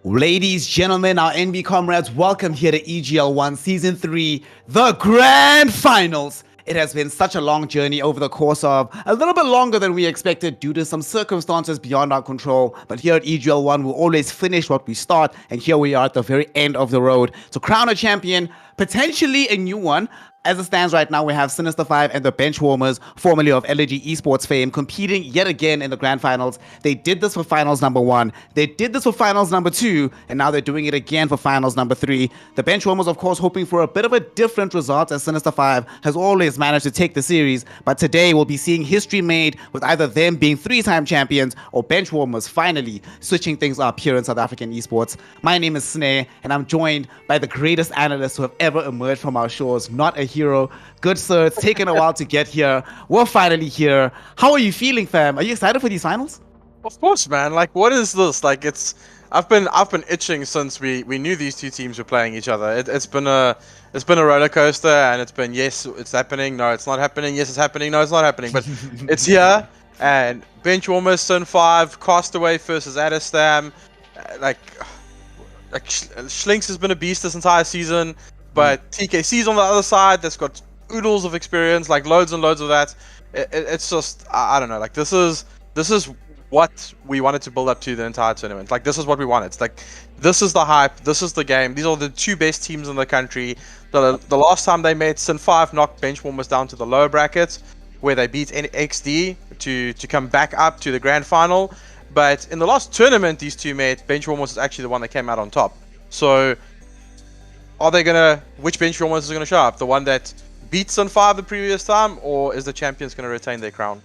Ladies, gentlemen, our NB comrades, welcome here to EGL ONE Season 3, the Grand Finals. It has been such a long journey over the course of a little bit longer than we expected due to some circumstances beyond our control. But here at EGL ONE, we'll always finish what we start, and here we are at the very end of the road to crown a champion, potentially a new one. As it stands right now, we have Sinister 5 and the Benchwarmers, formerly of LG Esports fame, competing yet again in the Grand Finals. They did this for Finals number 1, they did this for Finals number 2, and now they're doing it again for Finals number 3. The Benchwarmers, of course, hoping for a bit of a different result, as Sinister 5 has always managed to take the series. But today, we'll be seeing history made with either them being 3-time champions or Benchwarmers finally switching things up here in South African esports. My name is Snare, and I'm joined by the greatest analysts who have ever emerged from our shores, Not.a.Hero. Good sir, it's taken a while to get here. We're finally here. How are you feeling, fam? Are you excited for these finals? Of course, man. Like, what is this? Like, I've been itching since we knew these two teams were playing each other. It's been a roller coaster, and it's been, yes, it's happening. No, it's not happening. Yes, it's happening. No, it's not happening. But it's here. And Benchwarmers, Sin 5, Castaway versus Adestam. Like Schlinks has been a beast this entire season. But TKC's on the other side, that's got oodles of experience, like loads and loads of that. It's just, I don't know, like this is what we wanted to build up to the entire tournament. Like, this is what we wanted. It's like, this is the hype, this is the game. These are the two best teams in the country. The last time they met, Sin 5 knocked Benchwarmers down to the lower brackets, where they beat XD to come back up to the grand final. But in the last tournament these two met, Benchwarmers was actually the one that came out on top. So, which Benchwarmers is going to show up? The one that beat Sin 5 the previous time, or is the champions going to retain their crown?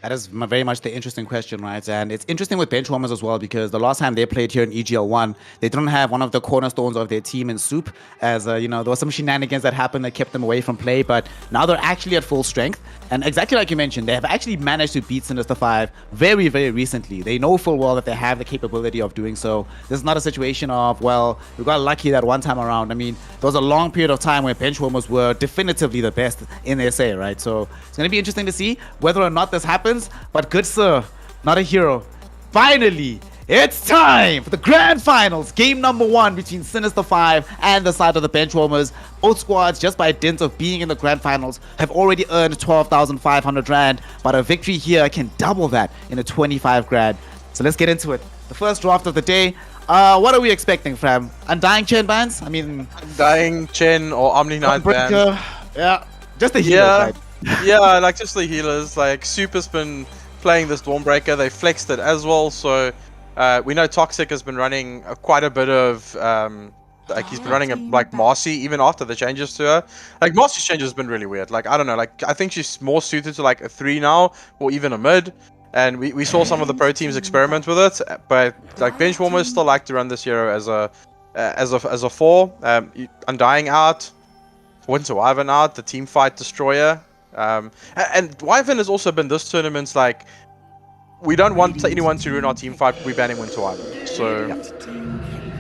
That is very much the interesting question, right? And it's interesting with Benchwarmers as well, because the last time they played here in EGL ONE, they didn't have one of the cornerstones of their team in Soup, as you know, there were some shenanigans that happened that kept them away from play. But now they're actually at full strength, and exactly like you mentioned, they have actually managed to beat Sinister 5 very, very recently. They know full well that they have the capability of doing so. This is not a situation of, well, we got lucky that one time around. I mean, there was a long period of time where Benchwarmers were definitively the best in SA, right? So it's going to be interesting to see whether or not this happens. But good sir, Not.a.Hero, finally, it's time for the grand finals. Game number 1 between Sinister 5 and the side of the Benchwarmers. Both squads, just by dint of being in the grand finals, have already earned 12,500 Rand, but a victory here can double that in a 25 grand. So let's get into it. The first draft of the day. What are we expecting, fam? Undying Chen bans? I mean, Undying Chen or Omni Knight ban? Yeah, just the healer, right? Yeah, like just the healers. Like Soup has been playing this Dawnbreaker. They flexed it as well. So we know Toxic has been running quite a bit of like he's been running like Marcy even after the changes to her. Like Marcy's changes has been really weird. Like I don't know. Like I think she's more suited to like a 3 now or even a mid. And we saw some of the pro teams experiment with it. But like Benchwarmers still like to run this hero as a 4. Undying out, Winter Wyvern out, the team fight destroyer. And Wyvern has also been this tournament's like, we don't want anyone to ruin our team fight, we're banning Winter Wyvern. So,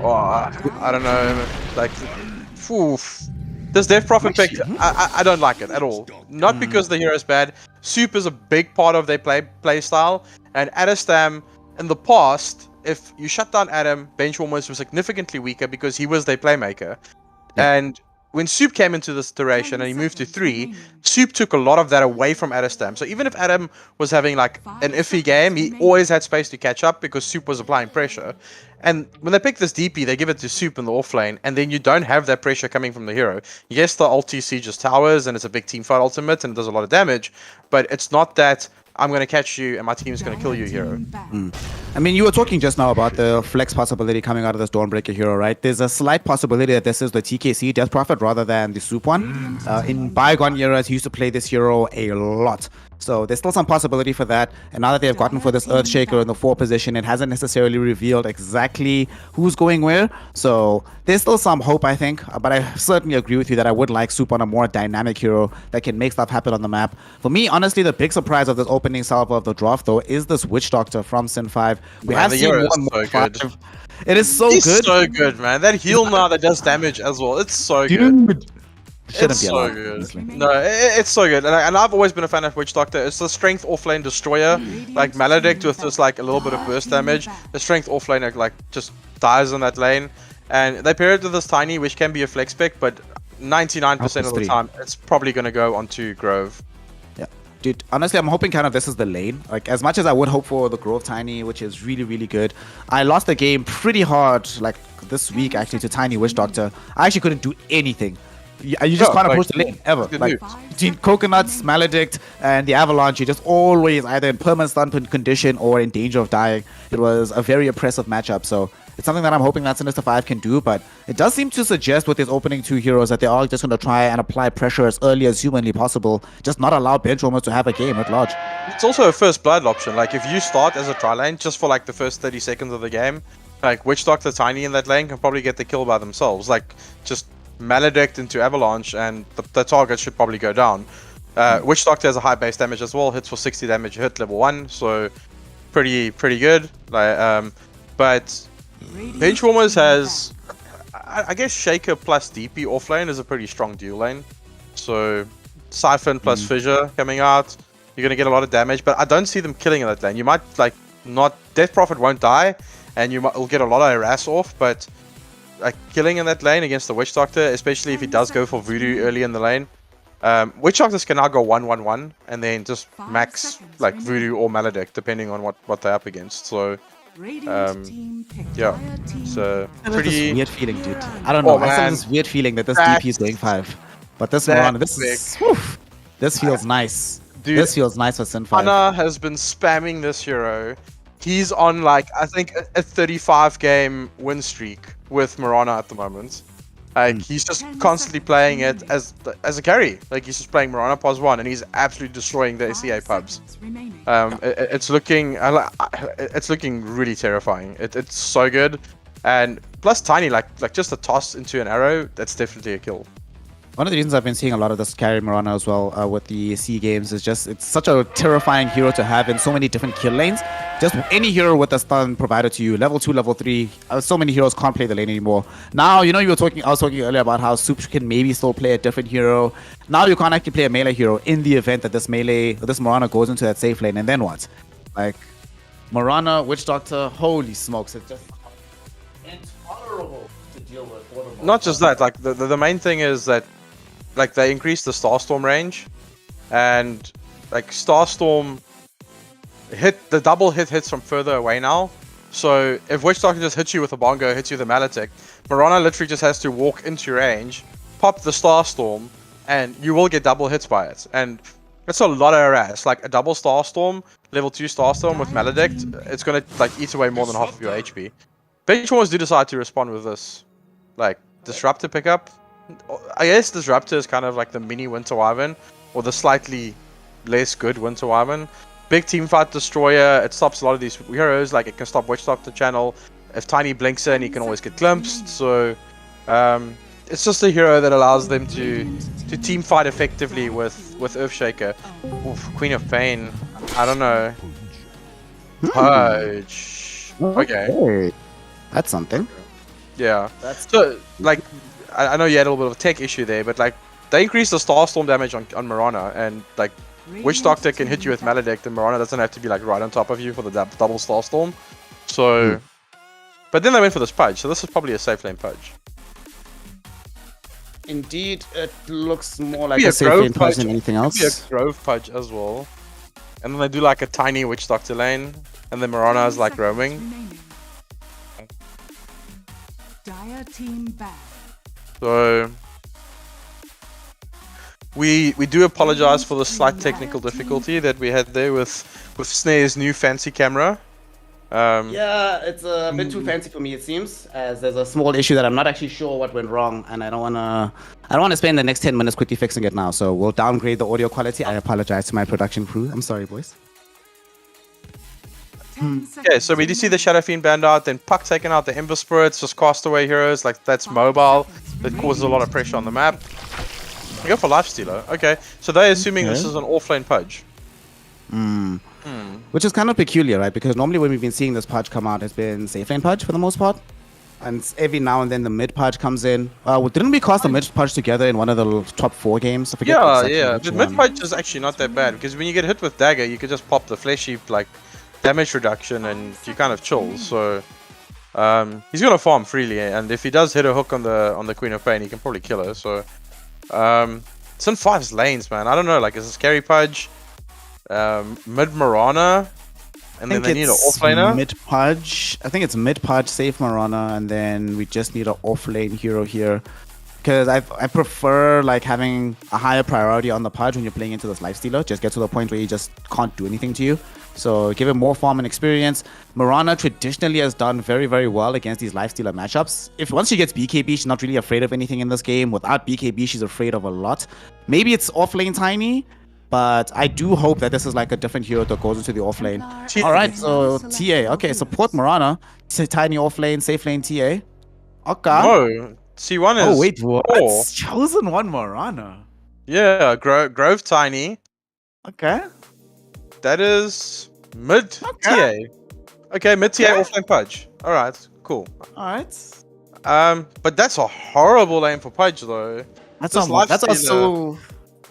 I don't know, like, this Death Prophet pick, I don't like it at all. Not because the hero is bad. Soup is a big part of their play style, and Adestam, in the past, if you shut down Adam, Benchwarmers were significantly weaker because he was their playmaker. And when Soup came into this iteration and he moved to 3, Soup took a lot of that away from Adestam. So even if Adam was having like an iffy game, he always had space to catch up because Soup was applying pressure. And when they pick this DP, they give it to Soup in the offlane, and then you don't have that pressure coming from the hero. Yes, the ulti sieges towers, and it's a big team fight ultimate, and it does a lot of damage, but it's not that I'm going to catch you and my team's going to kill you hero. I mean, you were talking just now about the flex possibility coming out of this Dawnbreaker hero, right? There's a slight possibility that this is the TKC Death Prophet rather than the Soup one. In bygone eras, he used to play this hero a lot. So there's still some possibility for that. And now that they've gotten for this Earthshaker in the 4 position, it hasn't necessarily revealed exactly who's going where. So there's still some hope, I think. But I certainly agree with you that I would like Soup on a more dynamic hero that can make stuff happen on the map. For me, honestly, the big surprise of this opening salvo of the draft, though, is this Witch Doctor from Sin 5. We have seen one so good. It is so good. He's so good, man. That heal now that does damage as well. It's so good. Shouldn't It's be so allowed. good. Honestly. No, it's so good, and I've always been a fan of Witch Doctor. It's the strength offlane destroyer, like Maledict with just like a little bit of burst damage. The strength offlane like just dies on that lane, and they pair it with this tiny, which can be a flex pick, but 99% of the time it's probably gonna go onto Grove. Yeah, dude. Honestly, I'm hoping kind of this is the lane. Like as much as I would hope for the Grove Tiny, which is really really good. I lost the game pretty hard like this week actually to Tiny Witch Doctor. I actually couldn't do anything. You just can't approach the lane ever. Like between Coconuts, Maledict, and the Avalanche, you're just always either in permanent stun condition or in danger of dying. It was a very oppressive matchup, so it's something that I'm hoping that Sinister 5 can do, but it does seem to suggest with his opening 2 heroes that they are just going to try and apply pressure as early as humanly possible, just not allow Benchwarmers to have a game at large. It's also a first blood option. Like if you start as a tri lane just for like the first 30 seconds of the game, like Witch Doctor Tiny in that lane can probably get the kill by themselves. Like just Maledict into Avalanche and the target should probably go down. Witch Doctor has a high base damage as well, hits for 60 damage, hit level 1, so pretty good. Like but Benchwarmers has, I guess Shaker plus DP offlane is a pretty strong dual lane. So Siphon plus Fissure coming out, you're gonna get a lot of damage, but I don't see them killing in that lane. You might like not Death Prophet won't die, and will get a lot of harass off, but like killing in that lane against the Witch Doctor, especially if he does go for Voodoo early in the lane. Witch Doctors can now go 1-1-1 and then just max like Voodoo or Maledict depending on what they're up against. So yeah, so pretty weird feeling, dude. I don't know. Oh, I still have this weird feeling that this DP is going 5, but this Mirana, this feels nice. Dude, this feels nice for Sin 5. Anna has been spamming this hero. He's on like I think a 35 game win streak with Mirana at the moment. Like he's just constantly playing it as a carry. Like he's just playing Mirana pos 1 and he's absolutely destroying the SEA pubs. It's looking really terrifying. It's so good, and plus Tiny like just a toss into an arrow, that's definitely a kill. One of the reasons I've been seeing a lot of this carry Mirana as well with the C games is just it's such a terrifying hero to have in so many different kill lanes. Just any hero with a stun provided to you, level 2, level 3, so many heroes can't play the lane anymore. Now, you know, I was talking earlier about how Soup can maybe still play a different hero. Now you can't actually play a melee hero in the event that this Mirana goes into that safe lane, and then what? Like, Mirana, Witch Doctor, holy smokes, it's just intolerable to deal with. Not just that, like the main thing is that like they increased the Starstorm range, and like Starstorm hit the double hits from further away now. So if Witch Doctor just hits you with a bongo, hits you with a Maledict, Mirana literally just has to walk into range, pop the Starstorm, and you will get double hits by it. And that's a lot of harass. Like a double Starstorm, level 2 Starstorm with Maledict, it's gonna like eat away more than half of your HP. Benchwarmers do decide to respond with this like Disruptor pickup. I guess Disruptor is kind of like the mini Winter Wyvern, or the slightly less good Winter Wyvern. Big teamfight destroyer, it stops a lot of these heroes, like it can stop Witch Doctor channel. If Tiny blinks in, he can always get glimpsed, so it's just a hero that allows them to teamfight effectively with Earthshaker. Oof, Queen of Pain, I don't know. Pudge. Okay. That's something. Yeah. So, like, I know you had a little bit of a tech issue there, but like they increased the Starstorm damage on Mirana, and like Witch Doctor can hit you with Maledict, and Mirana doesn't have to be like right on top of you for the double Starstorm. So, but then they went for this Pudge, so this is probably a safe lane Pudge. Indeed, it looks more like a safe lane Pudge than anything else. Could be a Grove Pudge as well, and then they do like a tiny Witch Doctor lane, and then Mirana is like roaming. Dire team back. So we do apologize for the slight technical difficulty that we had there with Snare's new fancy camera. Yeah, it's a bit too fancy for me, it seems, as there's a small issue that I'm not actually sure what went wrong, and I don't wanna spend the next 10 minutes quickly fixing it now. So we'll downgrade the audio quality. I apologize to my production crew. I'm sorry, boys. Okay, so we do see the Shadow Fiend banned out, then Puck taken out, the Evesports, just castaway heroes, like that's mobile, that causes a lot of pressure on the map. We go for Lifestealer, okay, so they're assuming this is an offlane Pudge. Which is kind of peculiar, right? Because normally when we've been seeing this Pudge come out, it's been safe lane Pudge for the most part. and every now and then the mid pudge comes in. Didn't we cast the mid pudge together in one of the top 4 games? I forget Yeah, exactly yeah. which The one. mid punch is actually not that bad because when you get hit with dagger, you could just pop the flesh heap like damage reduction and you kind of chill. So he's gonna farm freely, and if he does hit a hook on the Queen of Pain, he can probably kill her. So Sin 5's lanes, man. I don't know. Like, is this carry pudge, mid Marana, and then they need an offlaner. Mid pudge. I think it's mid pudge, safe Marana, and then we just need an offlane hero here. Because I prefer like having a higher priority on the pudge when you're playing into this lifestealer. Just get to the point where you just can't do anything to you. So give him more farm and experience. Marana traditionally has done very, very well against these lifestealer matchups. Once she gets BKB, she's not really afraid of anything in this game. Without BKB, she's afraid of a lot. Maybe it's offlane tiny, but I do hope that this is like a different hero that goes into the offlane. Alright, so TA. Okay, support Marana. Tiny offlane, safe lane TA. Okay. No, C1 is. Oh wait, what? 4. Chosen one Marana. Yeah, Grove tiny. Okay. That is mid TA. Okay, mid TA offlane pudge. All right, cool. Alright. But that's a horrible lane for pudge though. That's also.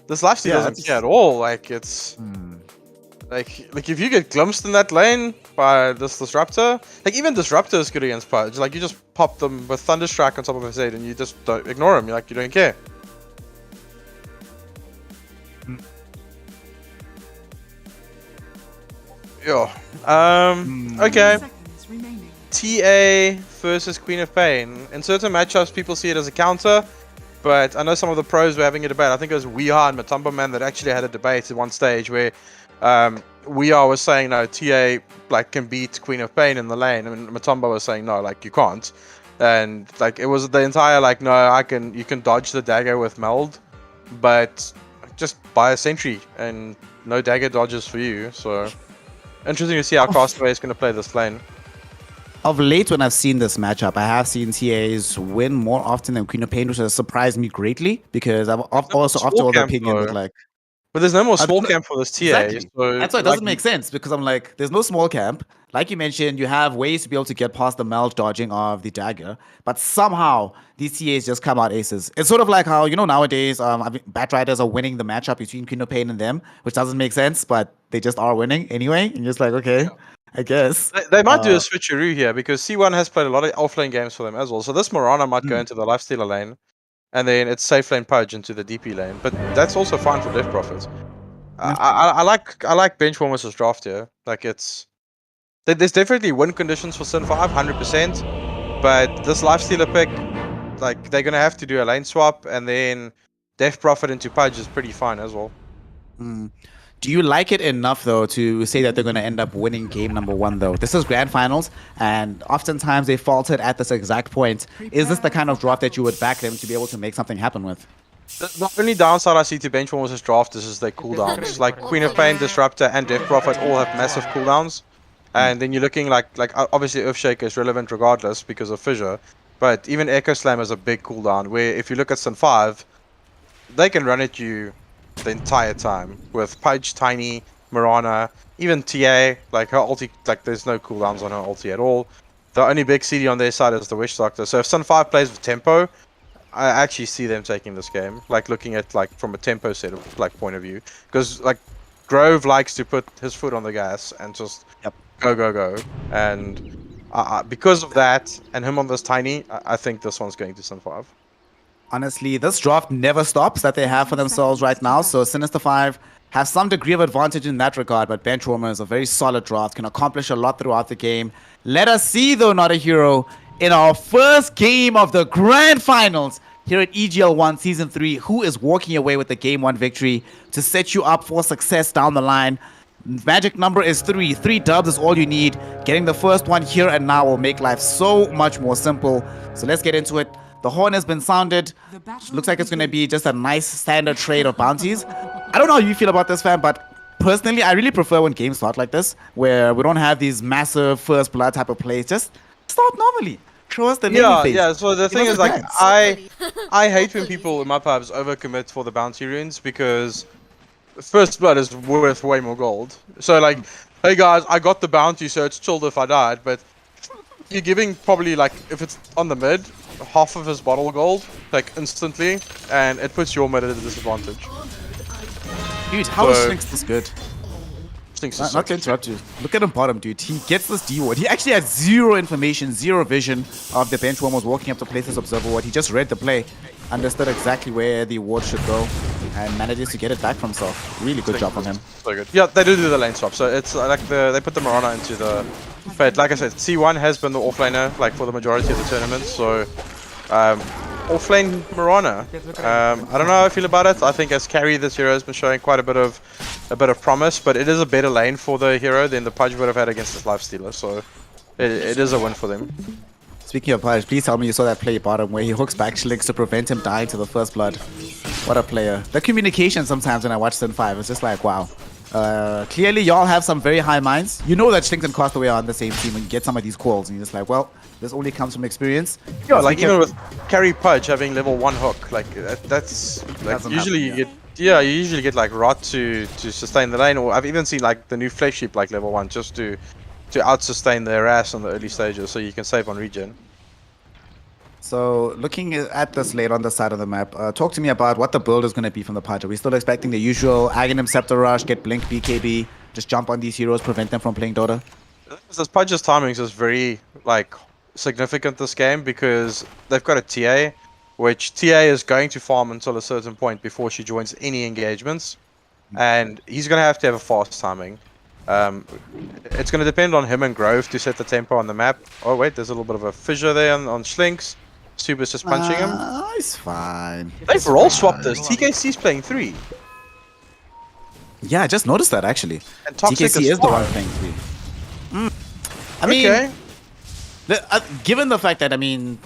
This lifesteal doesn't care at all. Like it's like if you get glimpsed in that lane by this disruptor, like even disruptor is good against pudge. Like you just pop them with thunderstrike on top of his head and you just don't ignore him. You're like you don't care. Yeah. Okay. Seconds remaining. TA versus Queen of Pain. In certain matchups, people see it as a counter, but I know some of the pros were having a debate. I think it was Weeha and Matumba Man that actually had a debate at one stage where Weeha was saying no, TA like can beat Queen of Pain in the lane, and Matumba was saying no, like you can't. And like it was the entire like no, you can dodge the dagger with meld, but just buy a sentry and no dagger dodges for you. So interesting to see how Castaway is going to play this lane. Of late, when I've seen this matchup, I have seen TAs win more often than Queen of Pain, which has surprised me greatly because I'm also after all the opinion with like. But there's no more small camp for this TA. Exactly. So that's why it doesn't make sense because I'm like, there's no small camp. Like you mentioned, you have ways to be able to get past the meld dodging of the dagger, but somehow these TAs just come out aces. It's sort of like how, nowadays, Bat Riders are winning the matchup between Queen of Pain and them, which doesn't make sense, but they just are winning anyway. And you're just like, okay, I guess. They might do a switcheroo here because C1 has played a lot of offlane games for them as well. So this Marana might go into the lifestealer lane, and then it's safe lane pudge into the DP lane. But that's also fine for Death Prophet. I like Benchwarmers' draft here. Like there's definitely win conditions for Sin 5, 100%. But this lifestealer pick, like they're gonna have to do a lane swap, and then Death Prophet into pudge is pretty fine as well. Do you like it enough, though, to say that they're going to end up winning game number 1, though? This is grand finals, and oftentimes they faltered at this exact point. Is this the kind of draft that you would back them to be able to make something happen with? The only downside I see to Benchwarmers' draft is their cooldowns. Like Queen of Pain, Disruptor, and Death Prophet all have massive cooldowns. And then you're looking like obviously Earthshaker is relevant regardless because of Fissure. But even Echo Slam has a big cooldown, where if you look at Sin 5, they can run at you the entire time with Pudge, Tiny, Marana, even TA. Like her ulti, like there's no cooldowns on her ulti at all. The only big CD on their side is the Wish Doctor. So if Sun 5 plays with tempo, I actually see them taking this game. Like looking at like from a tempo set of like point of view, because like Grove likes to put his foot on the gas and just go, and because of that and him on this Tiny, I think this one's going to Sun 5. Honestly, this draft never stops that they have for themselves right now. So Sinister 5 have some degree of advantage in that regard, but Benchwarmers is a very solid draft, can accomplish a lot throughout the game. Let us see, though, Not.a.Hero, in our first game of the grand finals here at EGL ONE Season 3, who is walking away with the Game 1 victory to set you up for success down the line. Magic number is 3. 3 dubs is all you need. Getting the first one here and now will make life so much more simple. So let's get into it. The horn has been sounded. Looks like it's going to be just a nice standard trade of bounties. I don't know how you feel about this, fam, but personally, I really prefer when games start like this, where we don't have these massive first blood type of plays. Just start normally. Show us the yeah. So the thing is, like, I hate when people in my pubs overcommit for the bounty runes because first blood is worth way more gold. So like, hey guys, I got the bounty, so it's chilled if I died, but you're giving probably like, if it's on the mid, half of his bottle gold, like instantly, and it puts your mid at a disadvantage. Dude, how is Slinks this good? Slinks Not is to interrupt you. Look at him bottom, dude. He gets this D ward. He actually had zero information, zero vision of the Benchwarmers walking up to place this observer ward. He just read the play, understood exactly where the ward should go, and manages to get it back from himself. Really good job on him. So good. Yeah, they do the lane swap. So it's like they put the Mirana into the. But like I said, C1 has been the offlaner like for the majority of the tournament. So offlane Mirana. I don't know how I feel about it. I think as carry, this hero has been showing quite a bit of promise, but it is a better lane for the hero than the Pudge would have had against this Lifestealer. So it is a win for them. Speaking of Pudge, please tell me you saw that play bottom where he hooks back Slinks to prevent him dying to the first blood. What a player. The communication sometimes when I watch Sin 5, it's just like, wow. Clearly, y'all have some very high minds. You know that Slinks and Castaway are on the same team when you get some of these calls, and you're just like, well, this only comes from experience. Yeah, like even with carry Pudge having level 1 hook, like that's like usually you get. Yeah, you usually get like Rot to sustain the lane, or I've even seen like the new Flesh Sheep like level 1 just to out sustain their ass on the early stages, so you can save on regen. So looking at this late on the side of the map, talk to me about what the build is going to be from the Pudge. Are we still expecting the usual Aghanim Scepter Rush, get Blink BKB, just jump on these heroes, prevent them from playing Dota? This Pudge's timings is very like significant this game because they've got a TA, which TA is going to farm until a certain point before she joins any engagements, and he's going to have a fast timing. It's going to depend on him and Grove to set the tempo on the map. Oh wait, there's a little bit of a fissure there on Slinks. Super's just punching him. It's fine. They've role swapped this. TKC's playing 3. Yeah, I just noticed that actually. And Toxic TKC is the one playing 3. I mean, given the fact that, I mean,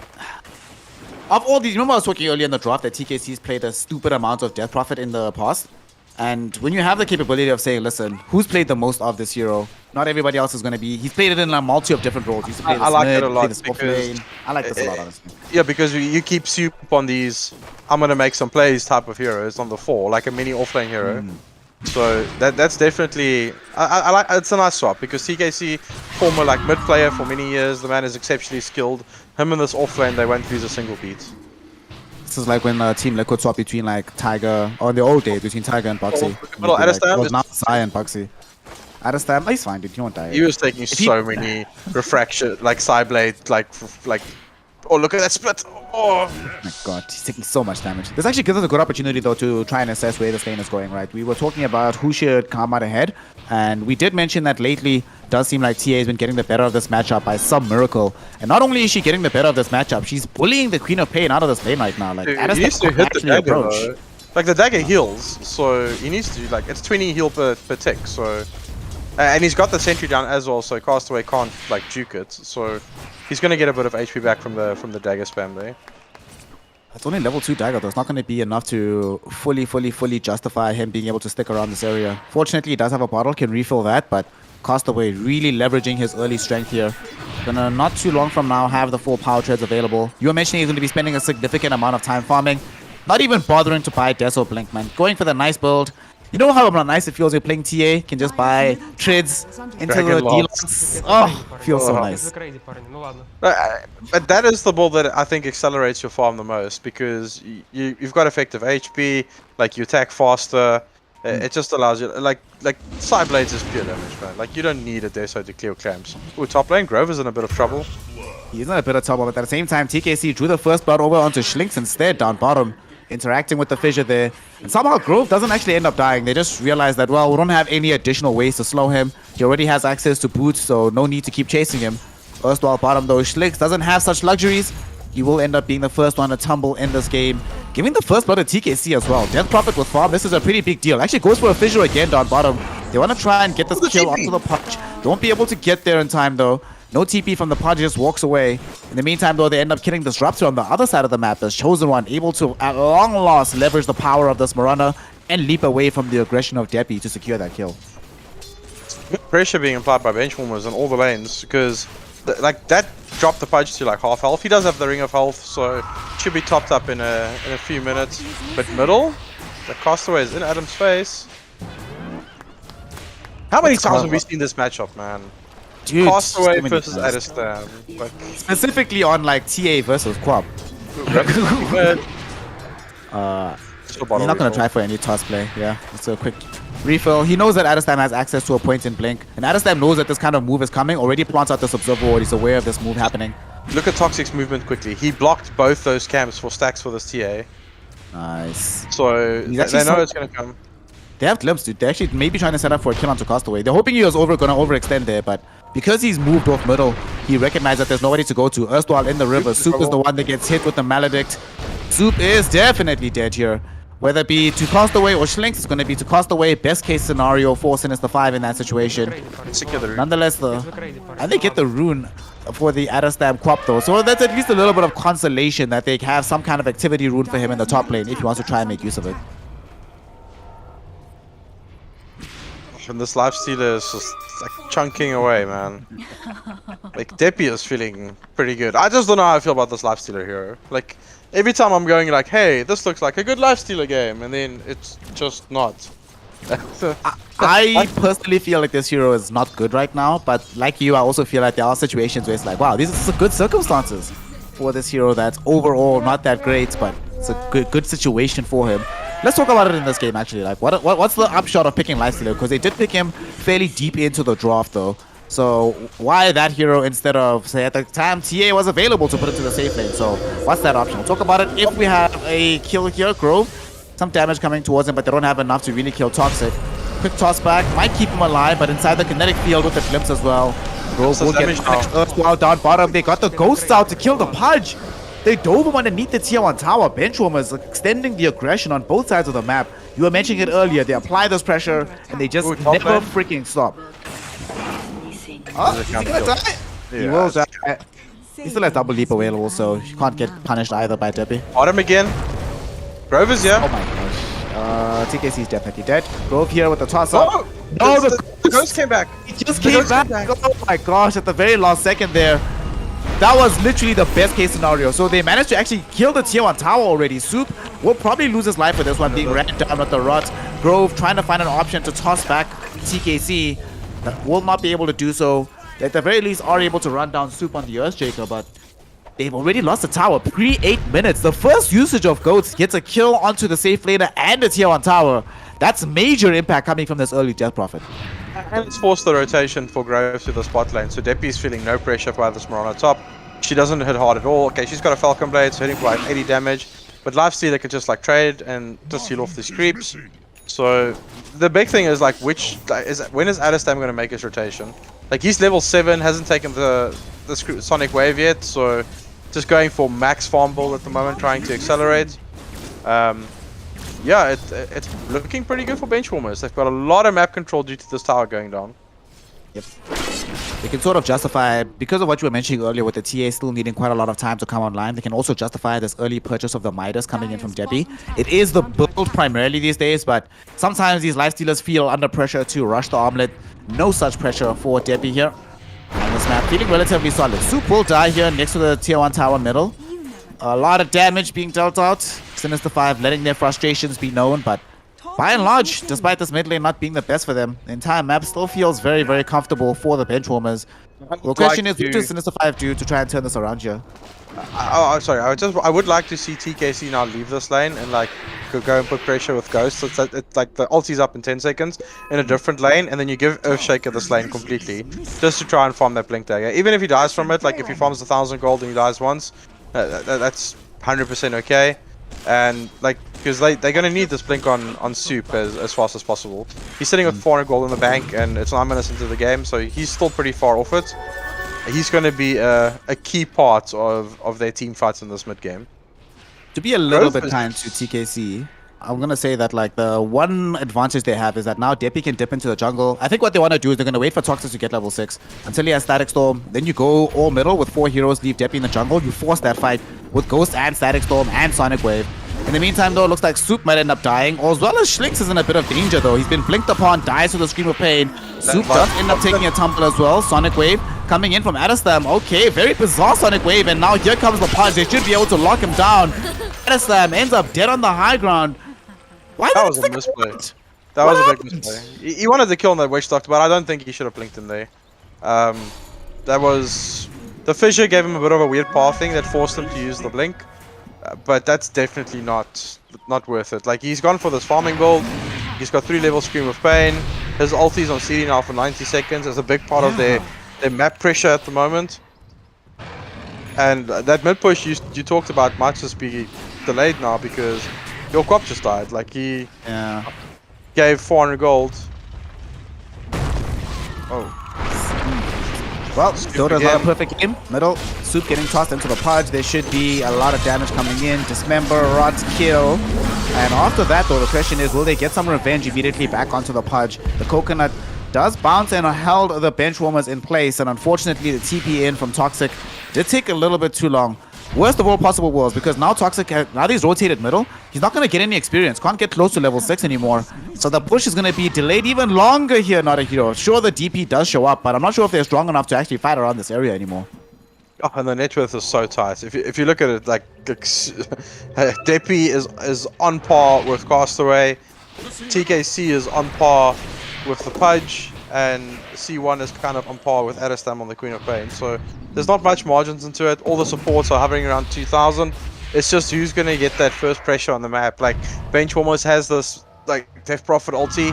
of all these, remember I was talking earlier in the draft that TKC's played a stupid amount of Death Prophet in the past? And when you have the capability of saying, listen, who's played the most of this hero? Not everybody else is going to be. He's played it in a multi of different roles. He used to play this like mid, it a lot play this off lane. I like this a lot, honestly. Yeah, because you keep soup on these, I'm going to make some plays type of heroes on the 4, like a mini offlane hero. So that's definitely, I like, it's a nice swap because TKC, former like mid player for many years, the man is exceptionally skilled. Him and this offlane, they won't lose a single beat. This is like when Team Liquid swap between like Tiger, or in the old days between Tiger and Bugsy. Well, now Sai and Bugsy. Adestam, he's fine, dude. He won't die. He was taking so many refraction, like Psyblade, like. Oh, look at that split! Oh my god, he's taking so much damage. This actually gives us a good opportunity though to try and assess where this lane is going, right? We were talking about who should come out ahead, and we did mention that lately it does seem like TA has been getting the better of this matchup by some miracle. And not only is she getting the better of this matchup, she's bullying the Queen of Pain out of this lane right now. Like, he needs to hit the dagger, like the dagger heals, so he needs to, like, it's 20 heal per tick, so... and he's got the sentry down as well, so Castaway can't, like, juke it, so... He's gonna get a bit of HP back from the dagger spam there. It's only level 2 dagger though. It's not gonna be enough to fully justify him being able to stick around this area. Fortunately, he does have a bottle, can refill that, but Castaway really leveraging his early strength here. Gonna not too long from now have the 4 power treads available. You were mentioning he's gonna be spending a significant amount of time farming. Not even bothering to buy Des or Blink, man. Going for the nice build. You know how nice it feels you're playing TA? Can just buy treads into the deluxe. Oh, feels so nice. But that is the build that I think accelerates your farm the most because you've got effective HP, like you attack faster. It just allows you, like Psyblades is pure damage, man. Like you don't need a Deso to clear clamps. Ooh, top lane, Grover's in a bit of trouble. He's in a bit of trouble, but at the same time, TKC drew the first blood over onto Slinks instead down bottom. Interacting with the fissure there. And somehow Grove doesn't actually end up dying. They just realize that, well, we don't have any additional ways to slow him. He already has access to boots, so no need to keep chasing him. First while bottom though, Slinks doesn't have such luxuries. He will end up being the first one to tumble in this game. Giving the first blood to TKC as well. Death Prophet with farm, this is a pretty big deal. Actually goes for a fissure again down bottom. They want to try and get this kill onto the Pudge. Don't be able to get there in time though. No TP from the Pudge, just walks away. In the meantime, though, they end up killing Disruptor on the other side of the map. As Chosen One able to, at long last, leverage the power of this Mirana and leap away from the aggression of Deppy to secure that kill. Good pressure being applied by Benchwarmers on all the lanes because, like, that dropped the Pudge to like half health. He does have the Ring of Health, so should be topped up in a few minutes. But middle, the Castaway is in Adam's face. How many times have we seen this matchup, man? Dude, Castaway so many versus times. Adestam. Like, Specifically on like TA versus Quab. Still He's bottle not going refill. to try for any toss play. Yeah, it's a quick refill. He knows that Adestam has access to a point in blink. And Adestam knows that this kind of move is coming. Already plants out this observer ward. He's aware of this move happening. Look at Toxic's movement quickly. He blocked both those camps for stacks for this TA. Nice. So He's they actually know so- it's going to come. They have glimpse, dude. They're actually maybe trying to set up for a kill onto Castaway. They're hoping he was going to overextend there, but because he's moved off middle, he recognized that there's nobody to go to. Erstwhile in the river. Soup is the one that gets hit with the Maledict. Soup is definitely dead here. Whether it be to Castaway or Schlinks, it's going to be to Castaway. Best case scenario for Sinister 5 in that situation. Nonetheless, and they get the rune for the Adestam Quap though. So that's at least a little bit of consolation that they have some kind of activity rune for him in the top lane if he wants to try and make use of it. And this lifestealer is just like chunking away, man. Like Deppy is feeling pretty good. I just don't know how I feel about this lifestealer hero. Like every time I'm going like, hey, this looks like a good lifestealer game, and then it's just not. I personally feel like this hero is not good right now, but like you, I also feel like there are situations where it's like, wow, these are good circumstances for this hero that's overall not that great, but it's a good situation for him. Let's talk about it in this game, actually. Like, what's the upshot of picking Lifestealer? Because they did pick him fairly deep into the draft, though. So why that hero instead of, say, at the time TA was available to put into the safe lane? So what's that option? We'll talk about it if we have a kill here. Grove, some damage coming towards him, but they don't have enough to really kill Toxic. Quick toss back, might keep him alive, but inside the kinetic field with the glimpse as well. Grove will get Earthwall down bottom. They got the ghosts out to kill the Pudge. They dove him underneath the tier 1 tower. Benchwarmers extending the aggression on both sides of the map. You were mentioning it earlier. They apply this pressure and they just never freaking stop. Oh, is he gonna die? He will die. He still has double leap available, so he can't get punished either by Deppy. Bottom again. Grove is here. Oh my gosh. TKC is definitely dead. Grove here with the toss up. Oh! No, The ghost came back. He just came back. Oh my gosh, at the very last second there. That was literally the best case scenario. So they managed to actually kill the tier 1 tower already. Soup will probably lose his life for this one, being ran down with the rot. Grove trying to find an option to toss back TKC. That will not be able to do so. They at the very least are able to run down Soup on the Earthshaker, but they've already lost the tower. Pre-8 minutes. The first usage of Goats gets a kill onto the safe laner and the tier 1 tower. That's major impact coming from this early Death Prophet. And it's forced the rotation for Grove to the spot lane. So Deppy is feeling no pressure by this Mirana top. She doesn't hit hard at all. Okay, she's got a Falcon Blade, so hitting for like 80 damage. But Lifestealer could just like trade and just heal off these creeps. So the big thing is like when is Adestam going to make his rotation? Like he's level 7, hasn't taken the Sonic Wave yet, so just going for max farm build at the moment, trying to accelerate. Yeah, it's looking pretty good for Benchwarmers. They've got a lot of map control due to this tower going down. Yep. They can sort of justify, because of what you were mentioning earlier with the TA still needing quite a lot of time to come online, they can also justify this early purchase of the Midas coming in from Deppy. It is the build primarily these days, but sometimes these lifestealers feel under pressure to rush the armlet. No such pressure for Deppy here on this map. Feeling relatively solid. Soup will die here next to the tier 1 tower middle. A lot of damage being dealt out. Sinister 5 letting their frustrations be known, but by and large, despite this mid lane not being the best for them, the entire map still feels very, very comfortable for the Benchwarmers. The question is, what does Sinister 5 do to try and turn this around here? Sorry, I would like to see TKC now leave this lane and like go and put pressure with Ghosts. It's like the ulti's up in 10 seconds in a different lane, and then you give Earthshaker this lane completely, just to try and farm that Blink Dagger. Even if he dies from it, like if he farms 1,000 gold and he dies once, that's 100% okay. And like, because they're gonna need this blink on Soup as fast as possible. He's sitting with 400 gold in the bank, and it's 9 minutes into the game, so he's still pretty far off it. He's gonna be a key part of their team fights in this mid game. To be a little bit kind to TKC, I'm gonna say that like the one advantage they have is that now Deppy can dip into the jungle. I think what they want to do is they're gonna wait for Toxic to get level 6 until he has Static Storm. Then you go all middle with 4 heroes, leave Deppy in the jungle. You force that fight with Ghost and Static Storm and Sonic Wave. In the meantime, though, it looks like Soup might end up dying, as well as Schlinks is in a bit of danger, though. He's been blinked upon, dies with a scream of pain. Soup does end up taking a tumble as well. Sonic Wave coming in from Adestam. Okay, very bizarre Sonic Wave, and now here comes the Pudge. They should be able to lock him down. Adestam ends up dead on the high ground. Why that was a misplay. That was a big misplay. He wanted to kill on that Witch Doctor, but I don't think he should have blinked him there. That was the fissure gave him a bit of a weird pathing that forced him to use the blink, but that's definitely not worth it. Like, he's gone for this farming build. He's got 3-level Scream of Pain. His ulti's on CD now for 90 seconds. It's a big part of their map pressure at the moment. And that mid push you talked about might just be delayed now because your Quap just died. Like, he gave 400 gold. Oh. Well, Dota's not a perfect game. Middle, Soup getting tossed into the Pudge. There should be a lot of damage coming in. Dismember, Rot, kill. And after that, though, the question is, will they get some revenge immediately back onto the Pudge? The Coconut does bounce and held the Benchwarmers in place. And unfortunately, the TP in from Toxic did take a little bit too long. Worst of all possible worlds, because now Toxic, now that he's rotated middle, he's not going to get any experience. Can't get close to level 6 anymore. So the push is going to be delayed even longer here, Not.a.Hero. Sure, the DP does show up, but I'm not sure if they're strong enough to actually fight around this area anymore. Oh, and the net worth is so tight. If you look at it, like Depi is on par with Castaway, TKC is on par with the Pudge, and C1 is kind of on par with Adestam on the Queen of Pain. So there's not much margins into it. All the supports are hovering around 2,000. It's just who's going to get that first pressure on the map. Like, Benchwarmers has this like Death Prophet ulti,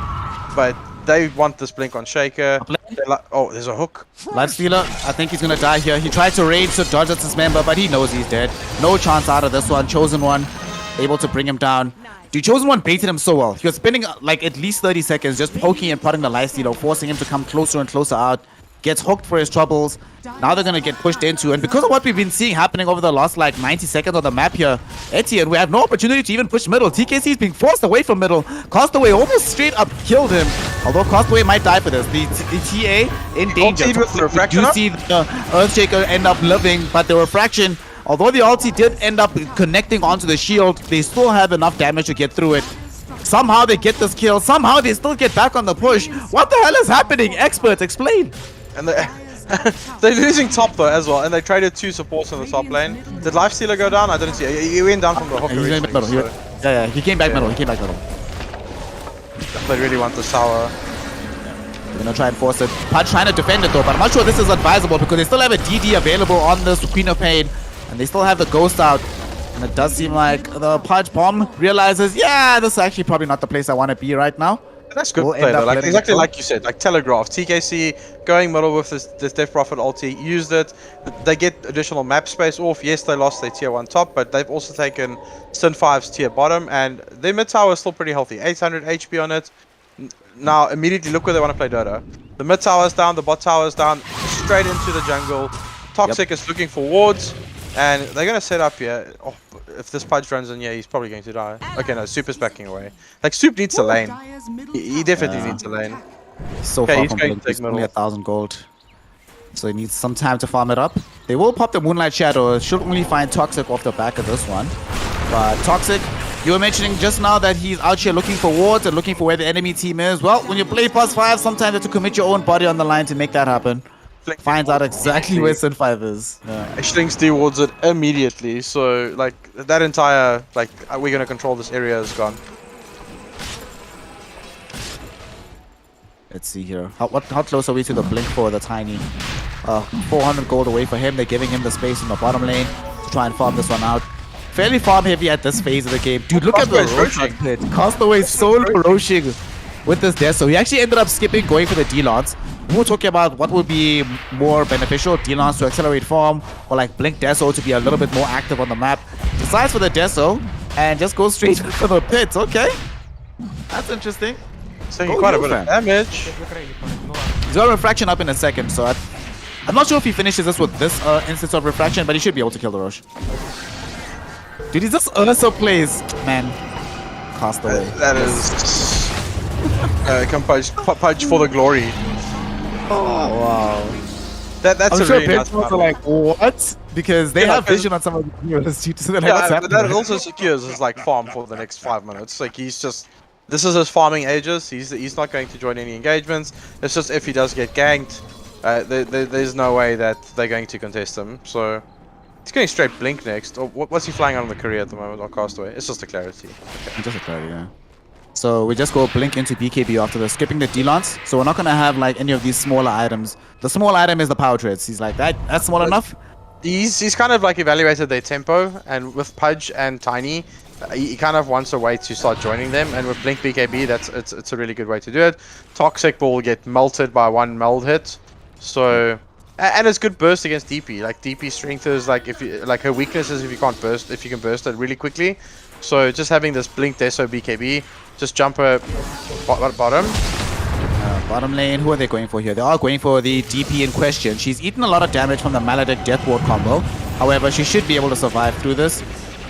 but they want this blink on Shaker. Like, oh, there's a hook. Lightstealer, I think he's going to die here. He tried to rage to dodge at his member, but he knows he's dead. No chance out of this one. Chosen One able to bring him down. Dude, Chosen One baited him so well. He was spending like at least 30 seconds just poking and prodding the Lightstealer, forcing him to come closer and closer out. Gets hooked for his troubles. Now they're going to get pushed into. And because of what we've been seeing happening over the last like 90 seconds on the map here, Etienne, we have no opportunity to even push middle. TKC is being forced away from middle. Castaway almost straight up killed him. Although Castaway might die for this. The TA in danger. You see the Earthshaker end up living, but the refraction, although the ulti did end up connecting onto the shield, they still have enough damage to get through it. Somehow they get this kill. Somehow they still get back on the push. What the hell is happening? Experts, explain. And they're losing top though as well, and they traded 2 supports in the top lane. Did Lifestealer go down? I didn't see it. He went down from the hook originally. So. Yeah, he came back middle. He came back middle. They really want the sour. They're gonna try and force it. Pudge trying to defend it though, but I'm not sure this is advisable because they still have a DD available on this Queen of Pain, and they still have the Ghost out. And it does seem like the Pudge bomb realizes, yeah, this is actually probably not the place I want to be right now. That's good play though, like, exactly like you said, like telegraph. TKC going middle with this Death Prophet ulti, used it. They get additional map space off. Yes, they lost their tier 1 top, but they've also taken Sin 5's tier bottom, and their mid tower is still pretty healthy. 800 HP on it. Now, immediately look where they want to play Dota. The mid tower is down, the bot tower is down, straight into the jungle. Toxic is looking for wards, and they're going to set up here. Oh, if this Pudge runs in here, he's probably going to die. Okay, no, Soup is backing away. Like, Soup needs a lane. He definitely needs a lane. So far from blink, he's only 1,000 gold. So he needs some time to farm it up. They will pop the Moonlight Shadow. Should only find Toxic off the back of this one. But Toxic, you were mentioning just now that he's out here looking for wards and looking for where the enemy team is. Well, when you play +5, sometimes you have to commit your own body on the line to make that happen. Finds out exactly where Sin 5 is. Shlings towards it immediately, so like that entire like we're gonna control this area is gone. Let's see here. How close are we to the blink for the Tiny? 400 gold away for him. They're giving him the space in the bottom lane to try and farm this one out. Fairly farm heavy at this phase of the game. Dude, look at the rotation pit. Castaway is so roaching with this death. So he actually ended up skipping, going for the D-Lance. We were talking about what would be more beneficial, D-Lance to accelerate farm, or like Blink Deso to be a little bit more active on the map. Decides for the Deso, and just goes straight for the pits. Okay, that's interesting. So quite a bit of damage. He's got Refraction up in a second, so I'm not sure if he finishes this with this instance of Refraction, but he should be able to kill the Roche. Dude, he just also plays, man. Castaway. That is... come Pudge for the glory. Oh, wow. That's I'm a sure really nice are like, what? Because they have vision on some of the videos. So they're like, what's happening? That also secures his like farm for the next 5 minutes. Like he's just... This is his farming ages. He's not going to join any engagements. It's just if he does get ganked, there's no way that they're going to contest him. So he's going straight Blink next. Or what's he flying on the career at the moment on Castaway? It's just a Clarity. Okay. Just a Clarity, yeah. So we just go blink into BKB after the skipping the D-Lance. So we're not gonna have like any of these smaller items. The small item is the power treads. He's like, that's small enough. He's kind of like evaluated their tempo, and with Pudge and Tiny, he kind of wants a way to start joining them. And with Blink BKB, it's a really good way to do it. Toxic will get melted by one meld hit, so and it's good burst against DP. Like DP strength is like her weakness is if you can burst it really quickly. So just having this Blink Deso BKB, just jump her bottom. Bottom lane, who are they going for here? They are going for the DP in question. She's eaten a lot of damage from the Maledict Death Ward combo. However, she should be able to survive through this.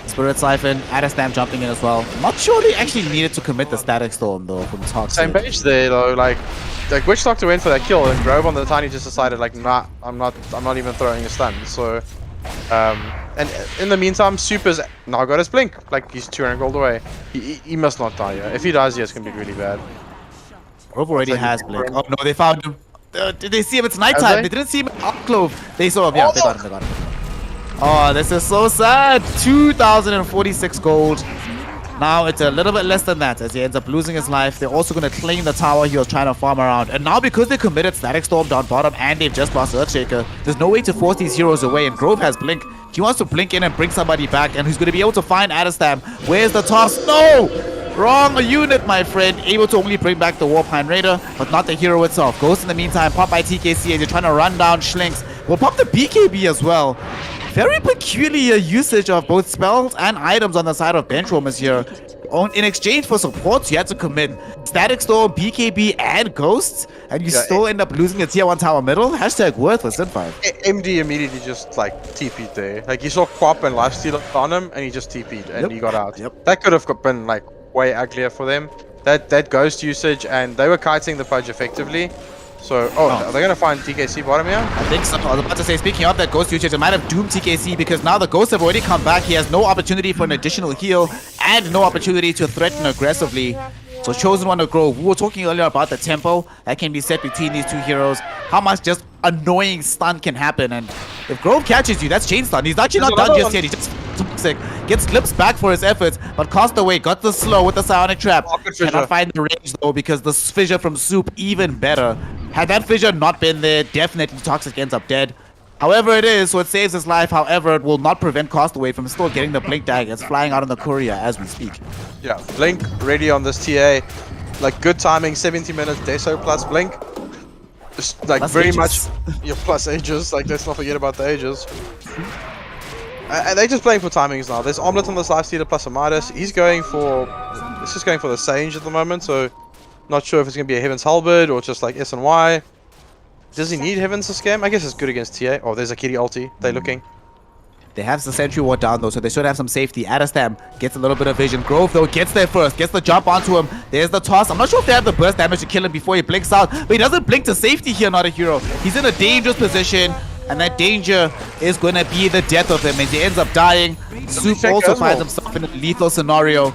Spirit Siphon, Adastam jumping in as well. Not sure they actually needed to commit the Static Storm though from Toxic. Same page there though, like Witch Doctor went for that kill and Grove on the Tiny just decided like, nah, I'm not even throwing a stun. So and in the meantime, Super's now got his Blink. Like he's 200 gold away. He must not die here. If he dies here, it's gonna be really bad. Grove already has Blink. Oh no, they found him. Did they see him? It's nighttime. They didn't see him in Upclove. They saw him. Yeah, they got him. Oh, this is so sad. 2,046 gold. Now it's a little bit less than that as he ends up losing his life. They're also going to claim the tower he was trying to farm around. And now because they committed Static Storm down bottom and they've just lost Earthshaker, there's no way to force these heroes away. And Grove has Blink. He wants to blink in and bring somebody back. And who's going to be able to find Adastam? Where's the toss? No! Wrong unit, my friend. Able to only bring back the Warpine Raider, but not the hero itself. Ghost in the meantime, pop by TKC as you're trying to run down Schlinks. We'll pop the BKB as well. Very peculiar usage of both spells and items on the side of Benchwarmers here. In exchange for supports, you had to commit Static Storm, BKB, and Ghosts, and you still end up losing a tier 1 tower middle. Hashtag worth for Sin5. MD immediately just like TP'd there. Like he saw Quap and Lifesteal on him, and he just TP'd and he got out. That could have been like way uglier for them. That Ghost usage, and they were kiting the Pudge effectively. So, are they going to find TKC bottom here? I think so. I was about to say, speaking of that Ghost usage, it might have doomed TKC because now the Ghosts have already come back. He has no opportunity for an additional heal and no opportunity to threaten aggressively. So Chosen One to Grove. We were talking earlier about the tempo that can be set between these two heroes. How much just annoying stun can happen. And if Grove catches you, that's chain stun. He's actually not done just yet. He's just toxic. Gets clips back for his efforts, but Castaway got the slow with the Psionic Trap. Cannot find the range though because the fissure from Soup even better. Had that fissure not been there, definitely Toxic ends up dead. However it is, so it saves his life. However, it will not prevent Castaway from still getting the Blink Dagger. It's flying out on the courier as we speak. Yeah, Blink ready on this TA. Like good timing, 70 minutes, Deso plus Blink. Just like plus very ages. Much your plus ages. Like let's not forget about the ages. And they're just playing for timings now. There's Omelette on this Lifestealer plus a Midas. He's going for the Sage at the moment, so not sure if it's gonna be a Heaven's Halberd or just like S and Y. Does he need Heavens to scam? I guess it's good against TA. Oh, there's a Kitty ulti. They're looking. They have the Sentry Ward down though, so they should have some safety. Adastam gets a little bit of vision. Grove though gets there first, gets the jump onto him. There's the toss. I'm not sure if they have the burst damage to kill him before he blinks out, but he doesn't blink to safety here, Not.a.Hero. He's in a dangerous position, and that danger is going to be the death of him, and he ends up dying. Soup also finds himself in a lethal scenario.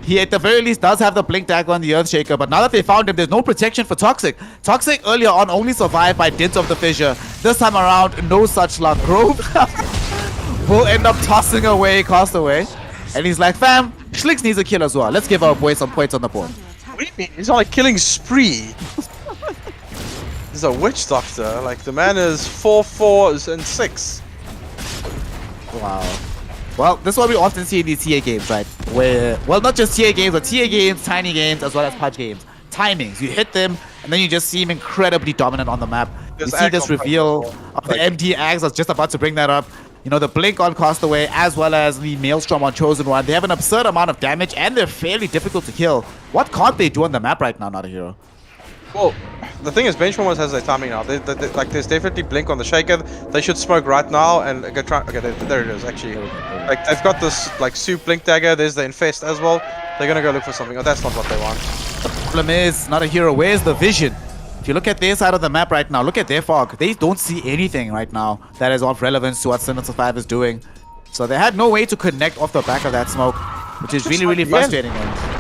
He at the very least does have the Blink Dagger on the Earthshaker, but now that they found him, there's no protection for Toxic. Toxic earlier on only survived by dint of the fissure. This time around, no such luck. Grove will end up tossing away Castaway. And he's like, fam, Schlicks needs a kill as well. Let's give our boy some points on the board. What do you mean? It's not like killing spree. He's a Witch Doctor. Like, the man is 4 4s and 6. Wow. Well, this is what we often see in these TA games, right? Where, well, not just TA games, but TA games, tiny games, as well as Pudge games. Timings. You hit them, and then you just seem incredibly dominant on the map. You see this reveal of the MD Axe. I was just about to bring that up. You know, the Blink on Castaway, as well as the Maelstrom on Chosen One. They have an absurd amount of damage, and they're fairly difficult to kill. What can't they do on the map right now, Not.a.Hero? Well, the thing is, Benchwarmers has their timing now. Like, there's definitely Blink on the Shaker. They should smoke right now and go try. Okay, there it is. Actually, like they've got this like Soup Blink Dagger. There's the Infest as well. They're gonna go look for something. Oh, that's not what they want. The problem is, Not.a.Hero. Where's the vision? If you look at their side of the map right now, look at their fog. They don't see anything right now that is of relevance to what Sinister 5 is doing. So they had no way to connect off the back of that smoke, which is really, really frustrating.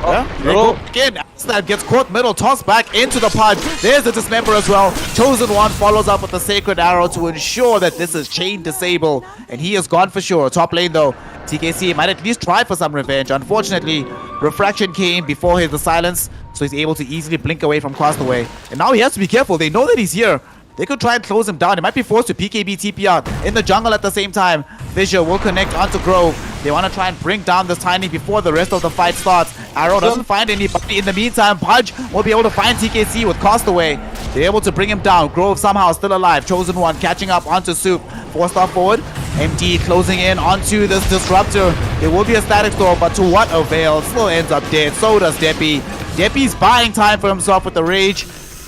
Again, Snap gets caught middle, tossed back into the pod. There's the Dismember as well. Chosen One follows up with the Sacred Arrow to ensure that this is chain disable, and he is gone for sure. Top lane though, TKC might at least try for some revenge. Unfortunately, Refraction came before the silence, so he's able to easily blink away from Castaway. And now he has to be careful. They know that he's here. They could try and close him down. He might be forced to PKB TP out in the jungle at the same time. Fissure will connect onto Grove. They want to try and bring down this Tiny before the rest of the fight starts. Arrow doesn't find anybody. In the meantime, Pudge will be able to find TKC with Castaway. They're able to bring him down. Grove somehow still alive. Chosen One catching up onto Soup. 4-star forward. MD closing in onto this Disruptor. There will be a static storm, but to what avail? Still ends up dead. So does Deppy. Deppy's buying time for himself with the Rage.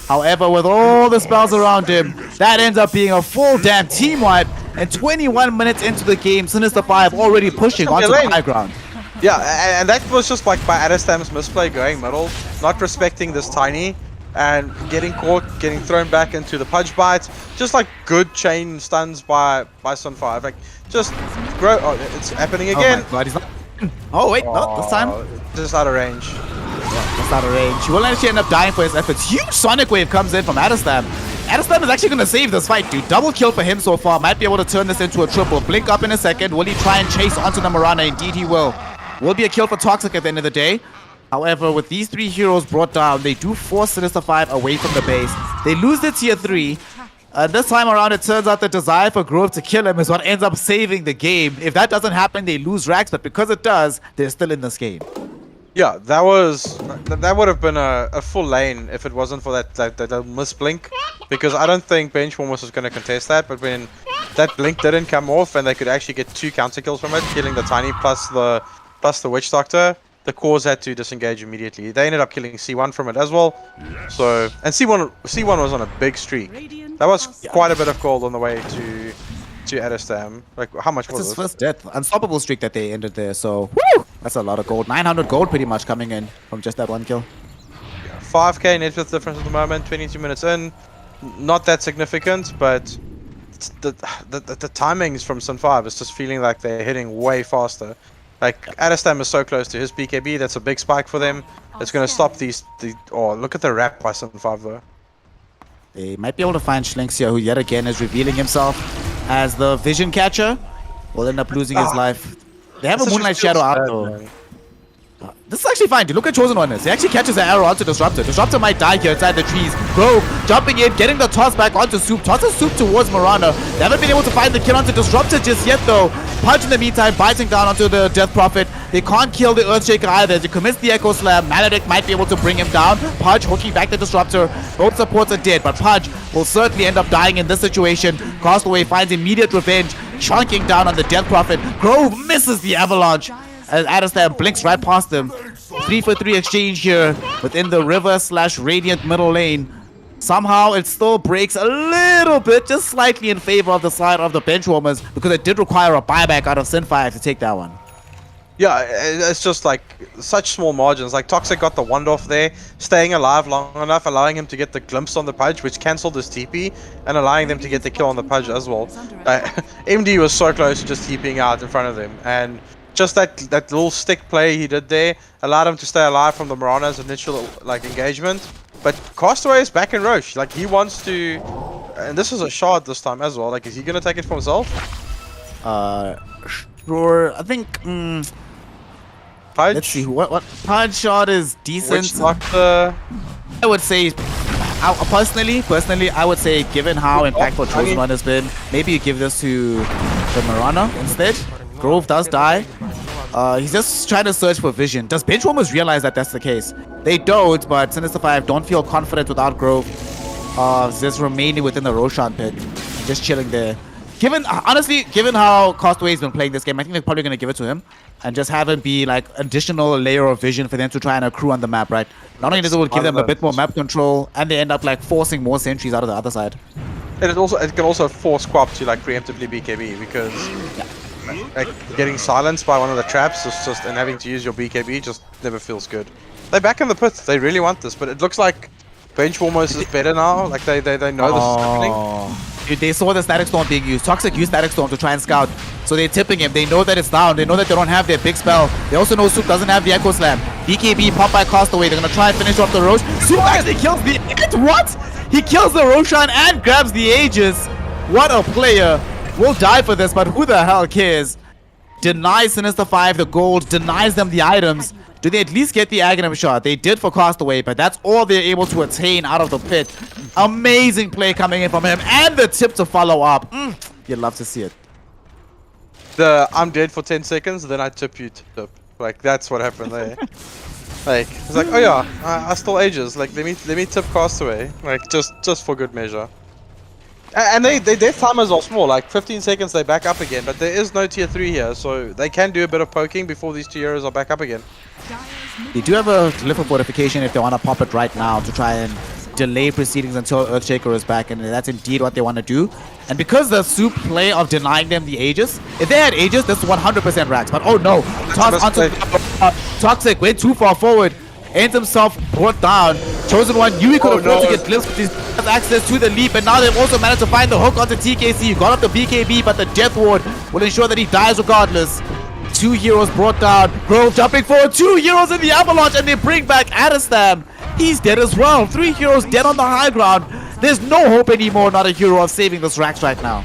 However, with all the spells around him, that ends up being a full damn team wipe. And 21 minutes into the game, Sinister 5 already pushing onto the high ground. Yeah, and that was just like by Adestam's misplay going middle, not respecting this Tiny, and getting caught, getting thrown back into the Pudge bites. Just like good chain stuns by Sun 5. Like, just grow. Oh, it's happening again. Oh my God, he's not. Oh, wait, not this time. Just out of range. That's out of range. He will actually end up dying for his efforts. Huge Sonic Wave comes in from Adestam. Adestam is actually going to save this fight, dude. Double kill for him so far. Might be able to turn this into a triple. Blink up in a second. Will he try and chase onto the Mirana? Indeed he will. Will be a kill for Toxic at the end of the day. However, with these 3 heroes brought down, they do force Sinister 5 away from the base. They lose the tier 3. This time around, it turns out the desire for Grove to kill him is what ends up saving the game. If that doesn't happen, they lose Rax, but because it does, they're still in this game. Yeah, that would have been a full lane if it wasn't for that misblink, because I don't think Benchwarmers was going to contest that. But when that blink didn't come off and they could actually get 2 counter kills from it, killing the Tiny plus the Witch Doctor, the cores had to disengage immediately. They ended up killing C1 from it as well. So, and C1 was on a big streak. That was quite a bit of gold on the way to Adestam. Like, how much was it? His first death. Unstoppable streak that they ended there, so woo! That's a lot of gold. 900 gold pretty much coming in from just that 1 kill. 5k net worth difference at the moment, 22 minutes in. Not that significant, but the timings from Sun 5 is just feeling like they're hitting way faster. Like, Adestam is so close to his BKB, that's a big spike for them. It's going to stop oh, look at the wrap by Sun 5 though. They might be able to find Schlinks here, who yet again is revealing himself as the Vision Catcher. Will end up losing his life. They have a Moonlight Shadow out though. This is actually fine, dude. Look at Chosen One. He actually catches an arrow onto Disruptor. Disruptor might die here inside the trees. Grove jumping in, getting the toss back onto Soup. Tosses Soup towards Mirana. They haven't been able to find the kill onto Disruptor just yet though. Pudge in the meantime biting down onto the Death Prophet. They can't kill the Earthshaker either. He commits the Echo Slam. Maledict might be able to bring him down. Pudge hooking back the Disruptor. Both supports are dead, but Pudge will certainly end up dying in this situation. Castaway finds immediate revenge, chunking down on the Death Prophet. Grove misses the Avalanche as Adestam blinks right past him. 3-for-3 exchange here within the River/Radiant middle lane. Somehow it still breaks a little bit, just slightly in favor of the side of the Benchwarmers, because it did require a buyback out of Sin 5 to take that one. Yeah, it's just like such small margins. Like, Toxic got the wand off there, staying alive long enough, allowing him to get the glimpse on the Pudge, which cancelled his TP, and allowing them to get the kill on the Pudge as well. MD was so close to just TPing out in front of them, and just that little stick play he did there allowed him to stay alive from the Mirana's initial like engagement. But Castaway is back in Roche. Like, he wants to, and this is a shard this time as well. Like, is he gonna take it for himself? Sure. I think. Pudge? Let's see what Pudge shot is decent. Witch Doctor. I would say, personally, I would say, given how impactful Chosen One has been, maybe you give this to the Mirana instead. Grove does die. He's just trying to search for Vision. Does Benchwarmers realize that that's the case? They don't, but Sinister 5 don't feel confident without Grove. Just remaining within the Roshan pit. Just chilling there. Honestly, given how Castaway's been playing this game, I think they're probably going to give it to him. And just have him be like additional layer of vision for them to try and accrue on the map, right? Not only does it will give them a bit more map control, and they end up like forcing more sentries out of the other side. And it can also force Quap to like preemptively BKB, because like getting silenced by one of the traps and having to use your BKB just never feels good. They're back in the pit. They really want this, but it looks like Benchwarmers is better now. Like they know this is happening. Dude, they saw the Static Storm being used. Toxic used Static Storm to try and scout. So they're tipping him. They know that it's down. They know that they don't have their big spell. They also know Soup doesn't have the Echo Slam. BKB pop by Castaway. They're going to try and finish off the Roche. Soup actually kills the... What? He kills the Roshan and grabs the Aegis. What a player. We'll die for this, but who the hell cares? denies Sinister 5 the gold, denies them the items. Do they at least get the Aghanim shot? They did for Castaway, but that's all they're able to attain out of the pit. Amazing play coming in from him, and the tip to follow up. You'd love to see it. I'm dead for 10 seconds, then I tip you tip. Like, that's what happened there. Like, it's like, oh yeah, I stole ages. Like, let me tip Castaway. Like, just for good measure. And their timers are small, like 15 seconds they back up again, but there is no tier 3 here, so they can do a bit of poking before these 2 heroes are back up again. They do have a lift of fortification if they want to pop it right now to try and delay proceedings until Earthshaker is back, and that's indeed what they want to do. And because the Soup play of denying them the Aegis, if they had Aegis, this is 100% racks, but oh no, toss onto Toxic, went too far forward, ends himself brought down. Chosen One knew he could afford to get glimpsed with his access to the leap, and now they've also managed to find the hook onto TKC. Got up the BKB, but the Death Ward will ensure that he dies regardless. 2 heroes brought down. Grove jumping forward. 2 heroes in the avalanche, and they bring back Adestam. He's dead as well. 3 heroes dead on the high ground. There's no hope anymore, Not.a.Hero, of saving this Rax right now.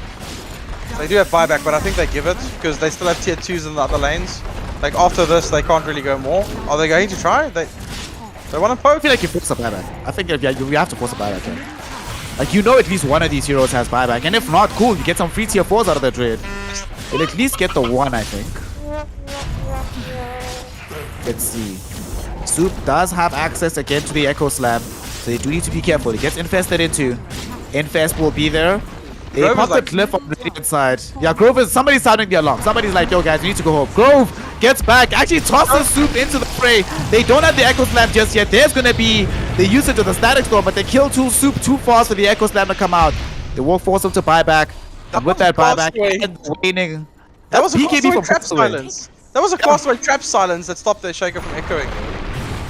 They do have buyback, but I think they give it because they still have tier 2s in the other lanes. Like, after this, they can't really go more. Are they going to try? They want to poke? I feel like you force a buyback. I think you have to force a buyback. Yeah. Like, you know at least one of these heroes has buyback. And if not, cool, you get some free tier 4s out of the trade. You'll at least get the one, I think. Let's see. Soup does have access again to the Echo Slab, so they do need to be careful. He gets infested into. Infest will be there. They Grove pop the like cliff on the right side. Yeah, Grove is... Somebody's sounding the alarm. Somebody's like, yo, guys, we need to go home. Grove gets back. Actually tosses Soup into the fray. They don't have the Echo Slam just yet. There's going to be the usage of the Static Storm, but they kill Soup too fast for the Echo Slam to come out. They will force him to buy back. And with that buyback, and waning... That was a BKB from trap silence. That was a Castaway trap silence that stopped their Shaker from echoing.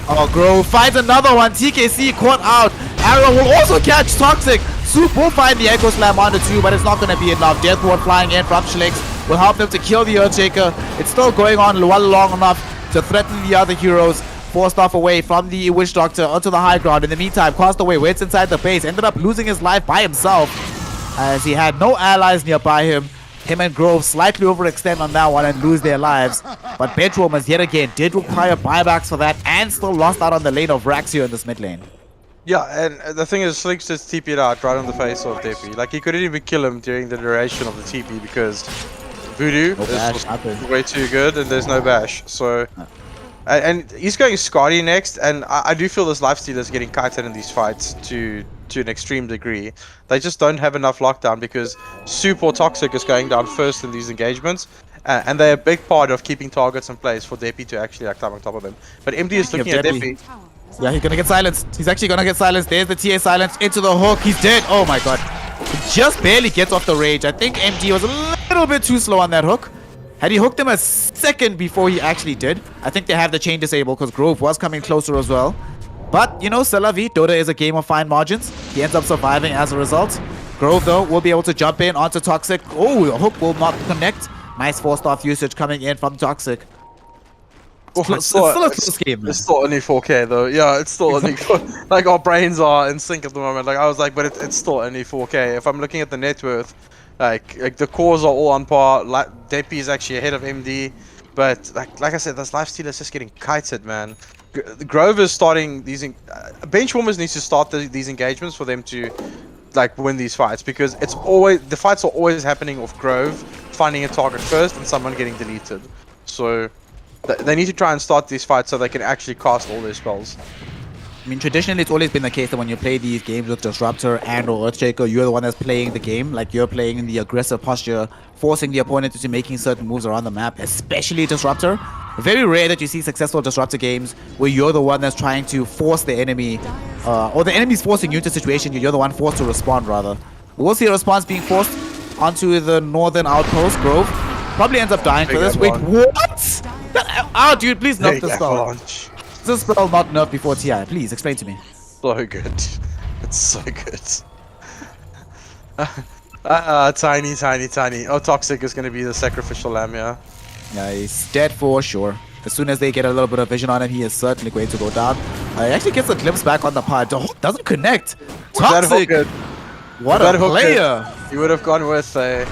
Oh, Grove finds another one. TKC caught out. Arrow will also catch Toxic. Soup will find the Echo Slam on the 2, but it's not going to be enough. Death Ward flying in from Schlicks will help them to kill the Earthshaker. It's still going on well long enough to threaten the other heroes. Forced off away from the Witch Doctor onto the high ground. In the meantime, Castaway waits inside the base. Ended up losing his life by himself as he had no allies nearby him. Him and Grove slightly overextend on that one and lose their lives. But Benchwarmers yet again did require buybacks for that and still lost out on the lane of Rax here in this mid lane. Yeah, and the thing is, Slinks just TP'd out right on the face of Deppy. Like, he couldn't even kill him during the duration of the TP because Voodoo is way too good and there's no bash. So, and he's going Scotty next, and I do feel this lifesteal is getting kited in these fights to an extreme degree. They just don't have enough lockdown because Soup or Toxic is going down first in these engagements, and they're a big part of keeping targets in place for Deppy to actually like climb on top of them. But MD is looking at Deppy. Yeah, he's gonna get silenced. He's actually gonna get silenced. There's the TA silence into the hook. He's dead. Oh my god. He just barely gets off the rage. I think MD was a little bit too slow on that hook. Had he hooked him a second before he actually did, I think they have the chain disabled because Grove was coming closer as well. But, you know, c'est la vie. Dota is a game of fine margins. He ends up surviving as a result. Grove, though, will be able to jump in onto Toxic. Oh, the hook will not connect. Nice forced off usage coming in from Toxic. It's still a close game, man. It's still only 4K, though. Yeah, it's still only 4K. Like, our brains are in sync at the moment. Like, I was like, but it's still only 4K. If I'm looking at the net worth, like the cores are all on par. Deppy is actually ahead of MD. But, like I said, this lifesteal is just getting kited, man. Grove is starting these... Benchwarmers needs to start these engagements for them to, like, win these fights. Because it's always... The fights are always happening with Grove finding a target first and someone getting deleted. So... They need to try and start these fights so they can actually cast all their spells. I mean, traditionally, it's always been the case that when you play these games with Disruptor and or Earthshaker, you're the one that's playing the game. Like, you're playing in the aggressive posture, forcing the opponent into making certain moves around the map, especially Disruptor. Very rare that you see successful Disruptor games where you're the one that's trying to force the enemy, or the enemy's forcing you into a situation, you're the one forced to respond, rather. We'll see a response being forced onto the northern outpost, Grove. Probably ends up dying for this. Wait, what? Oh, dude, please nerf the spell. Is this spell not nerfed before TI? Please, explain to me. So good. It's so good. Tiny. Oh, Toxic is going to be the sacrificial lamb, yeah? Yeah, he's dead for sure. As soon as they get a little bit of vision on him, he is certainly going to go down. He actually gets a glimpse back on the pod. The hook doesn't connect. Toxic! What a player! He would have gone with a...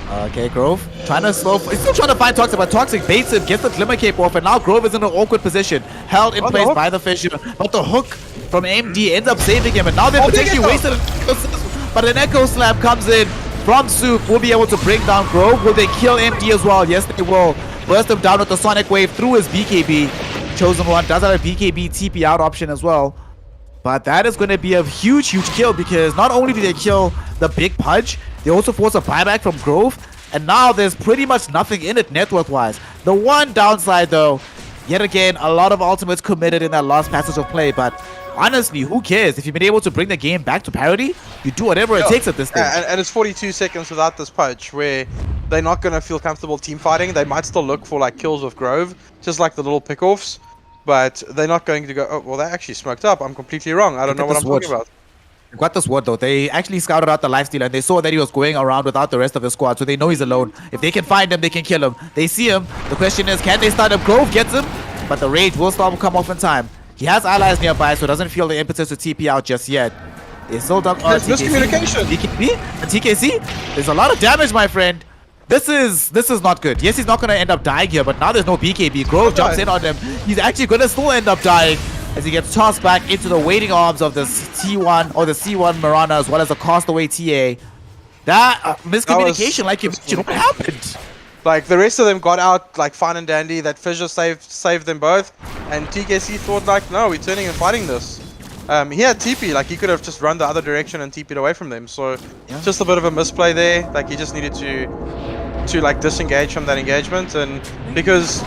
Okay, Grove trying to slow. He's still trying to find Toxic, but Toxic baits him, gets the Glimmer Cape off, and now Grove is in an awkward position, held in place by the Fissure. But the hook from MD ends up saving him, and now they're potentially wasted. But an Echo Slap comes in from Soup. Will be able to bring down Grove. Will they kill MD as well? Yes, they will. Burst him down with the Sonic Wave through his BKB. Chosen One does have a BKB TP out option as well. But that is going to be a huge, huge kill because not only do they kill the big Pudge, they also force a buyback from Grove. And now there's pretty much nothing in it net worth-wise. The one downside though, yet again, a lot of ultimates committed in that last passage of play. But honestly, who cares? If you've been able to bring the game back to parity, you do whatever it takes at this stage. And it's 42 seconds without this Pudge where they're not going to feel comfortable team fighting. They might still look for like kills with Grove, just like the little pick-offs. But they're not going to go, oh, well, they actually smoked up. I'm completely wrong. I don't know what I'm talking about. They got this ward though. They actually scouted out the lifestealer and they saw that he was going around without the rest of the squad. So they know he's alone. If they can find him, they can kill him. They see him. The question is, can they start him? Grove gets him, but the rage will start to come off in time. He has allies nearby, so doesn't feel the impetus to TP out just yet. They still done There's miscommunication. BKB and TKC. There's a lot of damage, my friend. This is not good. Yes, he's not going to end up dying here, but now there's no BKB. Grove jumps in on him. He's actually going to still end up dying as he gets tossed back into the waiting arms of this T1 or the C1 Mirana as well as the castaway TA. That miscommunication, like you mentioned, what happened? Like the rest of them got out like fine and dandy. That Fissure saved them both, and TKC thought like, no, we're turning and fighting this. He had TP, like he could have just run the other direction and TP'd away from them. So just a bit of a misplay there. Like he just needed to like disengage from that engagement, and because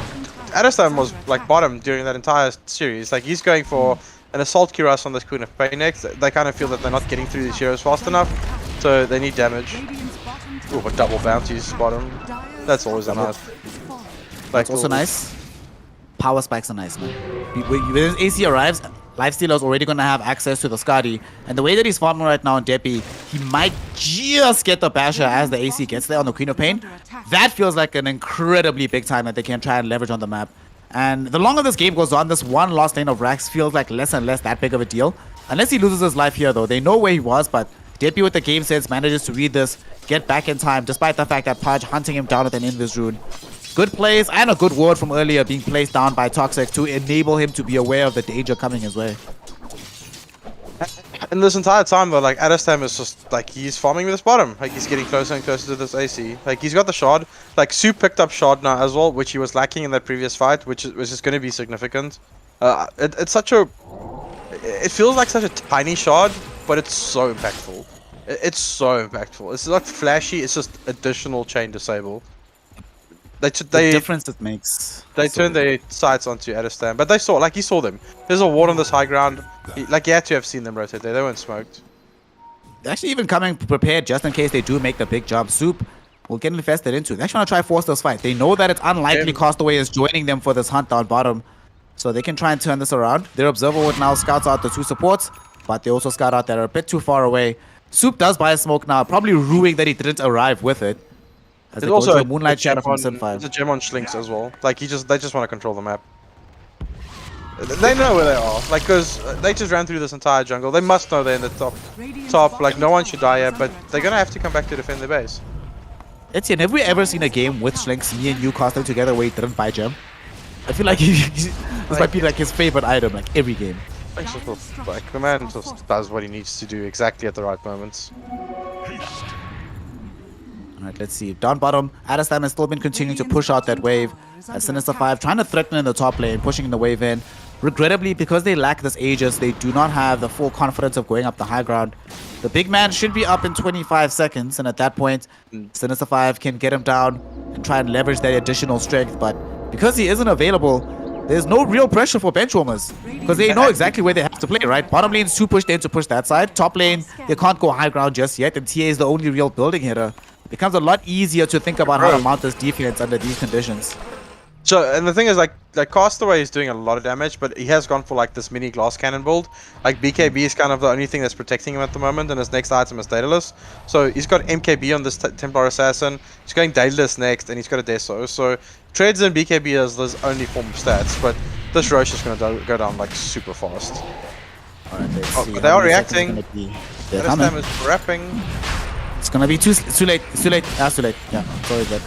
Adestam was like bottom during that entire series, like he's going for an assault Kiras on this Queen of Pain next. They kind of feel that they're not getting through these heroes fast enough, so they need damage. Ooh, but double bounties bottom. That's always a nice. That's also nice. Power spikes are nice, man. When AC arrives, Lifestealer's already going to have access to the Skadi. And the way that he's farming right now on Depi, he might just get the Basher as the AC gets there on the Queen of Pain. That feels like an incredibly big time that they can try and leverage on the map. And the longer this game goes on, this one last lane of Rax feels like less and less that big of a deal. Unless he loses his life here, though. They know where he was, but Depi with the game sense manages to read this, get back in time, despite the fact that Pudge hunting him down with an Invis rune. Good plays and a good ward from earlier being placed down by Toxic to enable him to be aware of the danger coming his way. And this entire time though, like Adestam is just like he's farming with his bottom. Like he's getting closer and closer to this AC. Like he's got the shard. Like Soup picked up shard now as well, which he was lacking in that previous fight, which is going to be significant. It's such a, it feels like such a tiny shard, but it's so impactful. It's so impactful. It's not flashy. It's just additional chain disable. The difference it makes. They turned their sights onto Adestam, but they saw, like he saw them. There's a ward on this high ground. He had to have seen them rotate there. They weren't smoked. They're actually even coming prepared just in case they do make the big jump. Soup will get invested into. They actually want to try force this fight. They know that it's unlikely Castaway is joining them for this hunt down bottom, so they can try and turn this around. Their observer would now scouts out the two supports, but they also scout out that are a bit too far away. Soup does buy a smoke now, probably ruining that he didn't arrive with it. There's also a Moonlight Shadow from Sin 5. There's a gem on Schlinks as well. Like they just want to control the map. They know where they are. Like because they just ran through this entire jungle. They must know they're in the top. Like no one should die here, but they're gonna have to come back to defend their base. Etienne, have we ever seen a game with Schlinks, me and you casting together where he didn't buy gem? I feel like this might be like his favorite item, like every game. Like the man just does what he needs to do exactly at the right moments. Alright, let's see. Down bottom, Adestam has still been continuing to push out that wave. As Sinister 5 trying to threaten in the top lane, pushing the wave in. Regrettably, because they lack this Aegis, they do not have the full confidence of going up the high ground. The big man should be up in 25 seconds, and at that point, Sinister 5 can get him down and try and leverage that additional strength. But because he isn't available, there's no real pressure for Benchwarmers, because they know exactly where they have to play, right? Bottom lane's too pushed in to push that side. Top lane, they can't go high ground just yet, and TA is the only real building hitter. It becomes a lot easier to think about how to mount this defense under these conditions. So, and the thing is, like Castaway is doing a lot of damage, but he has gone for like this mini glass cannon build. Like BKB is kind of the only thing that's protecting him at the moment, and his next item is Daedalus. So he's got MKB on this Templar Assassin. He's going Daedalus next, and he's got a Deso. So Treads and BKB is his only form of stats, but this Roche is going to go down like super fast. Alright, let's see. But they are reacting. They're coming. Is wrapping. It's gonna be too late. It's too late. That's too late. Yeah, sorry, but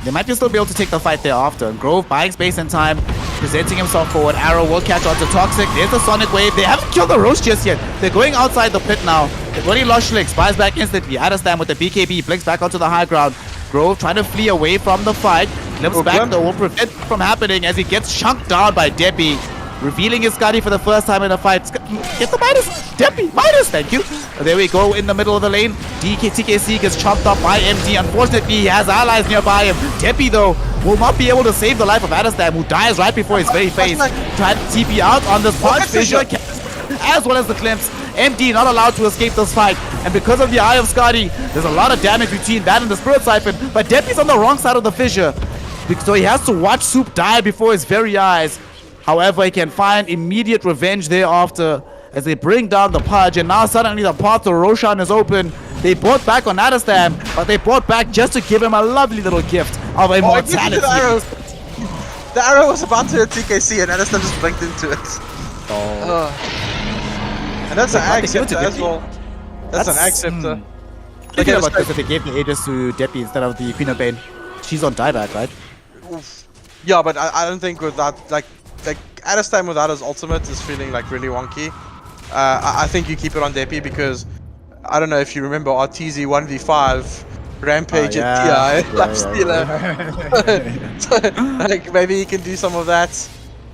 they might still be able to take the fight thereafter. And Grove buying space and time, presenting himself forward. Arrow will catch onto Toxic. There's the Sonic Wave. They haven't killed the Roach just yet. They're going outside the pit now. They've already lost Schlicks. Buys back instantly. Adestam with the BKB. Blinks back onto the high ground. Grove trying to flee away from the fight. Limps back though. Won't prevent from happening as he gets chunked down by Deppy. Revealing his Scotty for the first time in a fight. Get the Midas! Deppy! Midas! Thank you! There we go in the middle of the lane. TKC gets chopped up by MD. Unfortunately, he has allies nearby him. Deppy, though, will not be able to save the life of Adestam, who dies right before his very face. Trying to TP out on this punch. Fissure, as well as the glimpse. MD not allowed to escape this fight. And because of the Eye of Scotty, there's a lot of damage between that and the Spirit Siphon. But Deppy's on the wrong side of the fissure. So he has to watch Soup die before his very eyes. However, he can find immediate revenge thereafter as they bring down the Pudge, and now suddenly the path to Roshan is open. They bought back on Adestam, but they bought back just to give him a lovely little gift of immortality. The arrow was about to hit TKC and Adestam just blinked into it. And that's an Ag Scepter as well. That's an Ag Scepter. Look at about this, that they gave the Aegis to Deppy instead of the Queen of Bane. She's on dieback, right? Yeah, but I don't think with that, like Adestam without his ultimate is feeling like really wonky. I think you keep it on Deppy because I don't know if you remember RTZ 1v5 Rampage and TI Life Stealer. Like maybe he can do some of that.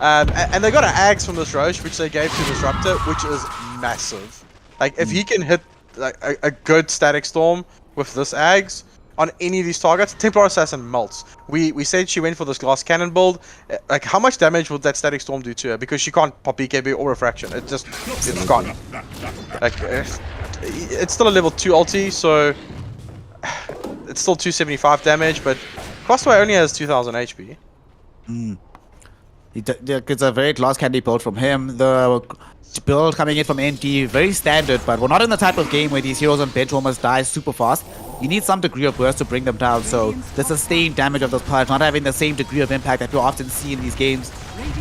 And they got an Axe from this Roche which they gave to Disruptor, which is massive. Like if he can hit like a good Static Storm with this Axe on any of these targets, Templar Assassin melts. We said she went for this glass cannon build. Like, how much damage would that Static Storm do to her? Because she can't pop BKB or Refraction. It's gone. Like, it's still a level 2 ulti, so it's still 275 damage, but Crossway only has 2000 HP. It's a very glass candy build from him. The build coming in from ND, very standard, but we're not in the type of game where these heroes and benchwarmers die super fast. You need some degree of burst to bring them down, so the sustained damage of those parts not having the same degree of impact that you often see in these games.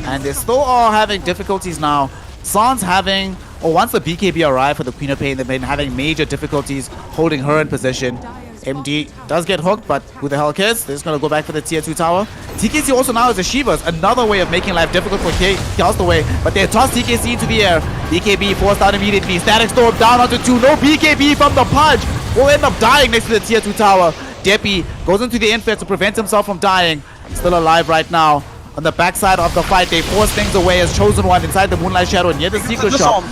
And they still are having difficulties now. Sans having, or once the BKB arrived for the Queen of Pain, they've been having major difficulties holding her in position. MD does get hooked, but who the hell cares? They're just going to go back for the tier 2 tower. TKC also now is a Shivas, another way of making life difficult for Castaway, but they toss TKC into the air. BKB forced out immediately. Static Storm down onto 2. No BKB from the Pudge. Will end up dying next to the tier 2 tower. Deppy goes into the infield to prevent himself from dying. Still alive right now. On the backside of the fight, they force things away as Chosen One inside the Moonlight Shadow near the secret shop.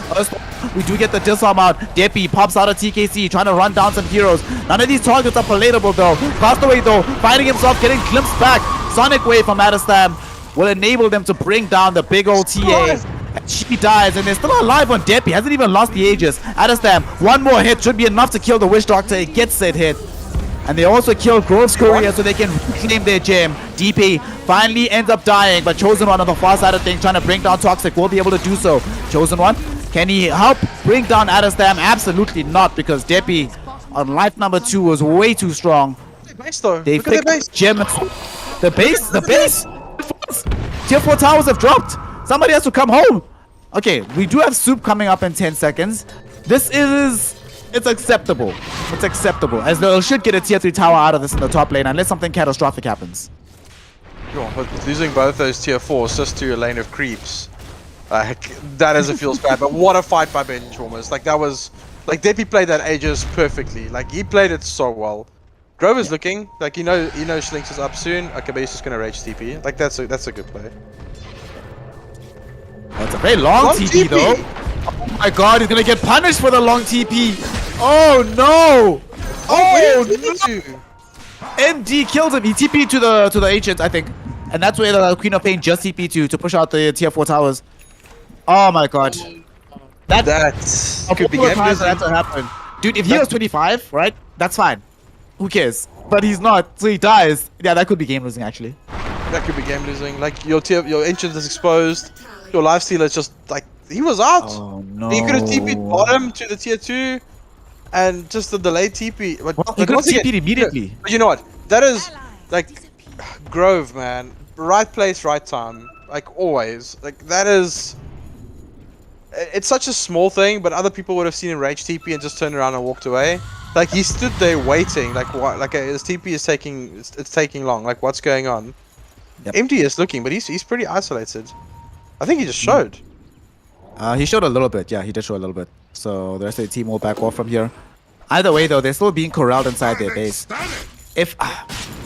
We do get the disarm out. Deppy pops out of TKC, trying to run down some heroes. None of these targets are palatable though. Castaway though, fighting himself, getting glimpsed back. Sonic Wave from Adestam will enable them to bring down the big old TA. She dies, and they're still alive on Deppy. Hasn't even lost the Aegis. Adestam, one more hit should be enough to kill the Witch Doctor. He gets that hit. And they also kill Grove's Courier so they can reclaim their gem. DP finally ends up dying, but Chosen One on the far side of things trying to bring down Toxic will be able to do so. Chosen One, can he help bring down Adestam? Absolutely not, because Deppy on life number 2 was way too strong. They flicked the gem. The base! Tier 4 towers have dropped. Somebody has to come home. Okay, we do have Soup coming up in 10 seconds. It's acceptable. It's acceptable. As they should get a tier 3 tower out of this in the top lane unless something catastrophic happens. Sure, but losing both those tier 4s just to a lane of creeps, that as it feels bad. But what a fight by Benchwarmers. Like that was, like Deppy played that Aegis perfectly. Like he played it so well. Grove is looking like you know Schlinks is up soon. Okay, but he's just gonna rage TP. Like that's a good play. That's a very long TP though. Oh my god, he's gonna get punished for the long TP. Oh no! Oh no! MD killed him. He TP'd to the ancient, I think. And that's where the Queen of Pain just TP'd to push out the tier 4 towers. Oh my god. That's could be game losing. That's what happened. Dude, if he was 25, right? That's fine. Who cares? But he's not, so he dies. Yeah, that could be game losing actually. That could be game losing. Like your ancient is exposed. Your lifestealer is just like he was out. Oh no. He could have TP'd bottom to the tier 2 and just the delayed TP. But he could have TP'd immediately. But you know what? That is like Grove, man. Right place, right time. Like always. Like that is. It's such a small thing, but other people would have seen him rage TP and just turned around and walked away. Like he stood there waiting. Like what? Like his TP is taking. It's taking long. Like what's going on? Yep. MD is looking, but he's pretty isolated. I think he just showed. He showed a little bit. Yeah, he did show a little bit. So the rest of the team will back off from here. Either way, though, they're still being corralled inside their base. If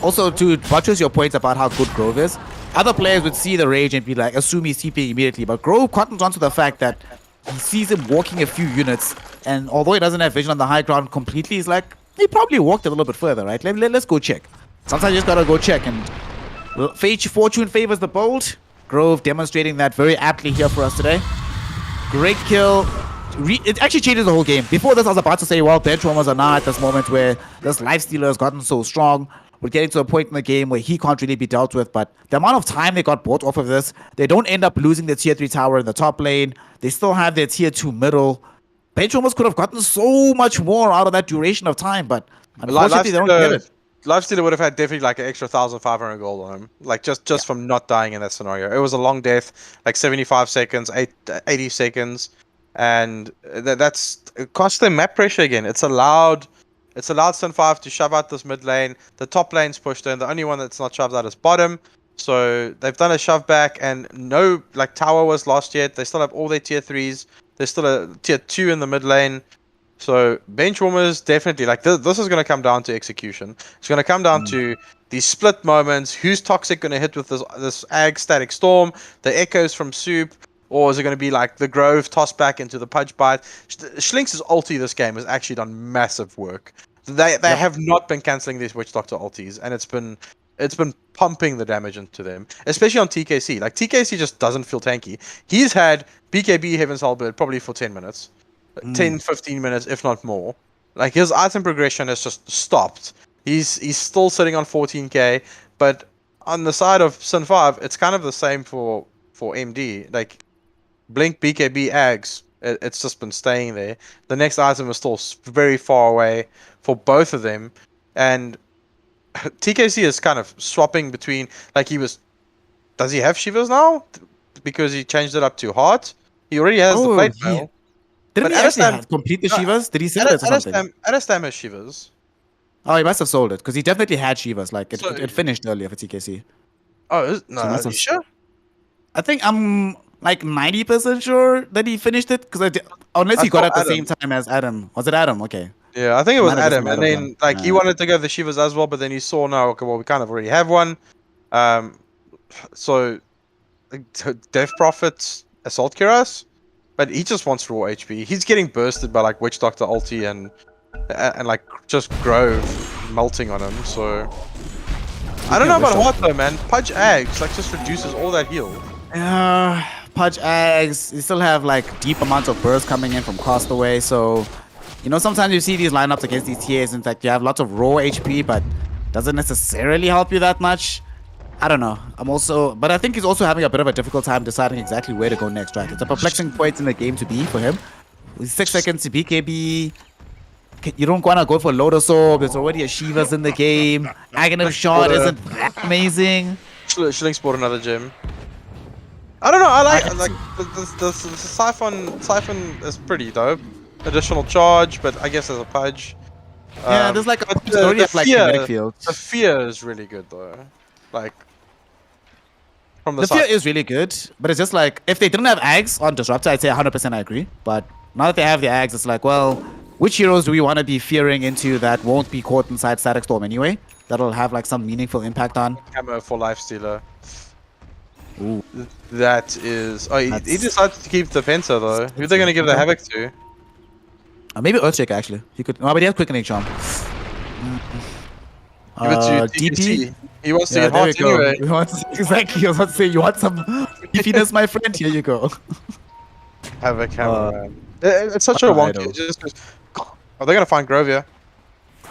also to buttress your points about how good Grove is, other players would see the rage and be like, assume he's TPing immediately. But Grove cottons onto the fact that he sees him walking a few units, and although he doesn't have vision on the high ground completely, he's like, he probably walked a little bit further, right? Let's go check. Sometimes you just gotta go check, and fortune favors the bold. Grove demonstrating that very aptly here for us today. Great kill. It actually changes the whole game. Before this, I was about to say, well, Benchwarmers are now at this moment where this lifestealer has gotten so strong. We're getting to a point in the game where he can't really be dealt with, but the amount of time they got bought off of this, they don't end up losing their tier 3 tower in the top lane. They still have their tier 2 middle. Benchwarmers could have gotten so much more out of that duration of time, but unfortunately they don't get it. Lifestealer would have had definitely like an extra 1,500 gold on him, like just from not dying in that scenario. It was a long death, like 75 seconds, 80 seconds, and that's it cost them map pressure again. It's allowed Sun 5 to shove out this mid lane. The top lane's pushed in. The only one that's not shoved out is bottom. So they've done a shove back, and no like tower was lost yet. They still have all their tier 3s. There's still a tier 2 in the mid lane. So Benchwarmers definitely like this is going to come down to execution. It's going to come down to these split moments. Who's Toxic going to hit with this Ag Static Storm? The echoes from Soup, or is it going to be like the Grove tossed back into the Pudge Bite? Schlink's ulti this game has actually done massive work. They have not been cancelling these Witch Doctor ultis, and it's been pumping the damage into them, especially on TKC. Like TKC just doesn't feel tanky. He's had BKB Heaven's Halberd probably for 10 minutes. 10, 15 minutes, if not more. Like his item progression has just stopped. He's still sitting on 14k, but on the side of Sun 5, it's kind of the same for MD. Like Blink, BKB, Ags, it's just been staying there. The next item is still very far away for both of them, and TKC is kind of swapping between like does he have Shivas now? Because he changed it up to Heart. He already has the plate mail. Didn't he actually complete the Shivas? Did he sell it or something? Adestam has Shivas. Oh, he must have sold it, because he definitely had Shivas. Like, it finished earlier for TKC. Oh, no, are you sure? I think I'm like 90% sure that he finished it, because unless he got it at the same time as Adam. Was it Adam? Okay. Yeah, I think it was Adam, and then like he wanted to go the Shivas as well, but then he saw, no, okay, well, we kind of already have one. So, Death Prophet Assault Kiras? But he just wants raw HP. He's getting bursted by like Witch Doctor ulti and like just Grove melting on him. So I don't know about Heart though, man. Pudge Ags like just reduces all that heal. Pudge Ags, you still have like deep amounts of burst coming in from Castaway. So you know sometimes you see these lineups against these TAs. In fact, you have lots of raw HP, but doesn't necessarily help you that much. I don't know. But I think he's also having a bit of a difficult time deciding exactly where to go next, right? It's a perplexing point in the game to be for him. With 6 seconds to BKB, you don't want to go for Lotus Orb. There's already a Shivas in the game. Aghanim Shot isn't that amazing. Schling sport another gem. I don't know. I like the Siphon is pretty dope. Additional charge, but I guess there's a Pudge. Yeah, there's like a story of like kinetic field. The fear is really good though. Like. The fear is really good, but it's just like, if they didn't have Ags on Disruptor, I'd say 100% I agree. But now that they have the Ags, it's like, well, which heroes do we want to be fearing into that won't be caught inside Static Storm anyway? That'll have like some meaningful impact on. Camo for Lifestealer. Ooh. That is... Oh, he decided to keep the Penta though. Who are they going to give the Havoc to? Maybe Earthshake actually. He could... No, but he has Quickening Charm. Give it to DP. He wants to get Heart anyway. Exactly, I was about to say, you want some beefiness, my friend? Here you go. Have a camera. It's such a wonky. Are they going to find Grove here?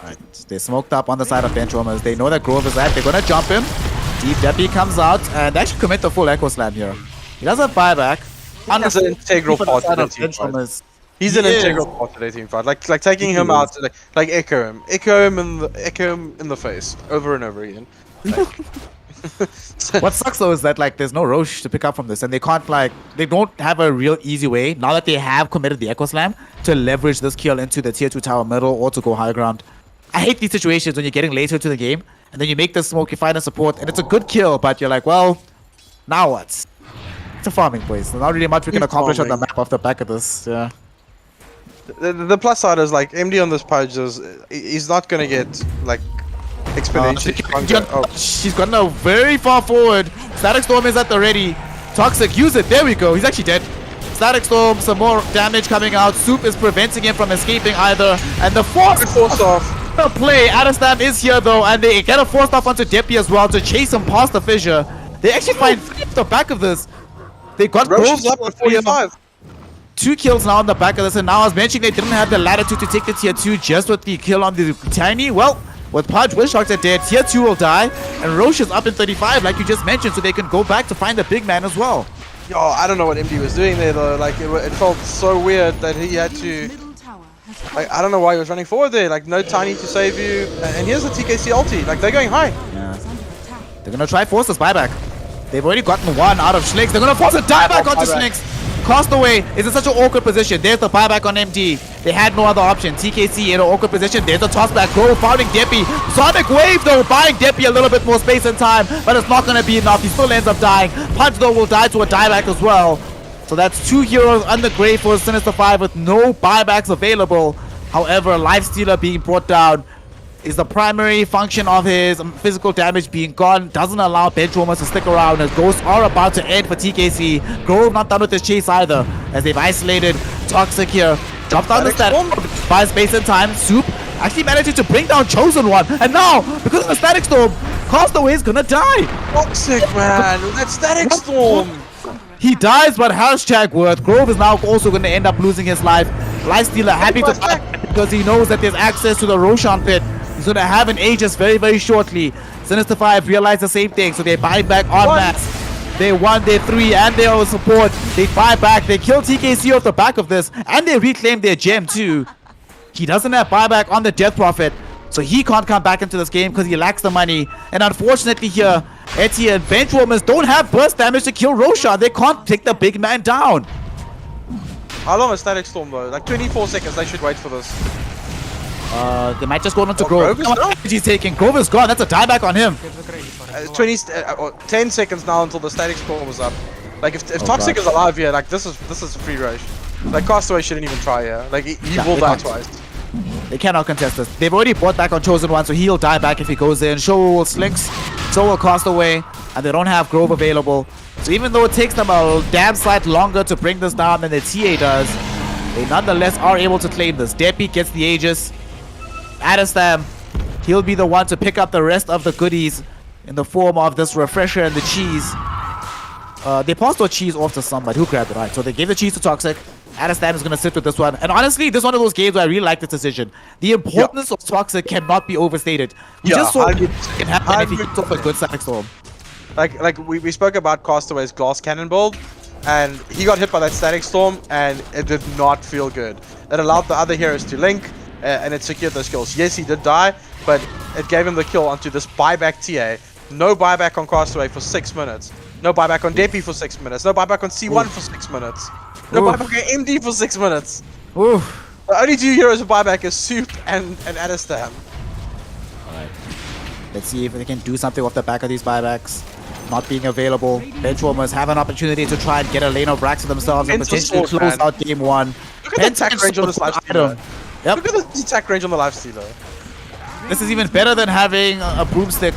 Right. They smoked up on the side of Benchwarmers. They know that Grove is at. They're going to jump in. Deep Deppy comes out and actually commit the full Echo Slam here. He does have buyback. He's an integral part of the team fight. He's an integral part of the team fight. Like taking him out, like echo him in the face over and over again. Like, What sucks though is that like there's no Roche to pick up from this, and they can't like they don't have a real easy way now that they have committed the Echo Slam to leverage this kill into the tier 2 tower middle or to go high ground. I hate these situations when you're getting later into the game and then you make the smoke, you find a support, and it's a good kill, but you're like, well, now what? It's a farming place. There's not really much we can accomplish on the map off the back of this. Yeah. The plus side is like MD on this page he's not gonna get like exponentially stronger. She's gotten a very far forward. Static Storm is at the ready. Toxic, use it. There we go. He's actually dead. Static Storm, some more damage coming out. Soup is preventing him from escaping either. And the force off. The play. Adestam is here though, and they get a forced off onto Deppy as well to chase him past the fissure. They actually find the back of this. They got Roche up at 45. 2 kills now on the back of this, and now I was mentioning they didn't have the latitude to take the tier 2 just with the kill on the Tiny. Well, with Pudge, Wishsharks are dead, tier 2 will die, and Roche is up in 35 like you just mentioned, so they can go back to find the big man as well. Yo, I don't know what MD was doing there though, like it felt so weird that he had to, like I don't know why he was running forward there, like no Tiny to save you, and here's the TKC ulti, like they're going high. Yeah. They're gonna try force this buyback. They've already gotten one out of Schlicks. They're gonna force a dieback onto Schlicks. Castaway is in such an awkward position. There's the buyback on MD. They had no other option. TKC in an awkward position. There's a tossback. Grove founding Deppy. Sonic Wave though, buying Deppy a little bit more space and time, but it's not gonna be enough. He still ends up dying. Punch though will die to a dieback as well. So that's 2 heroes under grave for Sinister 5 with no buybacks available. However, Lifestealer being brought down is the primary function of his physical damage being gone. Doesn't allow Benchwarmers to stick around as ghosts are about to end for TKC. Grove not done with this chase either as they've isolated Toxic here. Dropped down the stat, buy space and time. Soup actually managing to bring down Chosen One, and now because of the Static Storm, Castaway is gonna die. Toxic man, that Static Storm. He dies, but hashtag worth. Grove is now also going to end up losing his life. Lifestealer happy to die because he knows that there's access to the Roshan pit. He's going to have an Aegis very, very shortly. Sinister 5 realize the same thing, so they buy back en masse. They 1, they 3, and they all support. They buy back, they kill TKC off the back of this, and they reclaim their gem too. He doesn't have buyback on the Death Prophet, so he can't come back into this game because he lacks the money. And unfortunately here, Etienne, Benchwarmers don't have burst damage to kill Roshan. They can't take the big man down. How long is Static Storm though? Like 24 seconds, they should wait for this. They might just go on to Grove. He's taking. Grove is gone. That's a dieback on him. 10 seconds now until the Static Storm is up. Like if Toxic is alive here, like this is free rush. Like Castaway shouldn't even try here. Like he will die twice. They cannot contest this. They've already brought back on Chosen One, so he'll die back if he goes in. Show will Slinks, so will Castaway, and they don't have Grove available. So even though it takes them a damn sight longer to bring this down than the TA does, they nonetheless are able to claim this. Deppy gets the Aegis. Adestam, he'll be the one to pick up the rest of the goodies in the form of this refresher and the cheese. They passed the cheese off to somebody. Who grabbed it? Right, so they gave the cheese to Toxic. Adestam is going to sit with this one. And honestly, this is one of those games where I really like this decision. The importance of Toxic cannot be overstated. We just saw it can happen if he gets off a good Static Storm. Like we spoke about Castaway's glass cannon build, and he got hit by that Static Storm, and it did not feel good. It allowed the other heroes to link, and it secured those kills. Yes, he did die, but it gave him the kill onto this buyback TA. No buyback on Castaway for 6 minutes. No buyback on Deppy for 6 minutes. No buyback on C1 for 6 minutes. No buyback on MD for 6 minutes. Oof. The only 2 heroes of buyback is Soup and Adestam. Alright. Let's see if they can do something off the back of these buybacks. Not being available. Benchwarmers have an opportunity to try and get a lane of racks for themselves and potentially close out game 1. Look at the attack range on this Lifestealer. Yep. Look at the attack range on the Lifestealer. This is even better than having a broomstick.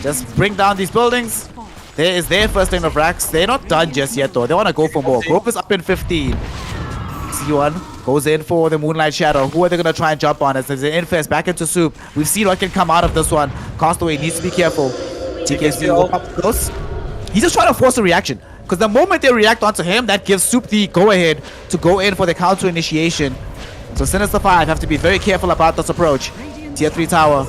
Just bring down these buildings. There is their first lane of racks. They're not done just yet though. They want to go for more. Grove is up in 15. C1 goes in for the Moonlight Shadow. Who are they going to try and jump on? As there's an infest back into Soup. We've seen what can come out of this one. Castaway needs to be careful. TKC will up close. He's just trying to force a reaction. Because the moment they react onto him, that gives Soup the go-ahead to go in for the counter initiation. So Sinister 5 have to be very careful about this approach. Tier 3 tower.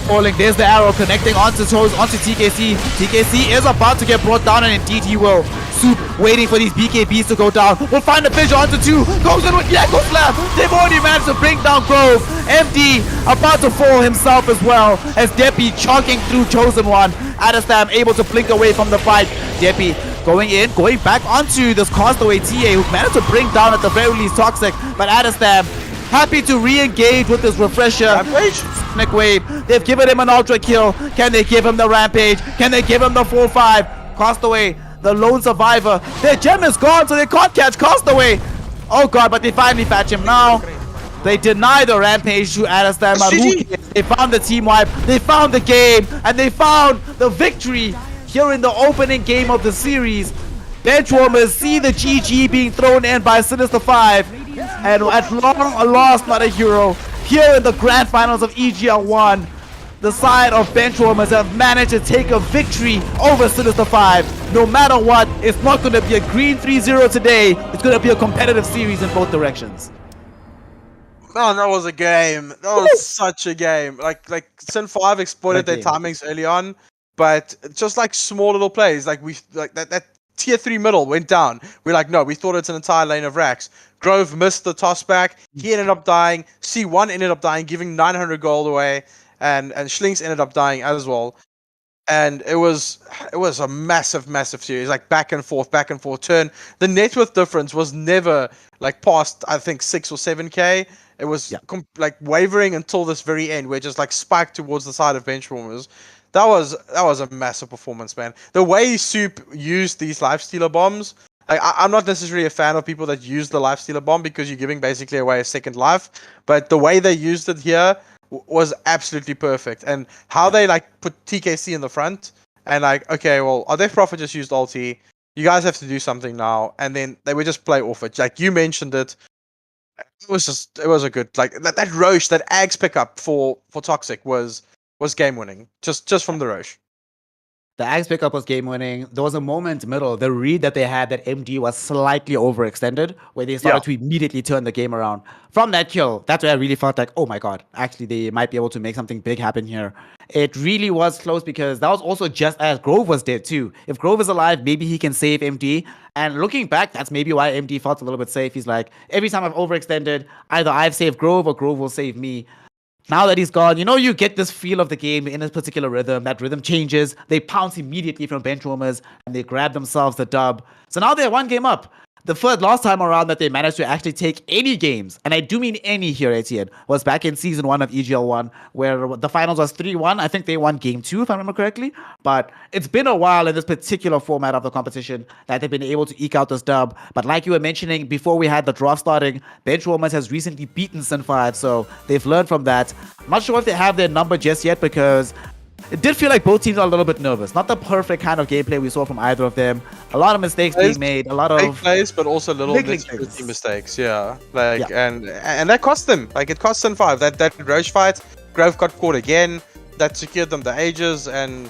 Falling. There's the arrow connecting onto TKC. TKC is about to get brought down, and indeed he will. Soup waiting for these BKBs to go down. We'll find a fissure onto 2. Goes in with the Echo Slap. They've already managed to bring down Grove. MD about to fall himself as well as Deppy chunking through Chosen One. Adestam able to blink away from the fight. Deppy going in, going back onto this Castaway TA who managed to bring down at the very least Toxic, but Adestam happy to re-engage with this refresher. Rampage? Sonic Wave. They've given him an ultra kill. Can they give him the Rampage? Can they give him the 4-5? Castaway, the lone survivor. Their gem is gone, so they can't catch Castaway. Oh god, but they finally catch him now. They deny the Rampage to Adestam. They found the team wipe. They found the game. And they found the victory here in the opening game of the series. Benchwarmers see the GG being thrown in by Sinister 5. And at long last, Not.a.Hero, here in the grand finals of EGL ONE, the side of Benchwarmers have managed to take a victory over Sinister 5. No matter what, it's not going to be a green 3-0 today. It's going to be a competitive series in both directions. Man, that was a game. That was such a game. Like Sin 5 exploited their timings early on, but just like small little plays, like that tier 3 middle went down. We're like, no, we thought it's an entire lane of racks. Grove missed the toss back. He ended up dying. C1 ended up dying, giving 900 gold away, and Schlinks ended up dying as well. And it was a massive series, like back and forth turn. The net worth difference was never like past, I think, 6 or 7k. It was like wavering until this very end, where it just like spiked towards the side of Benchwarmers. That was a massive performance, man. The way Soup used these Lifestealer bombs, like I'm not necessarily a fan of people that use the Lifestealer bomb because you're giving basically away a second life. But the way they used it here was absolutely perfect. And how they like put TKC in the front and like, okay, well, our Death Prophet just used ulti. You guys have to do something now. And then they would just play off it. Like you mentioned it. It was a good, like that Roche, that Ags pickup for Toxic was game winning. Just from the Roche. The Axe pickup was game winning. There was a moment middle, the read that they had that MD was slightly overextended, where they started to immediately turn the game around. From that kill, that's where I really felt like, oh my god, actually they might be able to make something big happen here. It really was close because that was also just as Grove was dead too. If Grove is alive, maybe he can save MD. And looking back, that's maybe why MD felt a little bit safe. He's like, every time I've overextended, either I've saved Grove or Grove will save me. Now that he's gone, you get this feel of the game in this particular rhythm. That rhythm changes. They pounce immediately from Benchwarmers and they grab themselves the dub. So now they're 1 game up. The last time around that they managed to actually take any games, and I do mean any here, Etienne, was back in Season 1 of EGL ONE, where the finals was 3-1. I think they won Game 2, if I remember correctly. But it's been a while in this particular format of the competition that they've been able to eke out this dub. But like you were mentioning, before we had the draft starting, Benchwarmers has recently beaten Sin 5, so they've learned from that. I'm not sure if they have their number just yet because it did feel like both teams are a little bit nervous. Not the perfect kind of gameplay we saw from either of them. A lot of mistakes being made. A lot of big plays, but also little mistakes. Yeah, and that cost them. Like it cost them 5. That Roche fight, Grove got caught again. That secured them the ages, and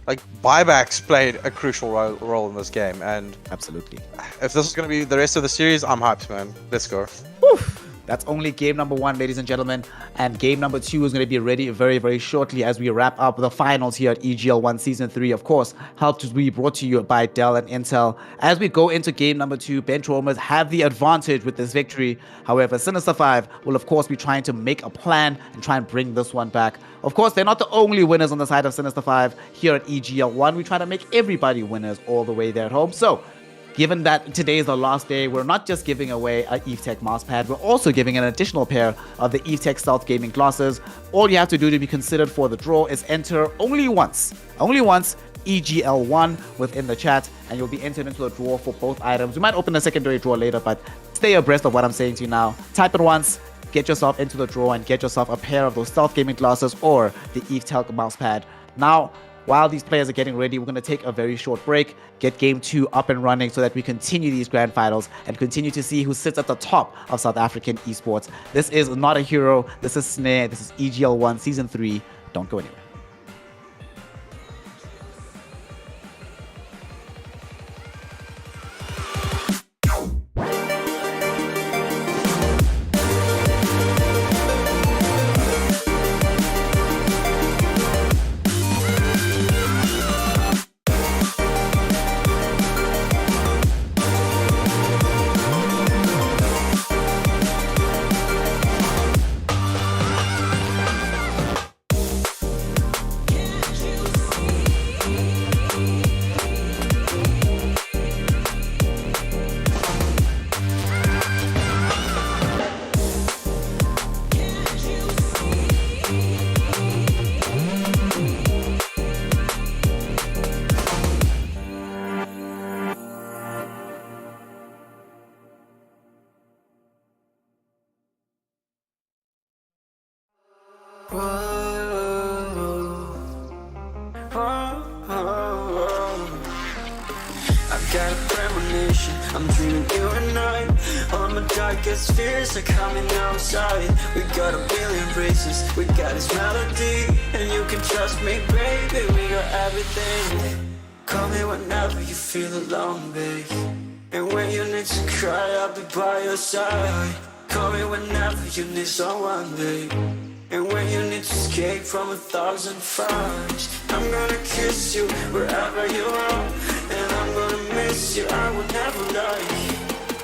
like buybacks played a crucial role in this game. And absolutely, if this is going to be the rest of the series, I'm hyped, man. Let's go. Woo. That's only game number 1, ladies and gentlemen. And game number 2 is going to be ready very, very shortly as we wrap up the finals here at EGL ONE Season 3. Of course, helped to be brought to you by Dell and Intel. As we go into game number 2, Benchwarmers have the advantage with this victory. However, Sinister 5 will, of course, be trying to make a plan and try and bring this one back. Of course, they're not the only winners on the side of Sinister 5 here at EGL ONE. We try to make everybody winners all the way there at home. So, given that today is the last day, we're not just giving away an Evetech Mouse Pad, we're also giving an additional pair of the Evetech Stealth Gaming Glasses. All you have to do to be considered for the draw is enter only once, EGL ONE within the chat, and you'll be entered into the draw for both items. We might open a secondary draw later, but stay abreast of what I'm saying to you now. Type it once, get yourself into the draw, and get yourself a pair of those Stealth Gaming Glasses or the Evetech Mouse Pad. Now, while these players are getting ready, we're going to take a very short break, get game 2 up and running so that we continue these grand finals and continue to see who sits at the top of South African esports. This is Not.a.Hero, this is Snare, this is EGL ONE Season 3. Don't go anywhere. got a premonition, I'm dreaming you and I. All my darkest fears are coming outside. We got a billion races, we got this melody, and you can trust me, baby, we got everything. Call me whenever you feel alone, babe. And when you need to cry, I'll be by your side. Call me whenever you need someone, babe. And when you need to escape from 1,000 fires, I'm gonna kiss you wherever you are. And I'm gonna miss you, I will never lie.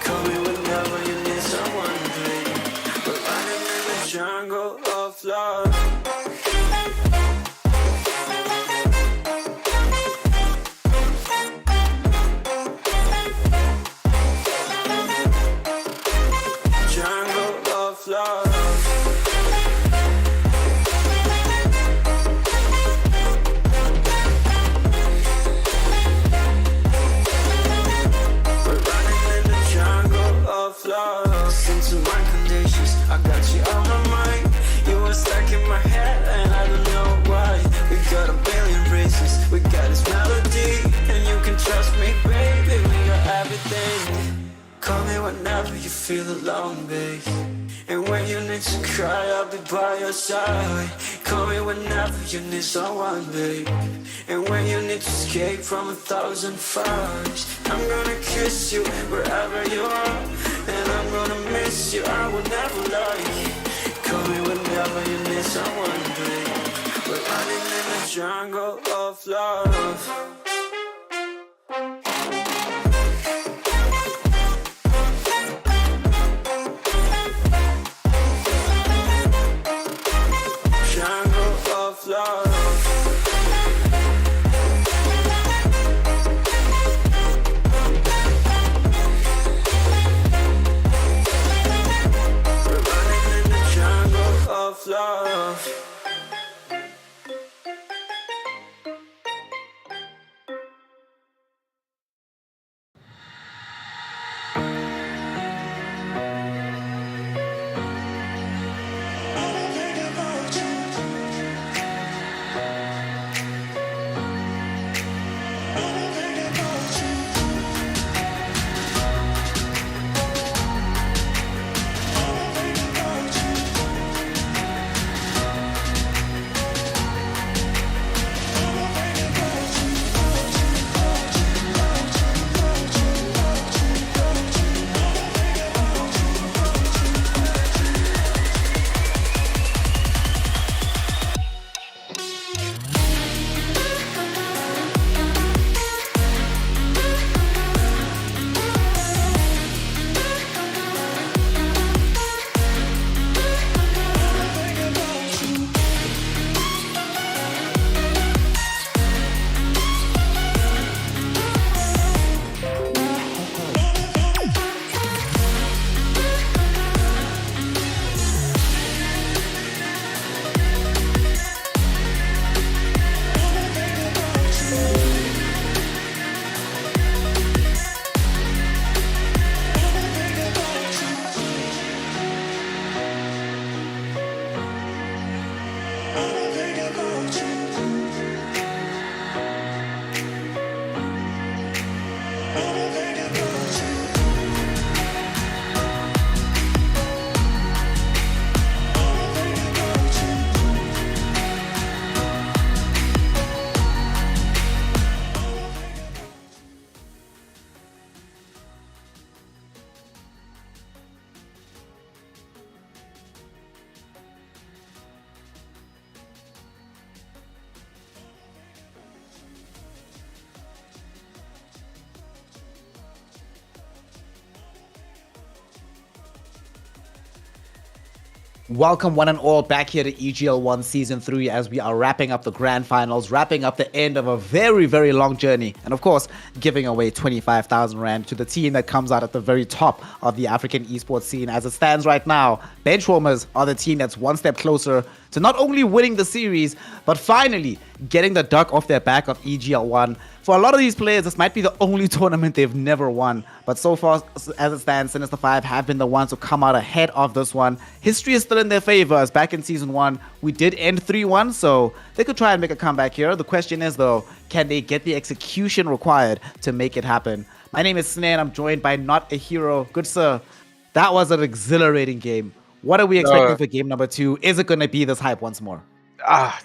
Call me whenever you need someone, babe. We're running in the jungle of love. Listen to my conditions, I got you on my mind. You are stuck in my head and I don't know why. We got a billion races, we got this melody, and you can trust me, baby, we got everything. Call me whenever you feel alone, babe. And when you need to cry, I'll be by your side. Call me whenever you need someone, babe. And when you need to escape from 1,000 fires, I'm gonna kiss you wherever you are. And I'm gonna miss you, I will never lie. Call me whenever you need someone, babe. We're running in the jungle of love. Welcome one and all back here to EGL ONE Season 3 as we are wrapping up the grand finals, wrapping up the end of a very, very long journey, and of course, giving away 25,000 Rand to the team that comes out at the very top of the African esports scene. As it stands right now, Benchwarmers are the team that's one step closer to not only winning the series, but finally getting the duck off their back of EGL ONE. For a lot of these players, this might be the only tournament they've never won. But so far, as it stands, Sinister 5 have been the ones to come out ahead of this one. History is still in their favor, as back in Season 1, we did end 3-1, so they could try and make a comeback here. The question is, though, can they get the execution required to make it happen? My name is Snare and I'm joined by Not.a.Hero. Good sir, that was an exhilarating game. What are we expecting for game number 2? Is it going to be this hype once more?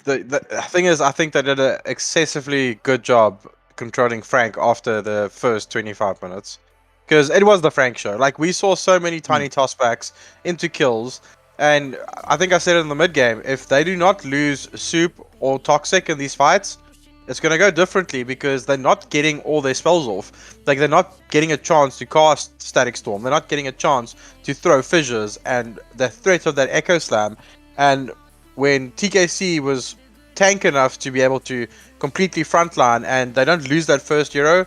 The thing is, I think they did an excessively good job controlling Frank after the first 25 minutes. Because it was the Frank show. Like, we saw so many tiny tossbacks into kills. And I think I said it in the mid-game, if they do not lose Soup or Toxic in these fights, it's going to go differently because they're not getting all their spells off. Like, they're not getting a chance to cast Static Storm. They're not getting a chance to throw Fissures and the threat of that Echo Slam. And when TKC was tank enough to be able to completely frontline and they don't lose that first hero,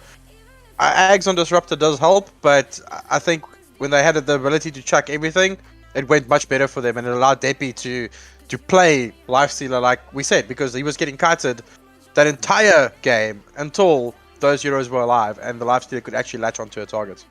Ags on Disruptor does help, but I think when they had the ability to chuck everything, it went much better for them and it allowed Deppy to play Lifestealer like we said, because he was getting kited that entire game until those heroes were alive and the Lifestealer could actually latch onto a target.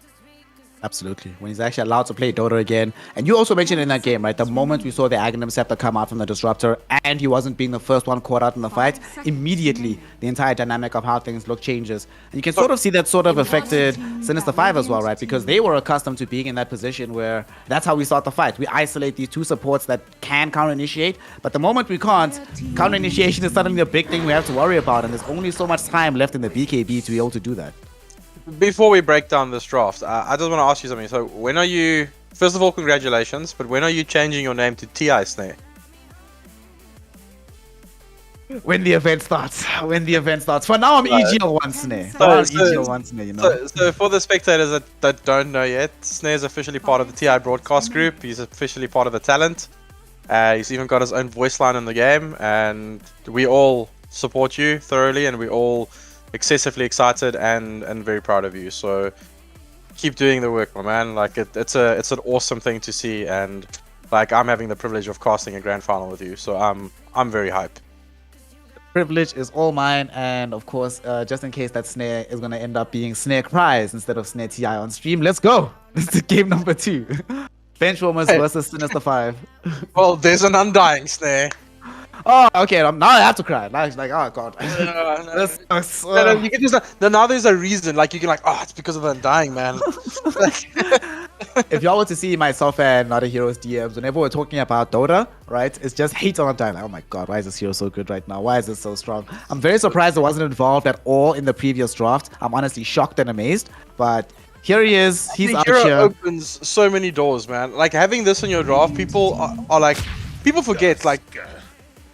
Absolutely. When he's actually allowed to play Dota again. And you also mentioned in that game, right? The moment we saw the Aghanim Scepter come out from the Disruptor and he wasn't being the first one caught out in the fight, immediately the entire dynamic of how things look changes. And you can sort of see that sort of affected Sinister 5 as well, right? Because they were accustomed to being in that position where that's how we start the fight. We isolate these two supports that can counter-initiate, but the moment we can't, counter-initiation is suddenly a big thing we have to worry about, and there's only so much time left in the BKB to be able to do that. Before we break down this draft, I just want to ask you something. So when are you, first of all, congratulations, but when are you changing your name to TI Snare? When the event starts. When the event starts. For now, I'm EGL ONE Snare. EGL ONE Snare, you know. So for the spectators that don't know yet, Snare's officially part of the TI broadcast group. He's officially part of the talent. He's even got his own voice line in the game, and we all support you thoroughly, and we all excessively excited and very proud of you. So keep doing the work, my man. Like it's an awesome thing to see, and like I'm having the privilege of casting a grand final with you, so I'm very hyped. Privilege is all mine, and of course, just in case that Snare is going to end up being Snare Cries instead of Snare TI on stream, let's go. This is game number 2. Benchwarmers versus Sinister 5. Well, there's an Undying Snare. Oh, okay. Now I have to cry. Now it's like, oh god. This sucks. No, you can just now there's a reason. Like you can it's because of the Undying, man. If y'all were to see myself and Not.a.Hero's DMs, whenever we're talking about Dota, right, it's just hate on Undying. Like, oh my god, why is this hero so good right now? Why is this so strong? I'm very surprised it wasn't involved at all in the previous draft. I'm honestly shocked and amazed. But here he is. He's out hero here. Opens so many doors, man. Like having this in your draft, people are like, people forget like.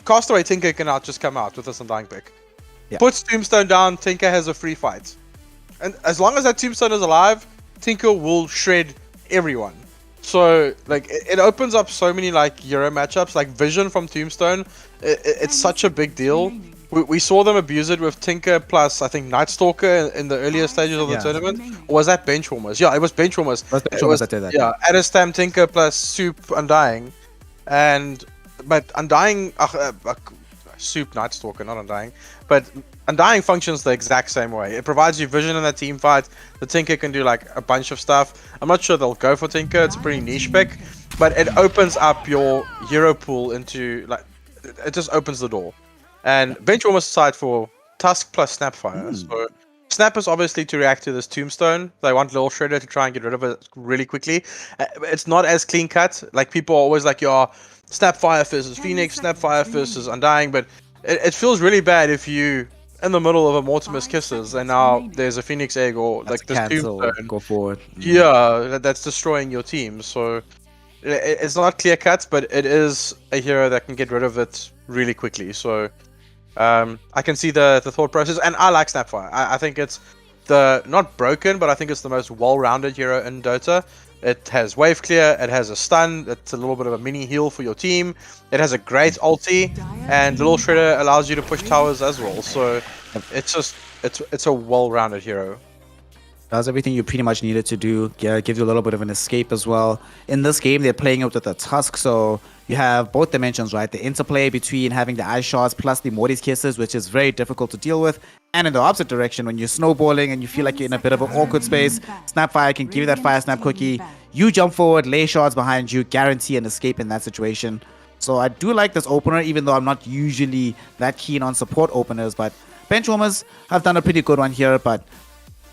Castaway Tinker can just come out with this Undying pick. Yeah. Puts Tombstone down, Tinker has a free fight. And as long as that Tombstone is alive, Tinker will shred everyone. So, like, it opens up so many, like, hero matchups. Like, Vision from Tombstone, it's such a big deal. We saw them abuse it with Tinker plus, I think, Night Stalker in the earlier stages of the tournament. Or was that Benchwarmers? Yeah, it was Benchwarmers. Yeah, Adestam, Tinker plus Soup, Undying. But Undying, Soup Night Stalker, not Undying. But Undying functions the exact same way. It provides you vision in that team fight. The Tinker can do like a bunch of stuff. I'm not sure they'll go for Tinker. It's a pretty niche pick, but it opens up your hero pool into like it just opens the door. And Benchwarmers side for Tusk plus Snapfire. So Snap is obviously to react to this Tombstone. They want Little Shredder to try and get rid of it really quickly. It's not as clean cut. Like people are always like, Snapfire versus Phoenix, Snapfire versus Undying, but it feels really bad if you in the middle of a Mortimer's Kisses and now there's a Phoenix Egg or like this Tombstone. Go forward. Yeah, that's destroying your team. So it's not clear cut, but it is a hero that can get rid of it really quickly. So I can see the thought process, and I like Snapfire. I think it's not broken, but I think it's the most well-rounded hero in Dota. It has wave clear, it has a stun, it's a little bit of a mini heal for your team, it has a great ulti, and Little Shredder allows you to push towers as well, so it's a well-rounded hero. Does everything you pretty much needed to do, gives you a little bit of an escape as well. In this game, they're playing it with the Tusk, so you have both dimensions, right? The interplay between having the ice shards plus the Morty's Kisses, which is very difficult to deal with. And in the opposite direction, when you're snowballing and you feel like you're in a bit of an awkward space, Snapfire can give you that Fire Snap cookie. You jump forward, lay shards behind you, guarantee an escape in that situation. So I do like this opener, even though I'm not usually that keen on support openers. But Benchwarmers have done a pretty good one here, but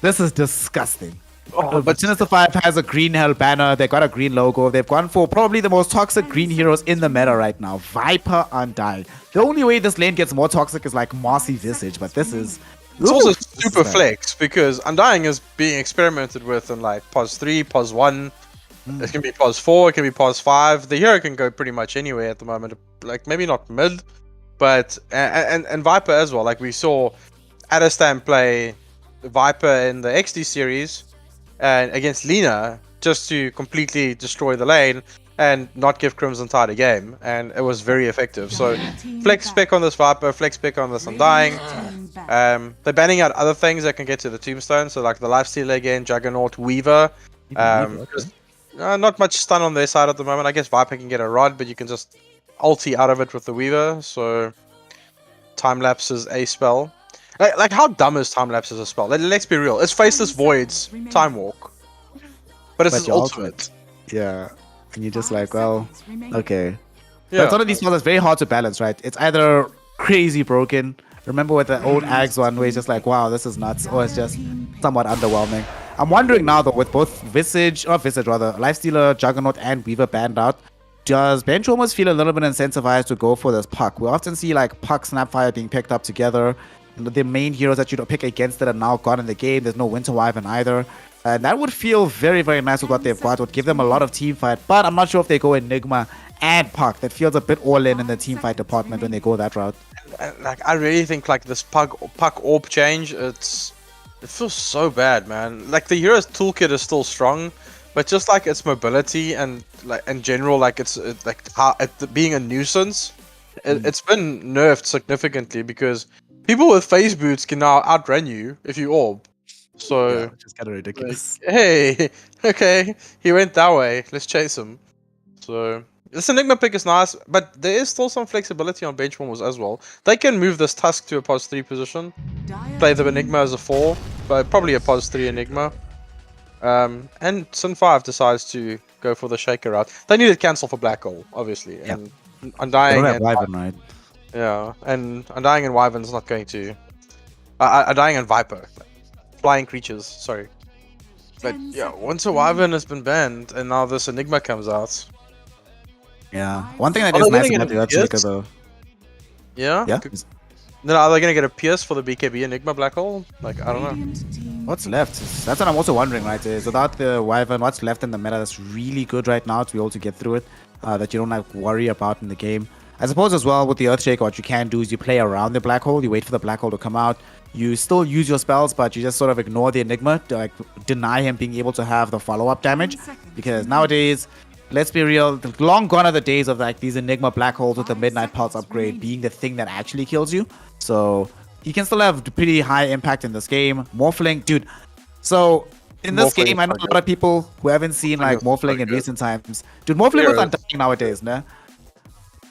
This is disgusting. Oh, But Sinister 5 has a green hell banner. They got a green logo. They've gone for probably the most toxic green heroes in the meta right now. Viper, Undying. The only way this lane gets more toxic is like Mossy Visage, but this is... it's also Ooh, this is super bad. flex because Undying is being experimented with in like pos 3, pos 1. It can be pos 4, it can be pos 5. The hero can go pretty much anywhere at the moment. Like maybe not mid, but and Viper as well. Like we saw Adestam play Viper in the XD series and against Lina just to completely destroy the lane and not give Crimson Tide a game, and it was very effective. So flex spec on this Viper, flex spec on this Undying. They're banning out other things that can get to the tombstone, so like the Lifestealer again, Juggernaut, Weaver. Not much stun on their side at the moment. I guess Viper can get a rod, but you can just ulti out of it with the Weaver. So time lapse is a spell. Like how dumb is time lapse as a spell? Let's be real. It's Faceless Void's Time Walk, but it's But his your ultimate. Yeah. And you're just like, well, okay. Yeah. But one of these spells is very hard to balance, right? It's either crazy broken. Remember with the old Ags one where it's just like, wow, this is nuts. Or it's just somewhat underwhelming. I'm wondering now though, with both Lifestealer, Juggernaut, and Weaver banned out, does Benchwarmers feel a little bit incentivized to go for this Puck? We often see like Puck, Snapfire being picked up together. The main heroes that you don't pick against it are now gone in the game. There's no Winter Wyvern either. And that would feel very, very nice with what they've got. It would give them a lot of team fight. But I'm not sure if they go Enigma and Puck. That feels a bit all in the team fight department when they go that route. Like I really think like this Puck orb change, it feels so bad, man. Like the hero's toolkit is still strong, but just like its mobility and like in general, like it's like how being a nuisance, it's been nerfed significantly because people with phase boots can now outrun you if you orb. So Yeah, just kind of ridiculous. like, hey, okay, he went that way. Let's chase him. So this Enigma pick is nice, but there is still some flexibility on Benchwarmers as well. They can move this Tusk to a pos 3 position, play the Enigma as a 4, but probably a pos 3 Enigma. And Sin 5 decides to go for the Shaker route. They needed cancel for Black Hole, obviously. Yeah. And They Undying don't have and Wyvern, right? yeah, and Undying and Wyvern's not going to. Undying and Viper, flying creatures. Sorry, but yeah, once a Wyvern has been banned, and now this Enigma comes out. Yeah. One thing that Are is they nice gonna about the get a Earthshaker pierce? though. Yeah. Yeah. Then are they gonna get a pierce for the BKB Enigma Black Hole? Like I don't know. What's left? That's what I'm also wondering, right? Is without the Wyvern, what's left in the meta that's really good right now to be able to get through it, that you don't like worry about in the game. I suppose as well with the Earthshaker, what you can do is you play around the Black Hole, you wait for the Black Hole to come out, you still use your spells, but you just sort of ignore the Enigma to like deny him being able to have the follow-up damage. Because nowadays, let's be real, long gone are the days of like these Enigma Black Holes with the Midnight Pulse upgrade being the thing that actually kills you. So you can still have pretty high impact in this game. Morphling, dude. So in this Morphling game, I know a lot of people who haven't seen like Morphling in recent times. Dude, Morphling was Undying nowadays, nah?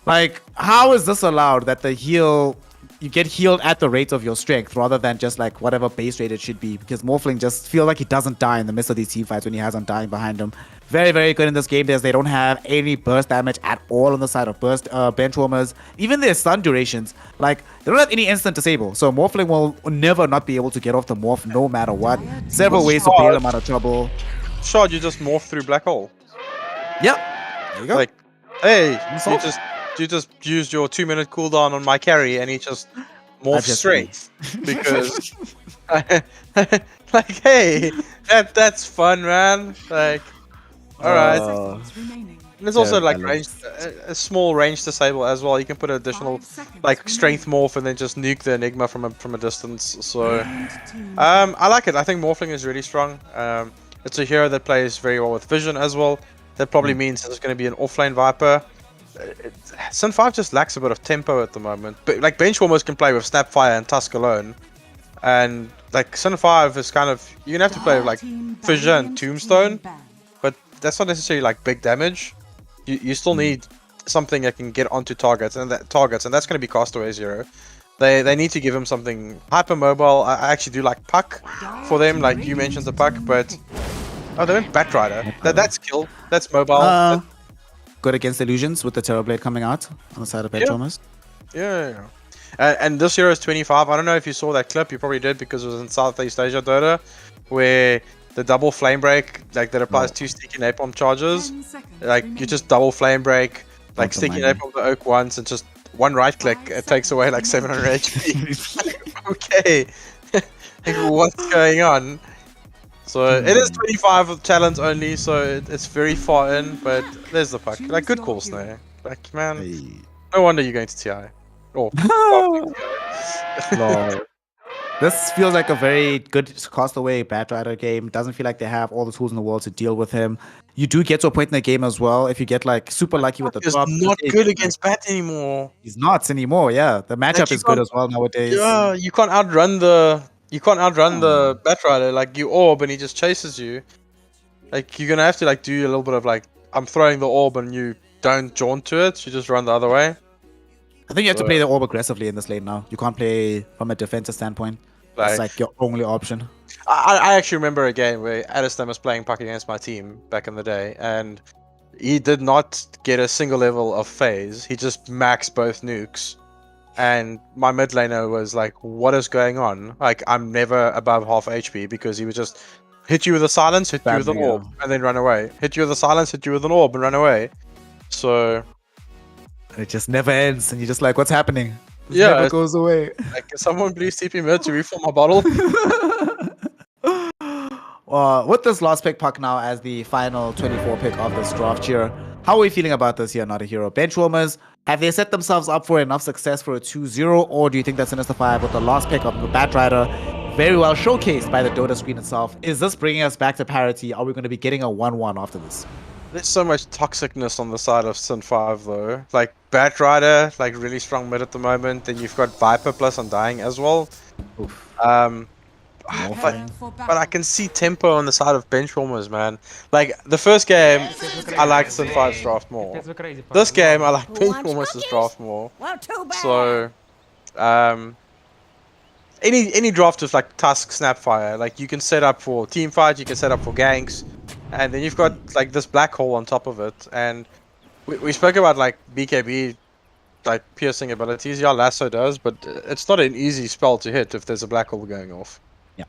Like, how is this allowed that the heal, you get healed at the rate of your strength rather than just like whatever base rate it should be? Because Morphling just feel like he doesn't die in the midst of these team fights when he has Undying behind him. Very, very good in this game. They don't have any burst damage at all on the side of burst Benchwarmers. Even their stun durations, like they don't have any instant disable. So Morphling will never not be able to get off the morph no matter what. Several ways to bail him out of trouble. Shard, you just morph through Black Hole. Yep. There you go. Like, hey, you just used your 2-minute cooldown on my carry, and he just morphed just straight because, like, hey, that's fun, man. Like, all right. And there's also like range, a small range disable as well. You can put an additional like strength morph and then just nuke the Enigma from a distance. So, I like it. I think Morphling is really strong. It's a hero that plays very well with Vision as well. That probably means there's going to be an offlane Viper. Sin 5 just lacks a bit of tempo at the moment. But like Benchwarmers can play with Snapfire and Tusk alone. And like Sin 5 is kind of, you're going to have to play with like Fissure and Tombstone. But that's not necessarily like big damage. You still need something that can get onto targets, and that's going to be Castaway's hero. They need to give him something hyper mobile. I actually do like Puck for them, like you mentioned the Puck, but oh, they went Batrider. That's kill. That's mobile. Good against illusions with the Terrorblade coming out on the side of Benchwarmers. Yeah. And this hero is 25. I don't know if you saw that clip. You probably did because it was in Southeast Asia Dota, where the double flame break, like that applies 2 sticky napalm charges. 10 seconds Like you remaining. just double flame break, like That's sticky amazing. napalm the oak once, and just one right click, it takes away like 700 HP. Okay, like, what's going on? So it is 25 challenge only, so it's very far in, but there's the puck. Like good call, Snare. Like man, Hey. no wonder you're going to TI. Oh, Lol. This feels like a very good Castaway Batrider game. Doesn't feel like they have all the tools in the world to deal with him. You do get to a point in the game as well if you get like super lucky with the He's drop. not If good you- against Bat anymore. He's not anymore. Yeah, the matchup you is good can't- as well nowadays. Yeah, you can't outrun the Batrider. Like you orb and he just chases you. Like you're gonna have to like do a little bit of like I'm throwing the orb and you don't jaunt to it. You just run the other way. I think you have to play the orb aggressively in this lane now. You can't play from a defensive standpoint. That's Like, like your only option. I actually remember a game where Addiston was playing puck against my team back in the day, and he did not get a single level of phase. He just maxed both nukes, and my mid laner was like, "What is going on? Like, I'm never above half HP," because he would just hit you with a silence, hit you with an Badly, yeah. orb, and then run away. Hit you with a silence, hit you with an orb, and run away. So And it just never ends, and you're just like, what's happening? This Yeah, never it's- goes away. like, can someone please TP mid to refill my bottle? With this last pick puck now as the final 24 pick of this draft here, how are we feeling about this here, Not.a.Hero? Benchwarmers, have they set themselves up for enough success for a 2-0, or do you think that Sinister 5 with the last pick of the Batrider, very well showcased by the Dota screen itself, is this bringing us back to parity? Are we going to be getting a 1-1 after this? There's so much toxicness on the side of Sin 5 though. Like Batrider, like really strong mid at the moment. Then you've got Viper plus Undying as well. Oof. Prepare for But I battle. can see tempo on the side of Benchwarmers, man. Like the first game, I liked Sin 5's draft more. This game, I like Benchwarmers' draft more. Well, too bad. So, any draft with like Tusk, Snapfire, like you can set up for team fight, you can set up for ganks, and then you've got like this black hole on top of it. And we spoke about like BKB, like piercing abilities. Yeah, Lasso does, but it's not an easy spell to hit if there's a black hole going off. Yeah.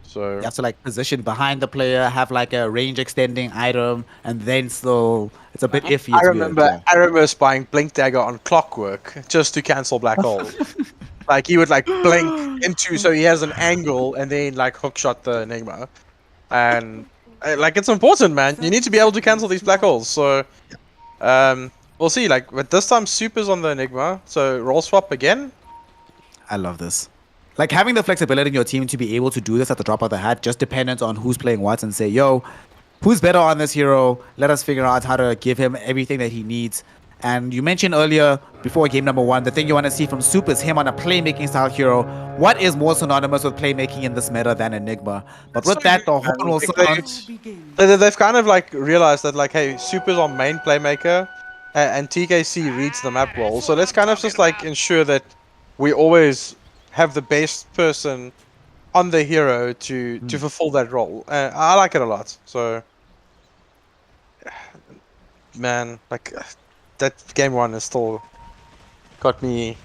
So You have to like position behind the player, have like a range extending item, and then still it's a bit iffy. I it's weird, remember yeah. I remember spying Blink Dagger on Clockwork just to cancel black hole. Like he would like blink into so he has an angle and then like hook shot the Enigma. And like it's important, man. You need to be able to cancel these black holes. So we'll see. Like but this time Super's on the Enigma, so roll swap again. I love this. Like having the flexibility in your team to be able to do this at the drop of the hat, just dependent on who's playing what, and say, yo, who's better on this hero? Let us figure out how to give him everything that he needs. And you mentioned earlier, before game number 1, the thing you want to see from Soup is him on a playmaking style hero. What is more synonymous with playmaking in this meta than Enigma? But with So that, the you- horn will like, sound. Begin. They've kind of like realized that like, hey, Super's our main playmaker, and TKC reads the map well. So let's kind of just like ensure that we always have the best person on the hero to fulfill that role. I like it a lot. So, man, like that game 1 is still got me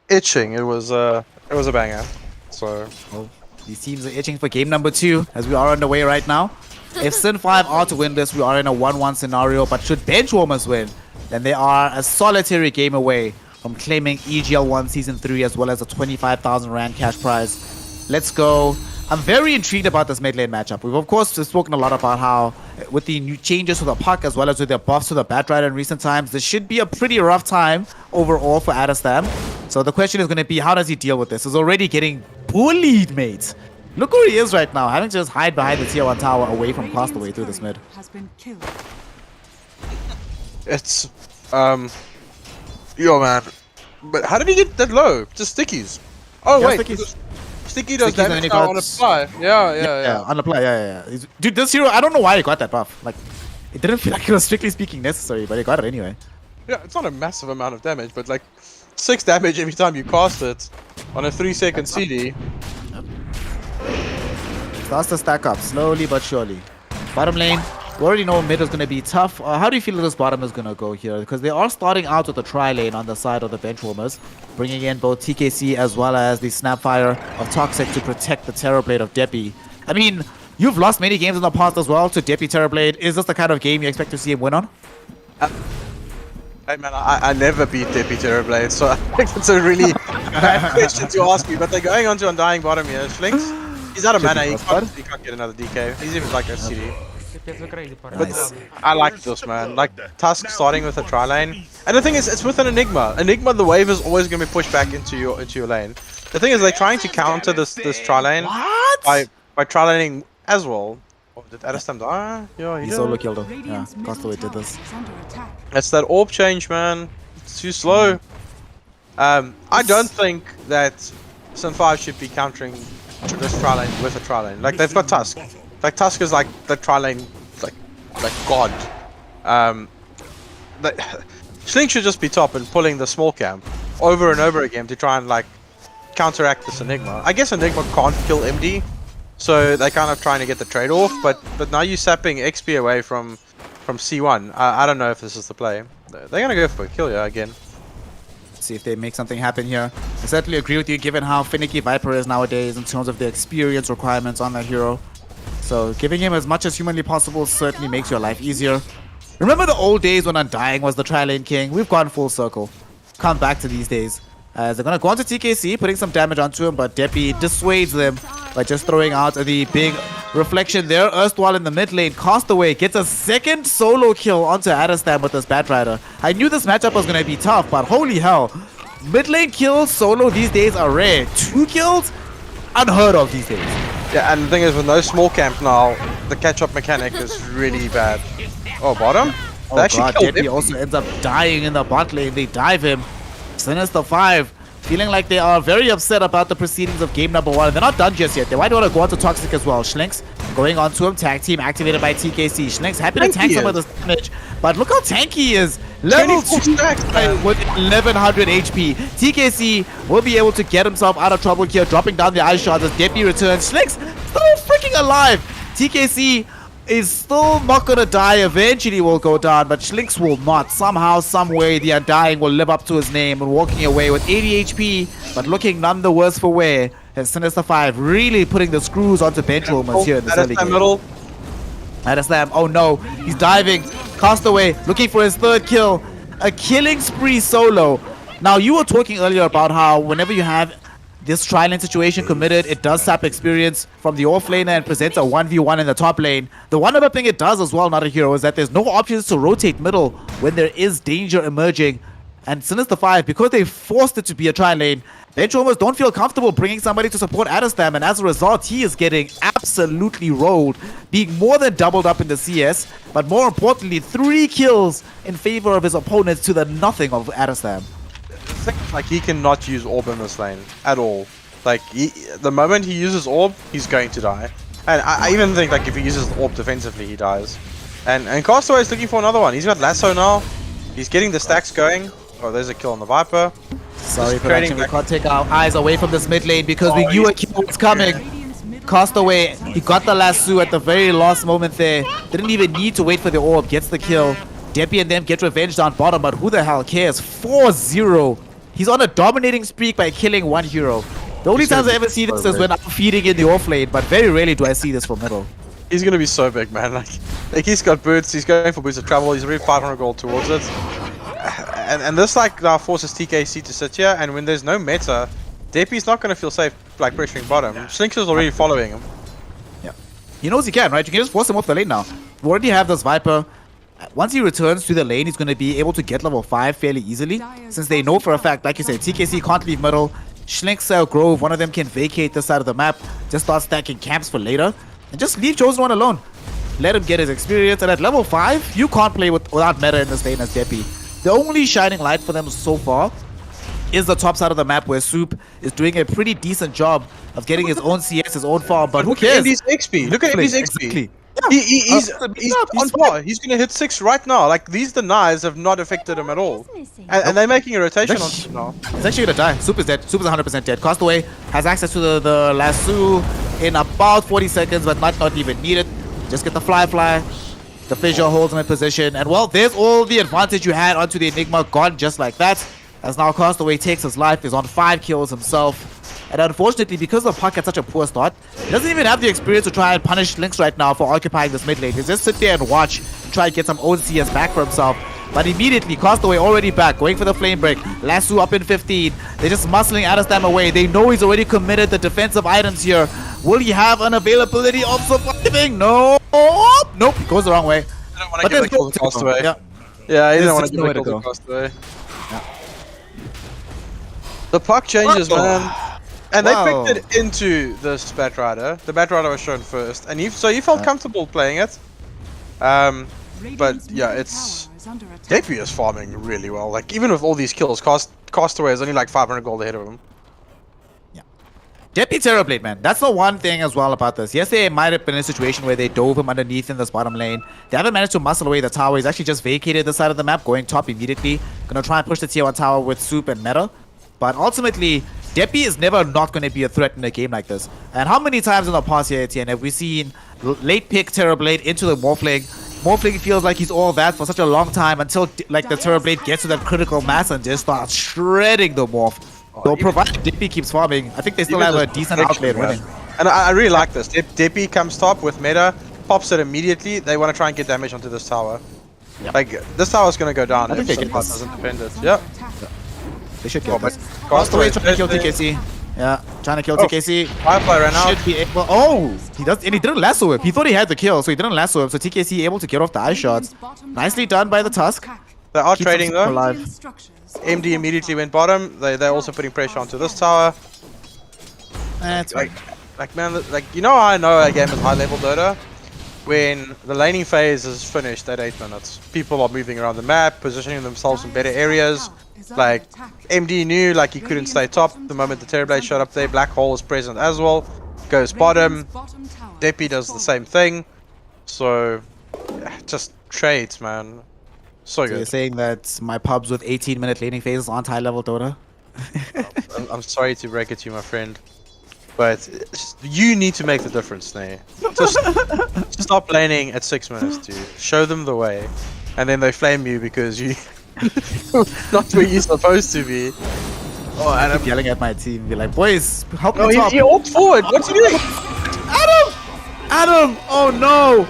itching. It was a banger. So. Well, these teams are itching for game number 2 as we are underway right now. If Sin 5 are to win this, we are in a 1-1 scenario. But should Benchwarmers win, then they are a solitary game away from claiming EGL ONE Season 3 as well as a 25,000 Rand cash prize. Let's go. I'm very intrigued about this mid lane matchup. We've of course spoken a lot about how with the new changes to the puck as well as with the buffs to the Batrider in recent times, this should be a pretty rough time overall for Adestam. So the question is going to be, how does he deal with this? He's already getting bullied, mate. Look where he is right now, having to just hide behind the tier 1 tower away from Castaway through this mid. Has been killed. It's yo man, but how did he get that low? Just stickies. Oh Yeah, wait, stickies. Sticky does Stickies and damage he now got- on a fly. Yeah. On the play, yeah. Dude, this hero, I don't know why he got that buff. Like, it didn't feel like it was strictly speaking necessary, but he got it anyway. Yeah, it's not a massive amount of damage, but like 6 damage every time you cast it on a 3-second CD. Starts to stack up, slowly but surely. Bottom lane, We already know mid is going to be tough. How do you feel this bottom is going to go here? Because they are starting out with the tri-lane on the side of the Benchwarmers, bringing in both TKC as well as the Snapfire of Toxic to protect the Terrorblade of Deppy. I mean, you've lost many games in the past as well to Deppy Terrorblade. Is this the kind of game you expect to see him win on? Hey man, I never beat Deppy Terrorblade, so I think it's a really bad question to ask me. But they're going on to Undying bottom here. Schlinks, he's out of mana, he can't get another DK. He's even like a CD. Nice. I like this, man. Like, Tusk starting with a tri-lane. And the thing is, it's with an Enigma. Enigma, the wave is always going to be pushed back into your lane. The thing is, they're trying to counter this tri-lane by tri-laning as well. Oh, did Adestam die? Yeah, He solo killed him. Yeah, Castaway did this. It's that orb change, man. It's too slow. I don't think that Sin 5 should be countering this tri-lane with a tri-lane. Like, they've got Tusk. Like, Tusk is like the tri-lane, like god. Slink should just be top and pulling the small camp over and over again to try and like counteract this Enigma. I guess Enigma can't kill MD, so they're kind of trying to get the trade-off. But now you're sapping XP away from C1. I don't know if this is the play. They're gonna go for a kill here again. See if they make something happen here. I certainly agree with you, given how finicky Viper is nowadays in terms of the experience requirements on that hero. So giving him as much as humanly possible certainly makes your life easier. Remember the old days when Undying was the tri-lane king? We've gone full circle. Come back to these days. As they're going to go onto TKC, putting some damage onto him, but Deppy dissuades them by just throwing out the big reflection there. Erstwhile in the mid lane, Castaway gets a second solo kill onto Adestam with this Batrider. I knew this matchup was going to be tough, but holy hell. Mid lane kills solo these days are rare. 2 kills? Unheard of these days. Yeah, and the thing is, with no small camp now, the catch-up mechanic is really bad. Oh, bottom? Oh god, Deppy also ends up dying in the bot lane. They dive him. Sinister 5 feeling like they are very upset about the proceedings of game number 1. They're not done just yet. They might want to go on to Toxic as well. Schlinks going on to him. Tag team activated by TKC. Schlinks happy to tank some of this damage, but look how tanky he is. Level 2 with 1100 HP. TKC will be able to get himself out of trouble here, dropping down the ice shards as Deppy returns. Schlinks still freaking alive. TKC is still not gonna die. Eventually will go down, but Schlinks will not. Somehow, some way, the Undying will live up to his name and walking away with 80 HP, but looking none the worse for wear. As Sinister 5 really putting the screws onto Benchwarmers here in the early game. Adestam, oh no, he's diving. Castaway looking for his 3rd kill. A killing spree solo. Now, you were talking earlier about how whenever you have this tri-lane situation committed, it does sap experience from the off laner and presents a 1v1 in the top lane. The one other thing it does as well, Not.a.Hero, is that there's no options to rotate middle when there is danger emerging. And Sinister 5, because they forced it to be a tri-lane, Benchwarmers don't feel comfortable bringing somebody to support Adestam, and as a result, he is getting absolutely rolled, being more than doubled up in the CS, but more importantly, 3 kills in favor of his opponents to the nothing of Adestam. Like, he cannot use orb in this lane at all. Like, the moment he uses orb, he's going to die. And I even think, like, if he uses orb defensively, he dies. And Castaway is looking for another one. He's got lasso now. He's getting the stacks going. Oh, there's a kill on the Viper. Sorry, production, we can't take our eyes away from this mid lane because we knew a kill was coming. Castaway, he got the lasso at the very last moment there. Didn't even need to wait for the orb. Gets the kill. Deppy and them get revenge down bottom, but who the hell cares? 4-0. He's on a dominating streak by killing 1 hero. The only times I ever see this is when I'm feeding in the off lane, but very rarely do I see this from middle. He's gonna be so big, man. Like he's got boots, he's going for boots of travel, he's already 500 gold towards it. And this like now forces TKC to sit here, and when there's no meta, Deppy's not gonna feel safe like pressuring bottom. Schlinks is already following him. Yeah. He knows he can, right? You can just force him off the lane now. We already have this Viper. Once he returns to the lane, he's going to be able to get level 5 fairly easily, since they know for a fact, like you said, TKC can't leave middle. Schlinks, Grove, one of them can vacate this side of the map, just start stacking camps for later, and just leave Chosen One alone. Let him get his experience, and at level 5, you can't play without meta in this lane as Deppy. The only shining light for them so far is the top side of the map, where Soup is doing a pretty decent job of getting his own CS, his own farm, but who cares? Look at XP. Look at his XP. Exactly. Yeah. He's on par. He's gonna hit 6 right now. Like, these denies have not affected him at all. And they're making a rotation on him now. He's actually gonna die. Soup is dead. Soup is 100% dead. Castaway has access to the lasso in about 40 seconds, but not even needed. Just get the fly. The fissure holds him in position. And well, there's all the advantage you had onto the Enigma gone just like that. As now Castaway takes his life, is on 5 kills himself. And unfortunately, because the Puck had such a poor start, he doesn't even have the experience to try and punish Lynx right now for occupying this mid lane. He just sit there and watch and try and get some own CS back for himself. But immediately, Castaway already back, going for the flame break. Lasso up in 15. They're just muscling Adestam away. They know he's already committed the defensive items here. Will he have an availability of surviving? No. Nope, goes the wrong way. I don't want to give the kill to Castaway. Yeah, he didn't want to give the kill to Castaway. The Puck changes, man. And they picked it into this Batrider. The Batrider was shown first, and so you felt comfortable playing it. But yeah, it's Depi is farming really well. Like even with all these kills, Castaway is only like 500 gold ahead of him. Yeah, Depi Terrorblade, man. That's the one thing as well about this. Yes, they might have been in a situation where they dove him underneath in this bottom lane. They haven't managed to muscle away the tower. He's actually just vacated the side of the map, going top immediately. Gonna try and push the tier 1 tower with Soup and Meta. But ultimately, Depi is never not going to be a threat in a game like this. And how many times in the past here, Etienne, have we seen late pick Terrorblade into the Morphling? Morphling feels like he's all that for such a long time until like the Terrorblade gets to that critical mass and just starts shredding the Morph. So provided Depi keeps farming, I think they still have a decent outlane winning. And I really like this. Depi comes top with Meta, pops it immediately. They want to try and get damage onto this tower. Yep. Like, this tower is going to go down if Sunpot doesn't defend it. Yep. They should get this. Castaway trying to kill TKC. Yeah, trying to kill TKC. Firefly ran out. Should be able. Oh, he does, and he didn't lasso him. He thought he had the kill, so he didn't lasso him. So TKC able to get off the eye shots. Nicely done by the Tusk. They are trading though. Alive. MD immediately went bottom. They're also putting pressure onto this tower. That's right. Like man, like you know how I know a game is high level Dota? When the laning phase is finished at 8 minutes. People are moving around the map, positioning themselves in better areas. Like, MD knew like he couldn't stay top the moment the Terrorblade shot up there. Black Hole is present as well. Goes bottom. Depi does the same thing. So, yeah, just trades, man. So good. You're saying that my pubs with 18-minute laning phases aren't high level Dota? I'm sorry to break it to you, my friend. But you need to make the difference, Snare. Just stop laning at 6 minutes, dude. Show them the way. And then they flame you because you... not where you're supposed to be. Oh, and I'm yelling at my team. Be like, boys, help me top. He walked forward. What's he doing? Adam! Oh no!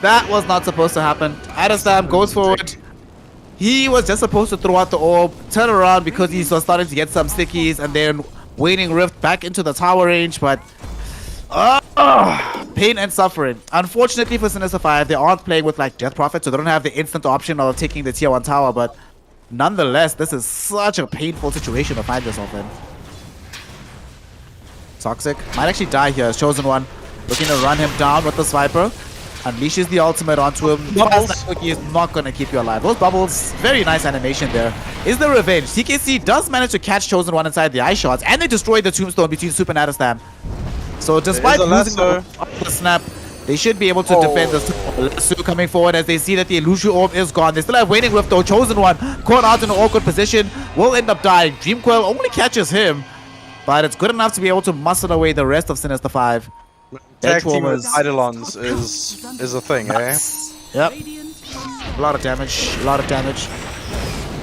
That was not supposed to happen. Adestam goes forward. He was just supposed to throw out the orb, turn around because he was starting to get some stickies, and then Waning Rift back into the tower range, but pain and suffering. Unfortunately for Sinister 5, they aren't playing with like Death Prophet, so they don't have the instant option of taking the tier 1 tower, but nonetheless, this is such a painful situation to find yourself in. Toxic might actually die here. Chosen One looking to run him down with the Swiper. Unleashes the ultimate onto him. Bubbles is not going to keep you alive. Those bubbles, very nice animation there. Is the revenge. TKC does manage to catch Chosen One inside the eye shots, and they destroy the tombstone between Soup and Adestam. So despite losing the snap, they should be able to defend this. Lasso coming forward as they see that the Illusion Orb is gone. They still have Waning Rift though. Chosen One caught out in an awkward position. Will end up dying. Dreamcoil only catches him, but it's good enough to be able to muscle away the rest of Sinister 5. Tag team with Eidolons is a thing, eh? Yep. A lot of damage. A lot of damage.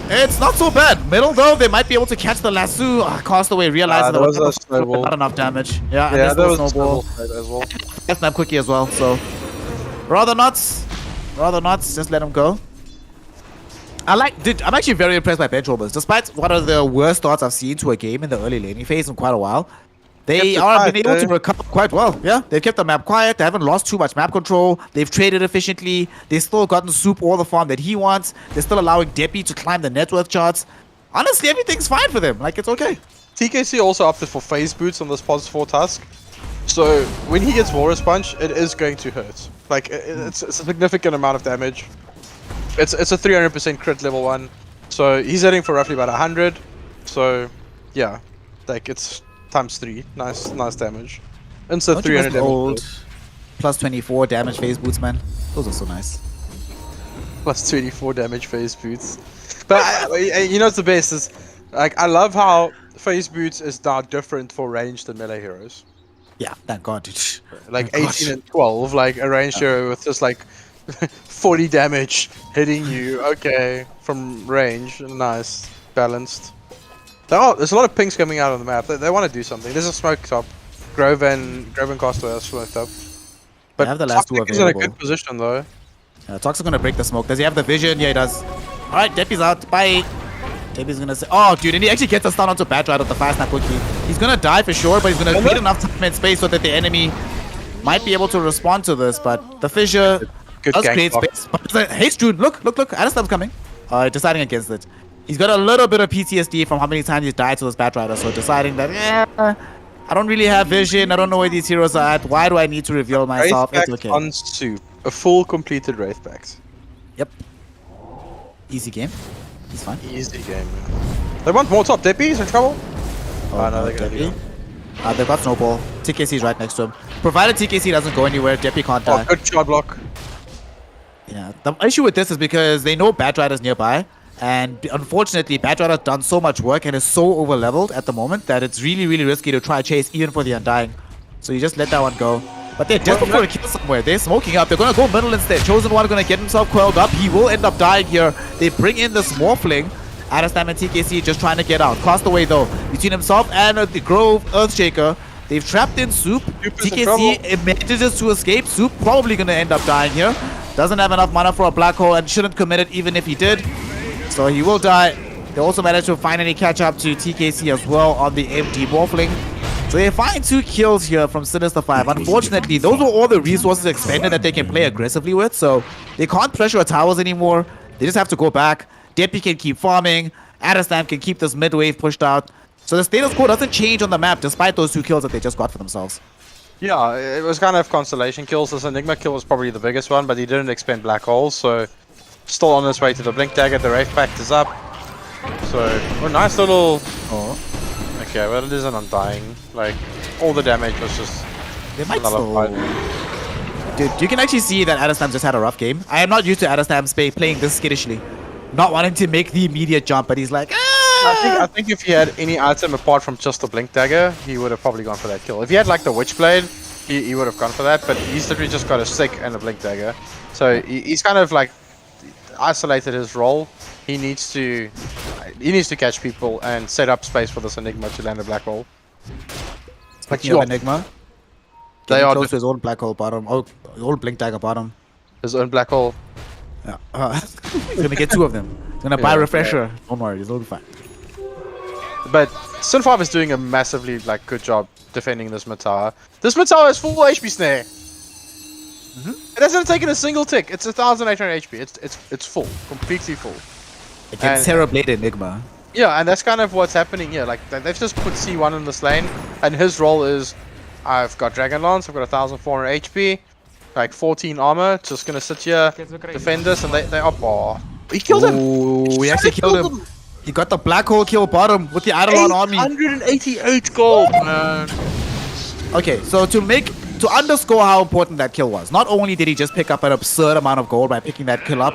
It's not so bad. Middle though, they might be able to catch the lasso. Castaway realizing that was not enough damage. Yeah, and there was a snowball as well. Snap quickie as well. So rather not. Just let him go. I'm actually very impressed by Benchwarmers. Despite one of the worst starts I've seen to a game in the early laning phase in quite a while, they are been able to recover quite well. Yeah, they've kept the map quiet. They haven't lost too much map control. They've traded efficiently. They've still gotten Soup all the farm that he wants. They're still allowing Depi to climb the net worth charts. Honestly, everything's fine for them. Like, it's okay. TKC also opted for phase boots on this pos 4 task. So when he gets Walrus Punch, it is going to hurt. Like, it's a significant amount of damage. It's a 300% crit level 1. So he's heading for roughly about 100. So yeah, like it's times 3. Nice damage. Insert 300 damage. Plus 24 damage phase boots, man. Those are so nice. Plus 24 damage phase boots. But you know what's the best is, like, I love how phase boots is now different for ranged and melee heroes. Yeah, thank God, dude. Like 18 and 12, like a ranged hero with just like 40 damage hitting you. Okay, from range. Nice, balanced. There's a lot of pings coming out on the map. They want to do something. There's a smoke top. Grove and Costa are smoked up. But They have the last two Toxic is in a available. good position though. Toxic gonna break the smoke. Does he have the vision? Yeah, he does. Alright, Deppy's out. Bye. Deppy's gonna say, oh, dude, and he actually gets a stun onto Bad Ride with the fast snap quickly. He's gonna die for sure, but he's gonna create enough time and space so that the enemy might be able to respond to this. But the fissure Good does gank create block. space. But hey, dude, look. Adam's coming. Deciding against it. He's got a little bit of PTSD from how many times he's died to this Bat Rider, so deciding that, yeah, I don't really have vision. I don't know where these heroes are at. Why do I need to reveal myself? It's Wraithbacks okay. on Soup. A full completed Wraithbacks. Yep. Easy game. He's fine. Easy game, man. They want more top. Deppy's in trouble. Oh, no, they're gonna do Deppy. They've got Snowball. TKC's right next to him. Provided TKC doesn't go anywhere, Deppy can't die. Oh, good shot block. Yeah. The issue with this is because they know Bat Rider's nearby. And unfortunately, Bat Rider's done so much work and is so over-leveled at the moment that it's really, really risky to try chase even for the Undying. So you just let that one go. But they're desperate for a kill somewhere. They're smoking up. They're going to go middle instead. Chosen One going to get himself coiled up. He will end up dying here. They bring in the Smorfling. Adastam and TKC just trying to get out. Castaway though, between himself and the Grove Earthshaker. They've trapped in Soup. TKC manages to escape. Soup probably going to end up dying here. Doesn't have enough mana for a black hole and shouldn't commit it even if he did. So he will die. They also managed to finally catch up to TKC as well on the MD Morphling. So they find 2 kills here from Sinister 5. Unfortunately, those were all the resources expended that they can play aggressively with. So they can't pressure towers anymore. They just have to go back. Deppy can keep farming. Adastam can keep this mid wave pushed out. So the status quo doesn't change on the map despite those 2 kills that they just got for themselves. Yeah, it was kind of constellation kills. This Enigma kill was probably the biggest one, but he didn't expend black holes, so still on his way to the Blink Dagger. The Wraith Pact is up. So, oh, nice little... Oh. Okay, well, it is an Undying. Like, all the damage was just... They might another still... fight. Dude, you can actually see that Adastam just had a rough game. I am not used to Adastam playing this skittishly. Not wanting to make the immediate jump, but he's like, ah! I think if he had any item apart from just the Blink Dagger, he would have probably gone for that kill. If he had like the Witchblade, he would have gone for that, but he's literally just got a stick and a Blink Dagger. So he's kind of like isolated his role. He needs to catch people and set up space for this Enigma to land a black hole. But Speaking of Enigma, they getting are close to his own black hole bottom. Oh, his own Blink Dagger bottom. his own black hole. Yeah. He's gonna get 2 of them. He's gonna buy Yeah, Refresher. Don't worry, it'll be fine. But Sin 5 is doing a massively good job defending this mid tower. This mid tower is full HP Snare. It hasn't taken a single tick. It's 1,800 HP. It's full, completely full. Against Terror Blade Enigma. Yeah, and that's kind of what's happening here. Like they've just put C1 in this lane, and his role is, I've got Dragon Lance, I've got 1,400 HP, like 14 armor. Just gonna sit here, defend this, and they are. Oh, he killed him. Ooh, we actually killed him. He got the black hole kill bottom with the Eidolon army. 188 gold, man. Okay, so to underscore how important that kill was, not only did he just pick up an absurd amount of gold by picking that kill up,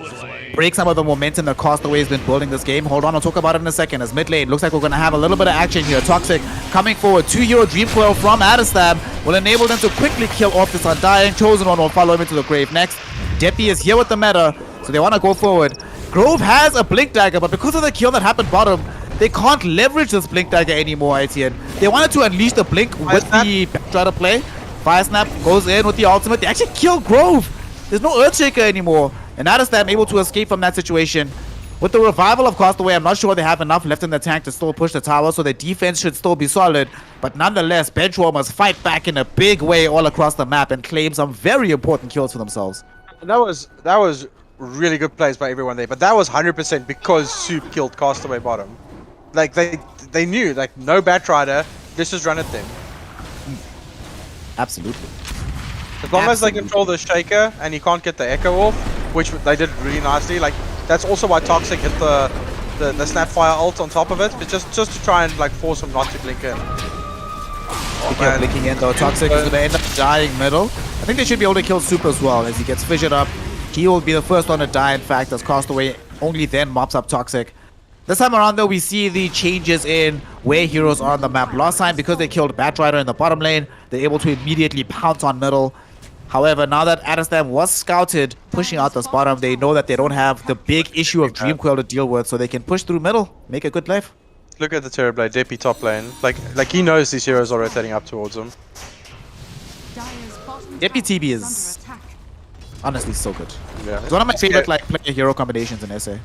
break some of the momentum that Castaway has been building this game. Hold on, I'll talk about it in a second. As mid lane, looks like we're going to have a little bit of action here. Toxic coming forward. 2-hero Dream Coil from Adastam will enable them to quickly kill off this Undying. Chosen One will follow him into the grave next. Deppy is here with the meta, so they want to go forward. Grove has a Blink Dagger, but because of the kill that happened bottom, they can't leverage this Blink Dagger anymore, Etienne. They wanted to unleash the Blink with the Backdrider play. Fire Snap goes in with the ultimate. They actually kill Grove. There's no Earthshaker anymore. And Adastam able to escape from that situation. With the revival of Castaway, I'm not sure they have enough left in the tank to still push the tower, so their defense should still be solid. But nonetheless, Benchwarmers fight back in a big way all across the map and claim some very important kills for themselves. And that was really good plays by everyone there, but that was 100% because Soup killed Castaway bottom. Like they knew, like, no Batrider, let's just run at them. Absolutely. As long as they control the Shaker and he can't get the Echo off, which they did really nicely. Like, that's also why Toxic hit the Snapfire ult on top of it, but just to try and like force him not to blink in. Speaking of blinking in though, Toxic is going to end up dying middle. I think they should be able to kill Soup as well as he gets fissured up. He will be the first one to die, in fact, as Castaway only then mops up Toxic. This time around though, we see the changes in where heroes are on the map. Last time, because they killed Batrider in the bottom lane, they're able to immediately pounce on middle. However, now that Adestam was scouted, pushing out this bottom, they know that they don't have the big issue of Dream Coil to deal with, so they can push through middle, make a good life. Look at the Terrorblade, Deppy top lane. Like he knows these heroes are rotating up towards him. Deppy TB is honestly so good. Yeah. It's one of my favorite like player hero combinations in SA.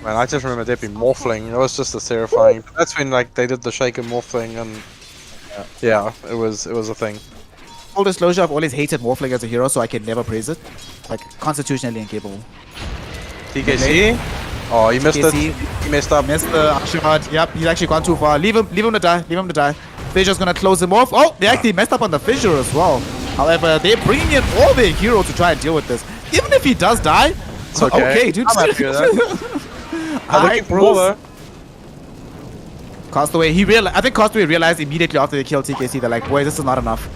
Man, I just remember Deppy morphling. It was just as terrifying. That's when like they did the shaker morphling, and yeah, it was a thing. Full disclosure, I've always hated Morphling as a hero, so I can never praise it. Like, constitutionally incapable. TKC? Oh, he missed it. He messed up. Missed the shot. Yep, he's actually gone too far. Leave him to die. Leave him to die. Fissure's gonna close him off. Oh, they actually messed up on the Fissure as well. However, they're bringing in all their heroes to try and deal with this. Even if he does die, it's okay. Dude. I'm happy with that. Alright, bros. Castaway, I think Castaway realized immediately after they killed TKC, they're like, boy, this is not enough.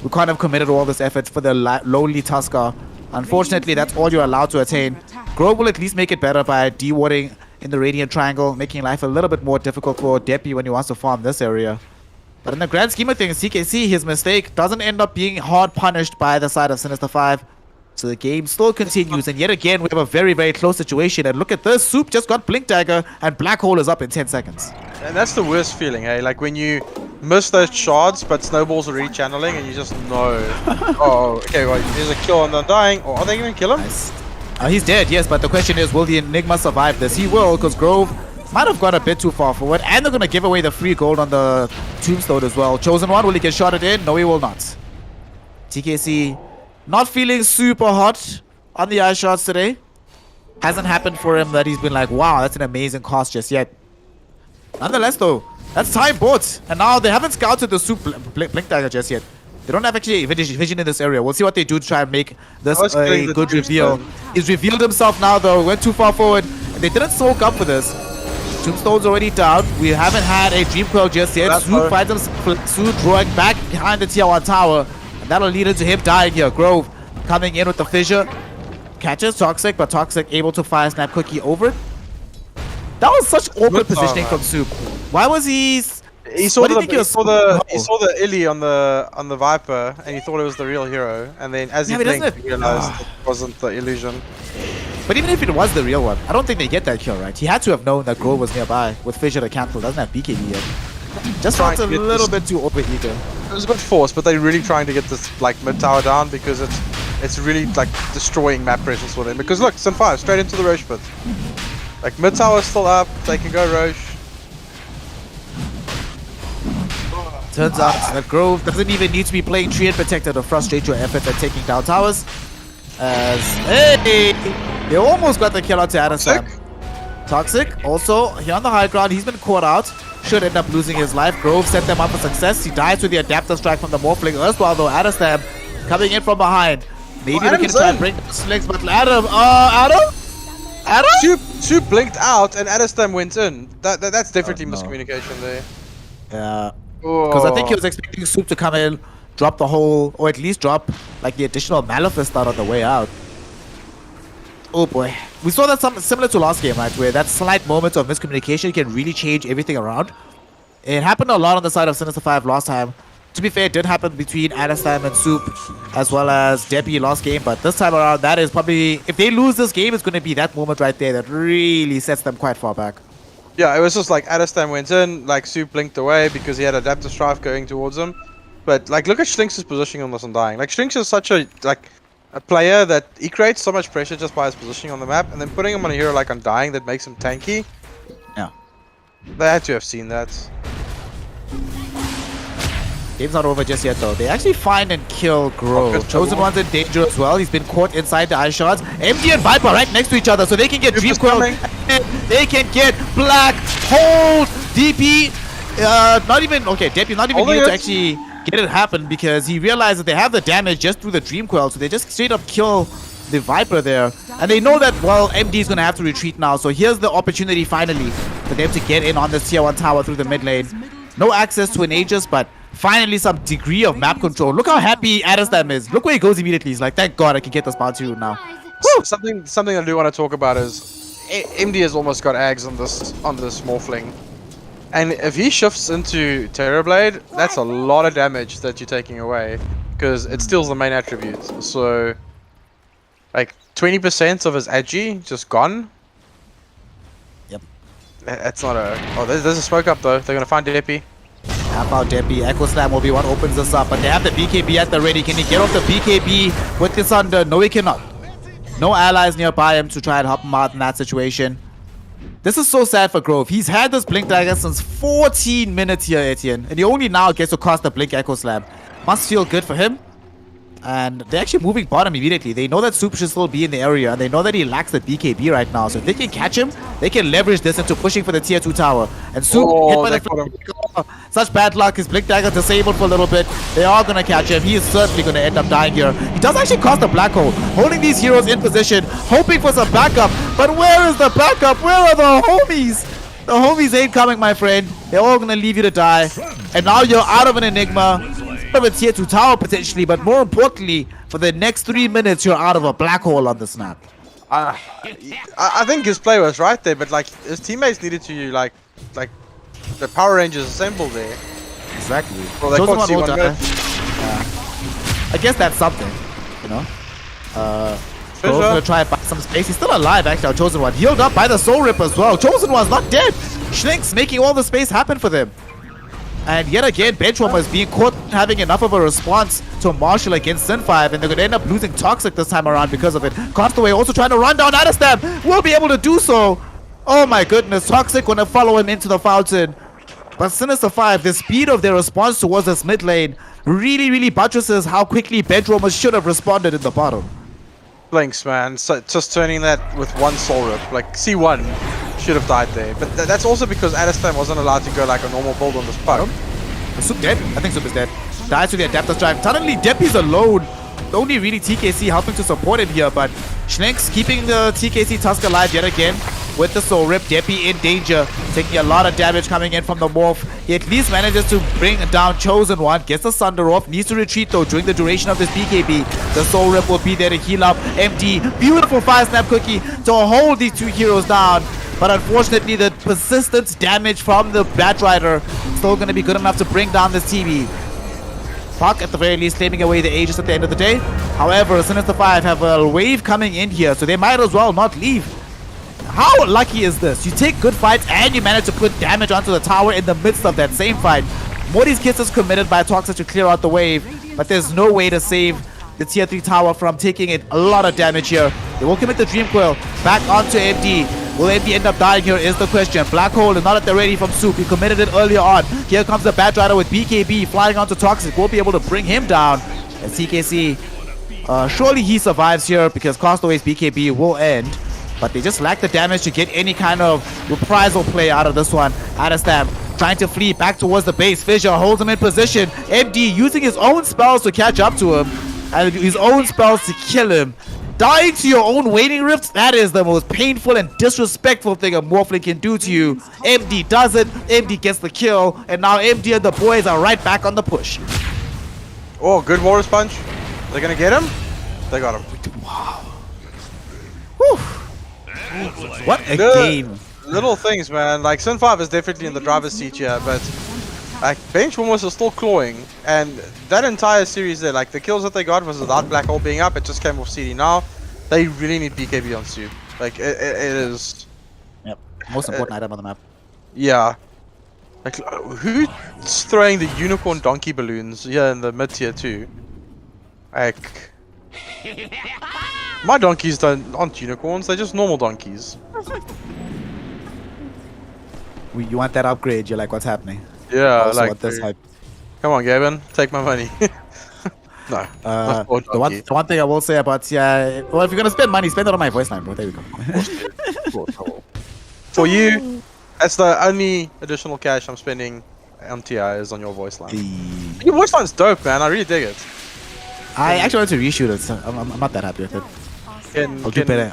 We can't have committed all this effort for the lowly Tusker. Unfortunately, that's all you're allowed to attain. Grove will at least make it better by de-warding in the Radiant Triangle, making life a little bit more difficult for Deppy when he wants to farm this area. But in the grand scheme of things, TKC, his mistake doesn't end up being hard punished by the side of Sinister 5. So the game still continues, and yet again, we have a very, very close situation. And look at this, Soup just got Blink Dagger, and Black Hole is up in 10 seconds. And that's the worst feeling, hey? Like when you miss those shards, but Snowball's already channeling, and you just know. Oh, okay, well, there's a kill on the Undying. Or are they going to kill him? Nice. He's dead, yes, but the question is, will the Enigma survive this? He will, because Grove might have gone a bit too far forward, and they're going to give away the free gold on the Tombstone as well. Chosen One, will he get shotted in? No, he will not. TKC not feeling super hot on the eye shots today. Hasn't happened for him that he's been like, wow, that's an amazing cost just yet. Nonetheless, though, that's time bought. And now they haven't scouted the Soup Blink Dagger just yet. They don't have actually vision in this area. We'll see what they do to try and make this a good reveal. He's revealed himself now, though. Went too far forward. And they didn't soak up for this. Tombstone's already down. We haven't had a Dream Coil just yet. Soup finds him, Soup drawing back behind the Tier 1 tower. And that'll lead into him dying here. Grove coming in with the Fissure. Catches Toxic, but Toxic able to fire Snap Cookie over it. That was such awkward positioning from Soup. Why was he... He saw the Illy on the Viper, and he thought it was the real hero. And then as he blinked, he realized it wasn't the illusion. But even if it was the real one, I don't think they get that kill, right? He had to have known that Grove was nearby with Fissure to cancel. Doesn't have BKB yet. Just felt a little bit too over-eager. It was a bit forced, but they're really trying to get this like mid tower down because it's really like destroying map presence for them. Because look, Sin 5 straight into the Roche pit. Like mid tower is still up, they can go Roche. Turns out that Grove doesn't even need to be playing Treant Protector to frustrate your efforts at taking down towers. As hey, they almost got the kill out to Adestam. Toxic also here on the high ground. He's been caught out. Should end up losing his life. Grove set them up for success. He dies with the Adaptive Strike from the Morphling. Erstwhile though, Adestam coming in from behind. Maybe they can try and bring the slings, but Adam? Soup blinked out and Adestam went in. That's definitely miscommunication there. Yeah. Because I think he was expecting Soup to come in, drop the whole, or at least drop like the additional Maleficent start on the way out. Oh boy. We saw that something similar to last game, right? Where that slight moment of miscommunication can really change everything around. It happened a lot on the side of Sinister 5 last time. To be fair, it did happen between Adestam and Soup, as well as Deppy last game. But this time around, that is probably, if they lose this game, it's going to be that moment right there that really sets them quite far back. Yeah, it was just like Adestam went in, like Soup blinked away because he had Adaptive Strife going towards him. But like, look at Schlinks' positioning on this Undying. Like, Schlinks is such a player that he creates so much pressure just by his positioning on the map, and then putting him on a hero like Undying that makes him tanky. Yeah. They had to have seen that. Game's not over just yet though. They actually find and kill Grove. Chosen One's in danger as well. He's been caught inside the eye shots. MD and Viper right next to each other, so they can get Dream Coil. They can get Black Hole. DP, not even okay. Deppy not even needed to actually get it happen because he realized that they have the damage just through the Dream Coil, so they just straight up kill the Viper there. And they know that, well, MD is going to have to retreat now, so here's the opportunity finally for them to get in on this Tier 1 tower through the mid lane. No access to an Aegis, but finally some degree of map control. Look how happy Adestam is. Look where he goes immediately. He's like, thank God I can get this bounty route now. Something I do want to talk about is MD has almost got Ags on this Morphling. And if he shifts into Terrorblade, that's a lot of damage that you're taking away. because it steals the main attribute. So, like 20% of his agi just gone. Yep. That's not a. Oh, there's a smoke up though. They're gonna find Deppy. How about Deppy? Echo Slam will be what opens this up, but they have the BKB at the ready. Can he get off the BKB with this under? No, he cannot. No allies nearby him to try and help him out in that situation. This is so sad for Grove. He's had this Blink Dagger since 14 minutes here, Etienne, and he only now gets to cast the Blink Echo Slam. Must feel good for him. And they're actually moving bottom immediately. They know that Soup should still be in the area, and they know that he lacks the BKB right now. So if they can catch him, they can leverage this into pushing for the tier 2 tower. And Soup hit by the such bad luck. His Blink Dagger disabled for a little bit. They are going to catch him. He is certainly going to end up dying here. He does actually cast a black hole, holding these heroes in position, hoping for some backup. But where is the backup? Where are the homies? The homies ain't coming, my friend. They're all going to leave you to die. And now you're out of an Enigma. Of a tier 2 tower potentially, but more importantly, for the next 3 minutes, you're out of a black hole on the snap. I think his play was right there, but like his teammates needed to like the Power Rangers assemble there. Exactly. Well, they can't see one minute. I guess that's something, you know. Bro's gonna try and buy some space. He's still alive, actually. Our Chosen One healed up by the Soul Rip as well. Chosen One's not dead. Schlink's making all the space happen for them. And yet again, Benchwarmers being caught having enough of a response to Marshall against Sin5, and they're going to end up losing Toxic this time around because of it. Castaway also trying to run down Adastam. Will be able to do so. Oh my goodness, Toxic going to follow him into the fountain. But Sinister 5, the speed of their response towards this mid lane really buttresses how quickly Benchwarmers should have responded in the bottom. Blinks, man. So just turning that with one Soul Rip, like C1 should have died there. But that's also because Adastam wasn't allowed to go like a normal build on this puck. Soup dead? I think Soup is dead. Dies to the Adapter's Drive. Suddenly, Deppy's alone. Only really TKC helping to support him here, but Schlenks keeping the TKC Tusk alive yet again with the Soul Rip. Deppy in danger, taking a lot of damage coming in from the Morph. He at least manages to bring down Chosen One, gets the Sunder off, needs to retreat though during the duration of this BKB. The Soul Rip will be there to heal up MD. Beautiful 5-snap cookie to hold these two heroes down. But unfortunately, the persistent damage from the Batrider still going to be good enough to bring down this TV. Puck, at the very least, claiming away the Aegis at the end of the day. However, Sinister 5 have a wave coming in here, so they might as well not leave. How lucky is this? You take good fights and you manage to put damage onto the tower in the midst of that same fight. Morty's Kiss is committed by Toxic to clear out the wave, but there's no way to save the tier 3 tower from taking it a lot of damage here. They will commit the Dream Coil back onto MD. Will MD end up dying here is the question. Black Hole is not at the ready from Soup. He committed it earlier on. Here comes the Batrider with BKB flying onto Toxic. Won't be able to bring him down. And TKC, surely he survives here because Castaway's BKB will end. But they just lack the damage to get any kind of reprisal play out of this one. Adastam trying to flee back towards the base. Fissure holds him in position. MD using his own spells to catch up to him. And his own spells to kill him. Dying to your own Waiting Rift, that is the most painful and disrespectful thing a Morphling can do to you. MD does it, MD gets the kill, and now MD and the boys are right back on the push. Oh, good Walrus Punch. They're gonna get him? They got him. Wow. Whew. What a game. Little things, man. Like, Sin 5 is definitely in the driver's seat here, but like, Benchwarmers are still clawing, and that entire series there, like, the kills that they got was without Black Hole being up. It just came off CD now. They really need BKB on Soup. Like, it is... Yep. Most important item on the map. Yeah. Like, who's throwing the unicorn donkey balloons here in the mid-tier 2? Like... My donkeys aren't unicorns, they're just normal donkeys. You want that upgrade, you're like, what's happening? Yeah, also like... want this hype. Come on, Gavin, take my money. No. The one thing I will say about TI, well, if you're gonna spend money, spend it on my voice line, bro. There we go. For you, that's the only additional cash I'm spending on TI is on your voice line. Your voice line's dope, man. I really dig it. I actually want to reshoot it, so I'm not that happy with it.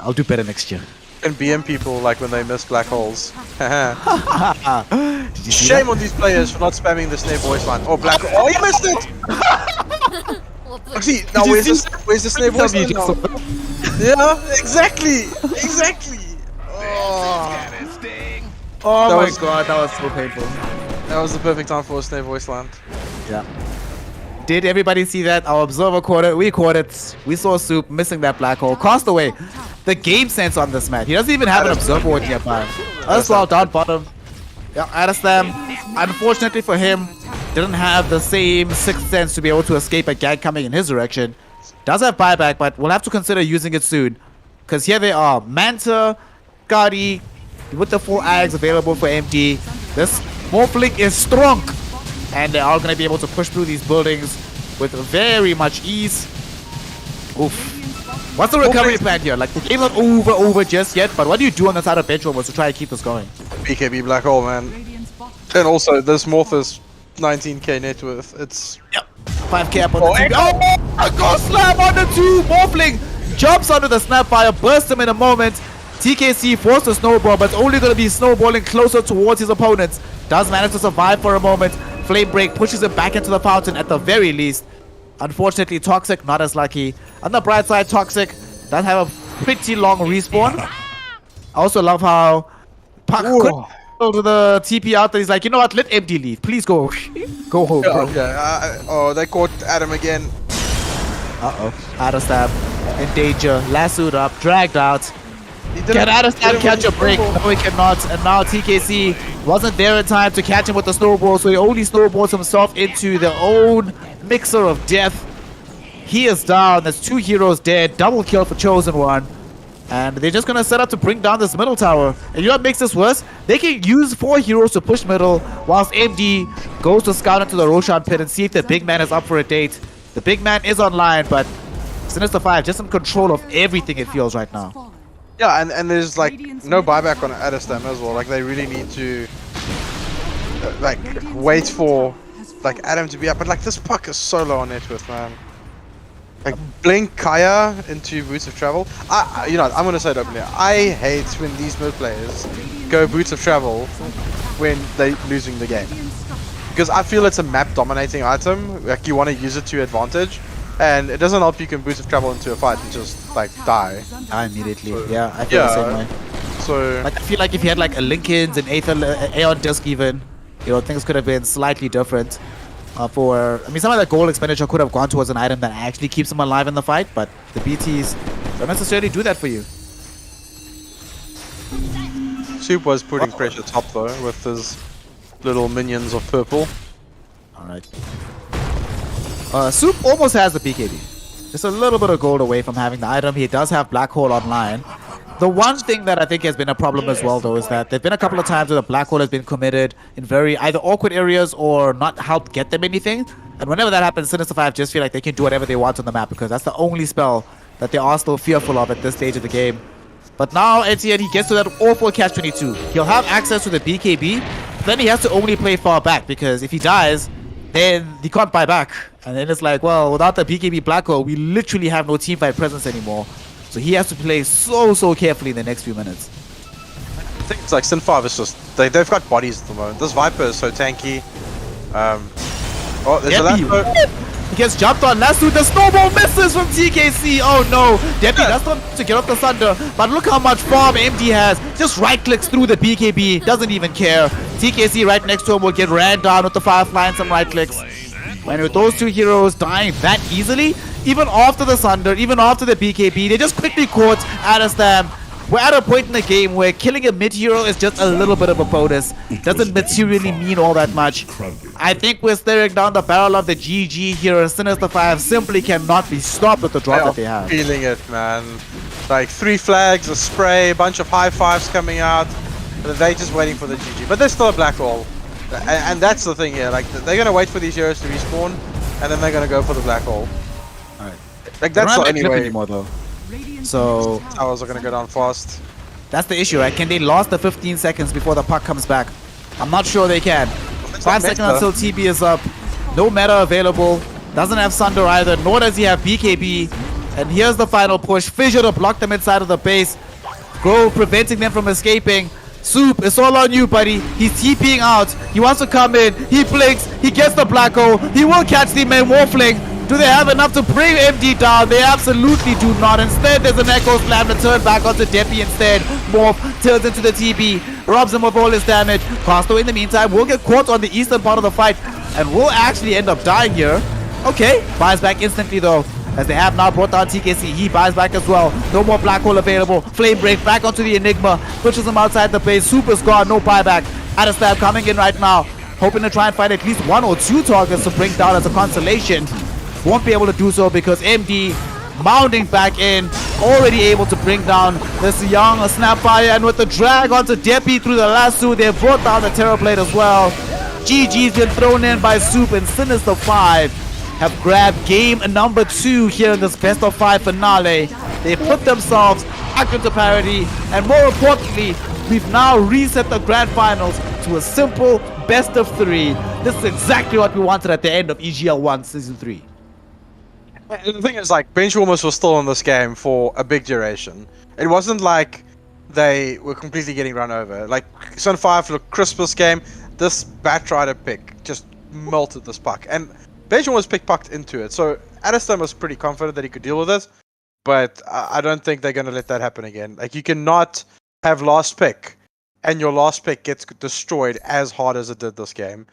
I'll do better next year. And BM people like when they miss black holes. Did you see Shame that? on these players for not spamming the Snare voice line. Oh, black. Oh, you missed it. See, now where's the Snare voice line now? Yeah, exactly. Oh my god, that was so painful. That was the perfect time for a Snare voice line. Yeah. Did everybody see that? Our observer caught it. We caught it. We saw Soup missing that black hole. Cast away. The game sense on this match. He doesn't even have an observer with nearby. As well, down bottom. Yeah, Adeslam, unfortunately for him, didn't have the same sixth sense to be able to escape a gang coming in his direction. Does have buyback, but we'll have to consider using it soon. Because here they are. Manta, Gotti, with the full ags available for MD. This Morphling is strong. And they are going to be able to push through these buildings with very much ease. Oof. What's the recovery plan here? Like, the game's not over just yet, but what do you do on the side of Benchwarmers to try and keep this going? BKB black hole, man. And also, this Morph is 19k net worth. It's... Yep. 5k up on the team. Oh, a ghost slam on the 2. Morphling jumps onto the snapfire, bursts him in a moment. TKC forced a snowball, but it's only going to be snowballing closer towards his opponents. Does manage to survive for a moment. Flame Break pushes him back into the fountain at the very least. Unfortunately, Toxic not as lucky. On the bright side, Toxic does have a pretty long respawn. I also love how Puck could go to the TP out there. He's like, you know what? Let MD leave. Please go. Go home, bro. Oh, they caught Adam again. Uh-oh. Adeslam in danger. Lassoed up. Dragged out. Can Adeslam catch a break? No, he cannot. And now TKC wasn't there in time to catch him with the snowball, so he only snowballs himself into their own mixer of death. He is down. There's 2 heroes dead. Double kill for Chosen One. And they're just going to set up to bring down this middle tower. And you know what makes this worse? They can use 4 heroes to push middle, whilst MD goes to scout into the Roshan pit and see if the big man is up for a date. The big man is online, but Sinister 5 just in control of everything, it feels right now. Yeah, and there's like no buyback on Adeslam as well. Like, they really need to like wait for like Adam to be up. But like, this Puck is so low on net worth, man. Like, blink Kaya into Boots of Travel. You know, I'm gonna say it openly. I hate when these mid players go Boots of Travel when they're losing the game, because I feel it's a map dominating item. Like, you want to use it to your advantage, and it doesn't help you can Boots of Travel into a fight and just like die. Die immediately. Yeah, I feel the same way. So like, I feel like if you had like a Linken's and Aeon Disc even, you know, things could have been slightly different. I mean, some of that gold expenditure could have gone towards an item that actually keeps them alive in the fight, but the BTs don't necessarily do that for you. Soup was putting pressure top though with his little minions of purple. Alright. Soup almost has the BKB. Just a little bit of gold away from having the item. He does have Black Hole online. The one thing that I think has been a problem as well, though, is that there have been a couple of times where the Black Hole has been committed in very either awkward areas or not helped get them anything. And whenever that happens, Sinister 5 just feel like they can do whatever they want on the map, because that's the only spell that they are still fearful of at this stage of the game. But now Etienne, he gets to that awful catch-22. He'll have access to the BKB, then he has to only play far back, because if he dies, then he can't buy back. And then it's like, well, without the BKB Black Hole, we literally have no teamfight presence anymore. So he has to play so carefully in the next few minutes. I think it's like Sin 5 is just... They've got bodies at the moment. This Viper is so tanky. Oh, there's a Lambo. He gets jumped on. Last dude, the snowball misses from TKC. Oh no. Debbie does not to get off the thunder. But look how much farm MD has. Just right clicks through the BKB. Doesn't even care. TKC right next to him will get ran down with the Firefly and some right clicks. When with those 2 heroes dying that easily, even after the Sunder, even after the BKB, they just quickly caught Adeslam. We're at a point in the game where killing a mid-hero is just a little bit of a bonus. Doesn't materially mean all that much. I think we're staring down the barrel of the GG here. Sinister 5 simply cannot be stopped with the drop that they have. Feeling it, man. Like 3 flags, a spray, a bunch of high fives coming out. They're just waiting for the GG. But there's still a black hole. And that's the thing here. Like, they're going to wait for these heroes to respawn, and then they're going to go for the black hole. Alright. Like, that's the only way. Anymore, though. So towers are gonna go down fast. That's the issue, right? Can they last the 15 seconds before the puck comes back? I'm not sure they can. 5 seconds until TB is up. No meta available. Doesn't have Sunder either, nor does he have BKB. And here's the final push. Fissure to block them inside of the base. Grove preventing them from escaping. Soup, it's all on you, buddy. He's TPing out. He wants to come in. He blinks. He gets the black hole. He will catch the main Warfling. Do they have enough to bring MD down? They absolutely do not. Instead, there's an Echo Slam to turn back onto Deppy instead. Morph turns into the TB. Robs him of all his damage. Casto, in the meantime, will get caught on the eastern part of the fight and will actually end up dying here. Okay, buys back instantly though. As they have now brought down TKC, he buys back as well. No more black hole available. Flame break back onto the Enigma. Pushes him outside the base. Super's gone, no buyback. Adderstab coming in right now. Hoping to try and find at least 1 or 2 targets to bring down as a consolation. Won't be able to do so because MD mounting back in. Already able to bring down this young Snapfire. And with the drag onto Deppy through the lasso, they brought down the Terrorblade as well. GG's been thrown in by Soup and Sinister 5. Have grabbed game number 2 here in this best of 5 finale. They put themselves back into parity, and more importantly, we've now reset the grand finals to a simple best of 3. This is exactly what we wanted at the end of EGL ONE Season 3. And the thing is, like, Benchwarmers was still in this game for a big duration. It wasn't like they were completely getting run over. Like, Sun 5 for the Christmas game, this Batrider pick just melted this puck. And Benchwarmers pickpocked into it. So Addiston was pretty confident that he could deal with it. But I don't think they're going to let that happen again. Like, you cannot have last pick and your last pick gets destroyed as hard as it did this game.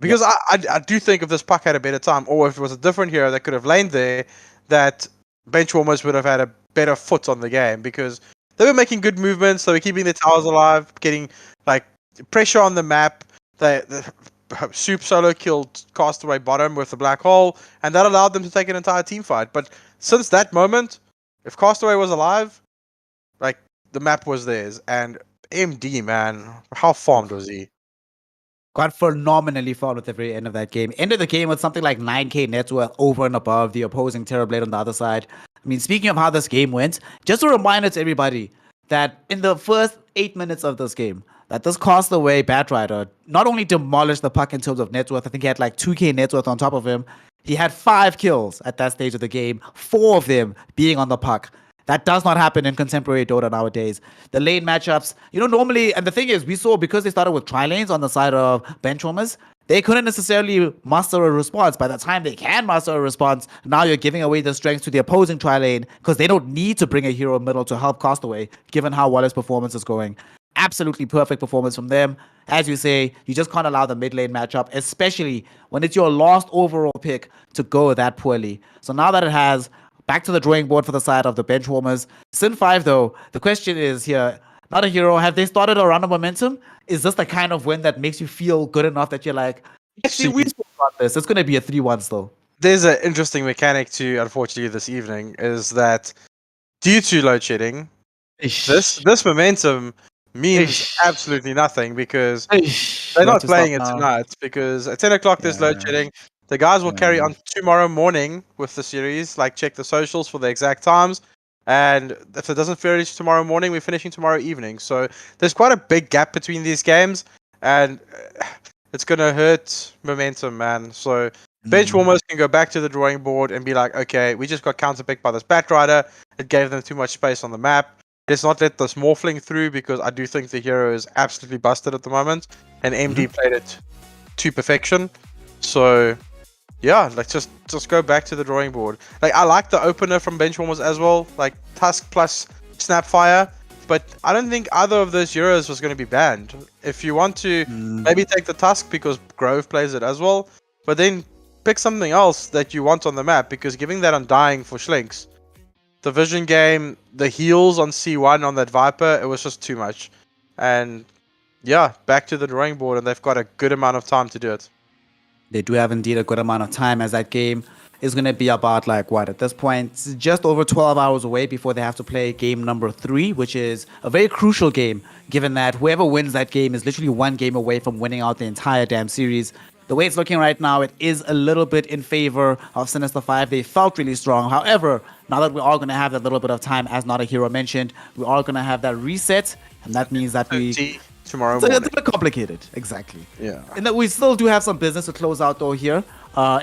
Because I do think if this puck had a better time, or if it was a different hero that could have laned there, that Benchwarmers would have had a better foot on the game. Because they were making good movements, they were keeping their towers alive, getting like pressure on the map. The Soup solo killed Castaway bottom with the black hole, and that allowed them to take an entire team fight. But since that moment, if Castaway was alive, like, the map was theirs. And MD, man, how farmed was he? Got phenomenally farmed at the very end of that game. Ended the game with something like 9k net worth over and above the opposing Terrorblade on the other side. I mean, speaking of how this game went, just a reminder to everybody that in the first 8 minutes of this game, that this Castaway Batrider not only demolished the puck in terms of net worth, I think he had like 2k net worth on top of him. He had 5 kills at that stage of the game, 4 of them being on the puck. That does not happen in contemporary Dota nowadays. The lane matchups, normally, and the thing is, we saw because they started with tri-lanes on the side of Benchwarmers, they couldn't necessarily muster a response. By the time they can muster a response, now you're giving away the strength to the opposing tri-lane because they don't need to bring a hero middle to help Castaway, given how well his performance is going. Absolutely perfect performance from them. As you say, you just can't allow the mid lane matchup, especially when it's your last overall pick, to go that poorly. So now that it has, back to the drawing board for the side of the Benchwarmers. Sin 5, though, the question is here, Not.a.Hero, have they started a run of momentum? Is this the kind of win that makes you feel good enough that you're like, actually, we still got this. It's going to be a 3-1 still. There's an interesting mechanic to, unfortunately, this evening, is that due to load shedding, this momentum means absolutely nothing because they're not playing it tonight, because at 10 o'clock there's load shedding. The guys will carry on tomorrow morning with the series, like check the socials for the exact times. And if it doesn't finish tomorrow morning, we're finishing tomorrow evening. So there's quite a big gap between these games, and it's going to hurt momentum, man. So Benchwarmers can go back to the drawing board and be like, okay, we just got counterpicked by this Batrider. It gave them too much space on the map. Let's not let this Morphling through, because I do think the hero is absolutely busted at the moment, and MD played it to perfection. So yeah, like just go back to the drawing board. Like, I like the opener from Benchwarmers as well, like Tusk plus Snapfire, but I don't think either of those heroes was going to be banned. If you want to maybe take the Tusk because Grove plays it as well, but then pick something else that you want on the map, because giving that Undying for Schlinks, the Vision game, the heals on C1 on that Viper, it was just too much. And yeah, back to the drawing board, and they've got a good amount of time to do it. They do have indeed a good amount of time, as that game is going to be about, like, what, at this point, it's just over 12 hours away before they have to play game number 3, which is a very crucial game, given that whoever wins that game is literally one game away from winning out the entire damn series. The way it's looking right now, it is a little bit in favor of Sinister 5. They felt really strong. However, now that we are going to have that little bit of time, as Not.a.Hero mentioned, we are going to have that reset, and that means that we... tomorrow morning. It's a bit complicated, exactly. Yeah. And that we still do have some business to close out, though, here.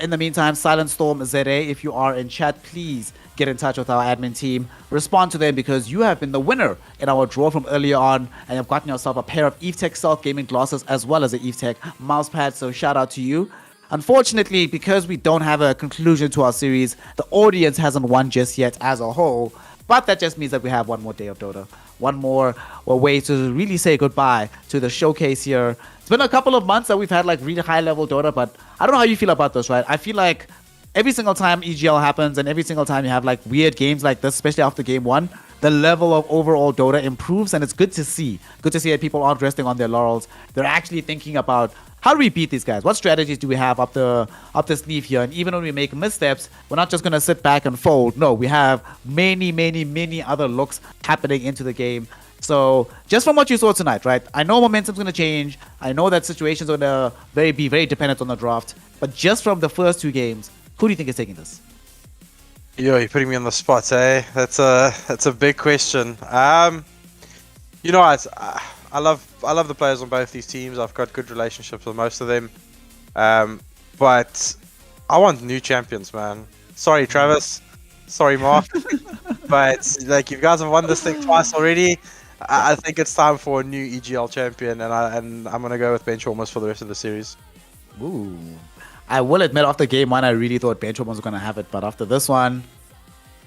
In the meantime, Silent Storm ZA, if you are in chat, please get in touch with our admin team. Respond to them, because you have been the winner in our draw from earlier on, and you've gotten yourself a pair of Evetech Stealth Gaming Glasses as well as an Evetech Mouse Pad, so shout out to you. Unfortunately, because we don't have a conclusion to our series, the audience hasn't won just yet as a whole, but that just means that we have one more day of Dota. One more way to really say goodbye to the showcase here. It's been a couple of months that we've had like really high level Dota, but I don't know how you feel about this, right? I feel like every single time EGL happens and every single time you have like weird games like this, especially after game 1, the level of overall Dota improves, and it's good to see. Good to see that people aren't resting on their laurels. They're actually thinking about how do we beat these guys? What strategies do we have up the sleeve here? And even when we make missteps, we're not just gonna sit back and fold. No, we have many other looks happening into the game. So just from what you saw tonight, right? I know momentum's gonna change. I know that situations are gonna be very dependent on the draft. But just from the first 2 games, who do you think is taking this? Yo, you're putting me on the spot, eh? That's a big question. You know, I love the players on both these teams. I've got good relationships with most of them. But I want new champions, man. Sorry, Travis. Sorry, Mark. But like, you guys have won this thing twice already. I think it's time for a new EGL champion, and I'm gonna go with Benchwarmers for the rest of the series. Ooh. I will admit, after game 1, I really thought Benchwarmers was going to have it. But after this one,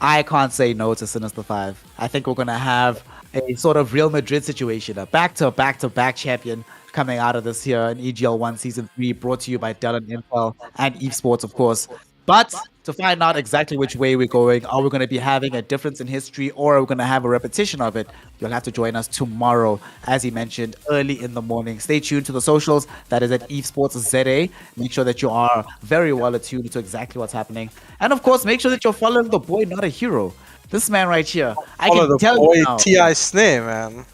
I can't say no to Sinister 5. I think we're going to have a sort of Real Madrid situation, a back-to-back champion coming out of this here in EGL ONE Season 3, brought to you by Dell and Intel and Evesports, of course. But to find out exactly which way we're going, are we going to be having a difference in history, or are we going to have a repetition of it? You'll have to join us tomorrow, as he mentioned, early in the morning. Stay tuned to the socials. That is at Evesports ZA. Make sure that you are very well attuned to exactly what's happening. And of course, make sure that you're following the boy, Not.a.Hero. This man right here. I can tell you now. T.I. Snare, man.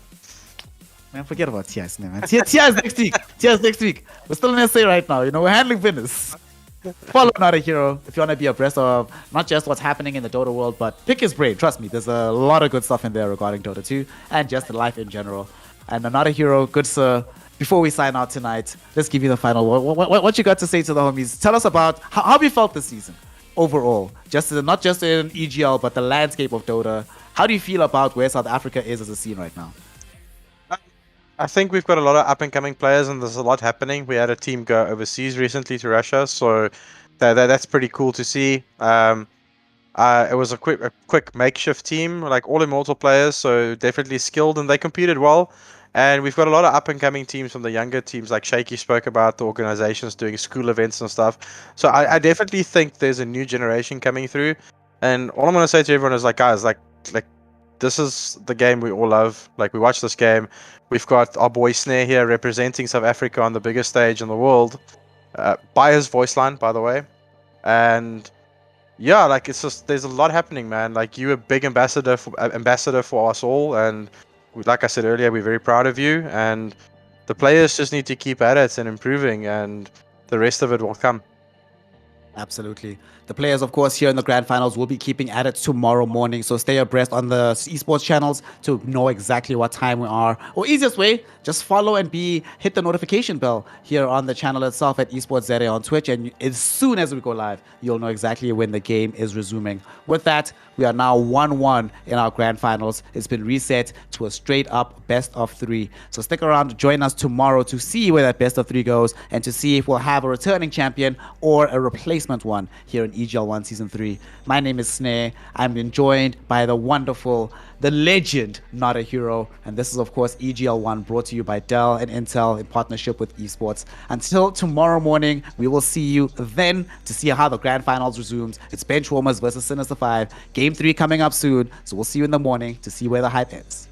Man, forget about T.I. Snare, man. T.I. is next week. T.I. is next week. We're still in SA right now. You know, we're handling business. Follow Not.a.Hero if you want to be abreast of not just what's happening in the Dota world, but pick his brain. Trust me, there's a lot of good stuff in there regarding Dota 2 and just life in general. And Not.a.Hero, good sir, before we sign out tonight, let's give you the final word. What you got to say to the homies? Tell us about how have you felt this season overall, not just in EGL, but the landscape of Dota. How do you feel about where South Africa is as a scene right now? I think we've got a lot of up-and-coming players, and there's a lot happening. We had a team go overseas recently to Russia, so that's pretty cool to see. It was a quick makeshift team, like all immortal players, so definitely skilled, and they competed well. And we've got a lot of up-and-coming teams from the younger teams, like Shaky spoke about, the organizations doing school events and stuff. So I definitely think there's a new generation coming through. And all I'm going to say to everyone is, like, guys, like this is the game we all love. Like, we watch this game. We've got our boy Snare here representing South Africa on the biggest stage in the world, by his voice line, by the way. And yeah, like, it's just, there's a lot happening, man. Like, you're a big ambassador for us all, and like I said earlier, we're very proud of you. And the players just need to keep at it and improving, and the rest of it will come. Absolutely. The players, of course, here in the grand finals will be keeping at it tomorrow morning. So stay abreast on the esports channels to know exactly what time we are. Or easiest way, just follow and hit the notification bell here on the channel itself at Esports ZA on Twitch. And as soon as we go live, you'll know exactly when the game is resuming. With that, we are now 1-1 in our grand finals. It's been reset to a straight up best of 3. So stick around, join us tomorrow to see where that best of 3 goes and to see if we'll have a returning champion or a replacement one here in EGL ONE Season 3. My name is Snare. I'm being joined by the wonderful, the legend, Not.a.Hero. And this is, of course, EGL ONE, brought to you by Dell and Intel in partnership with Esports. Until tomorrow morning, we will see you then to see how the grand finals resumes. It's Benchwarmers versus Sinister 5. Game 3 coming up soon. So we'll see you in the morning to see where the hype ends.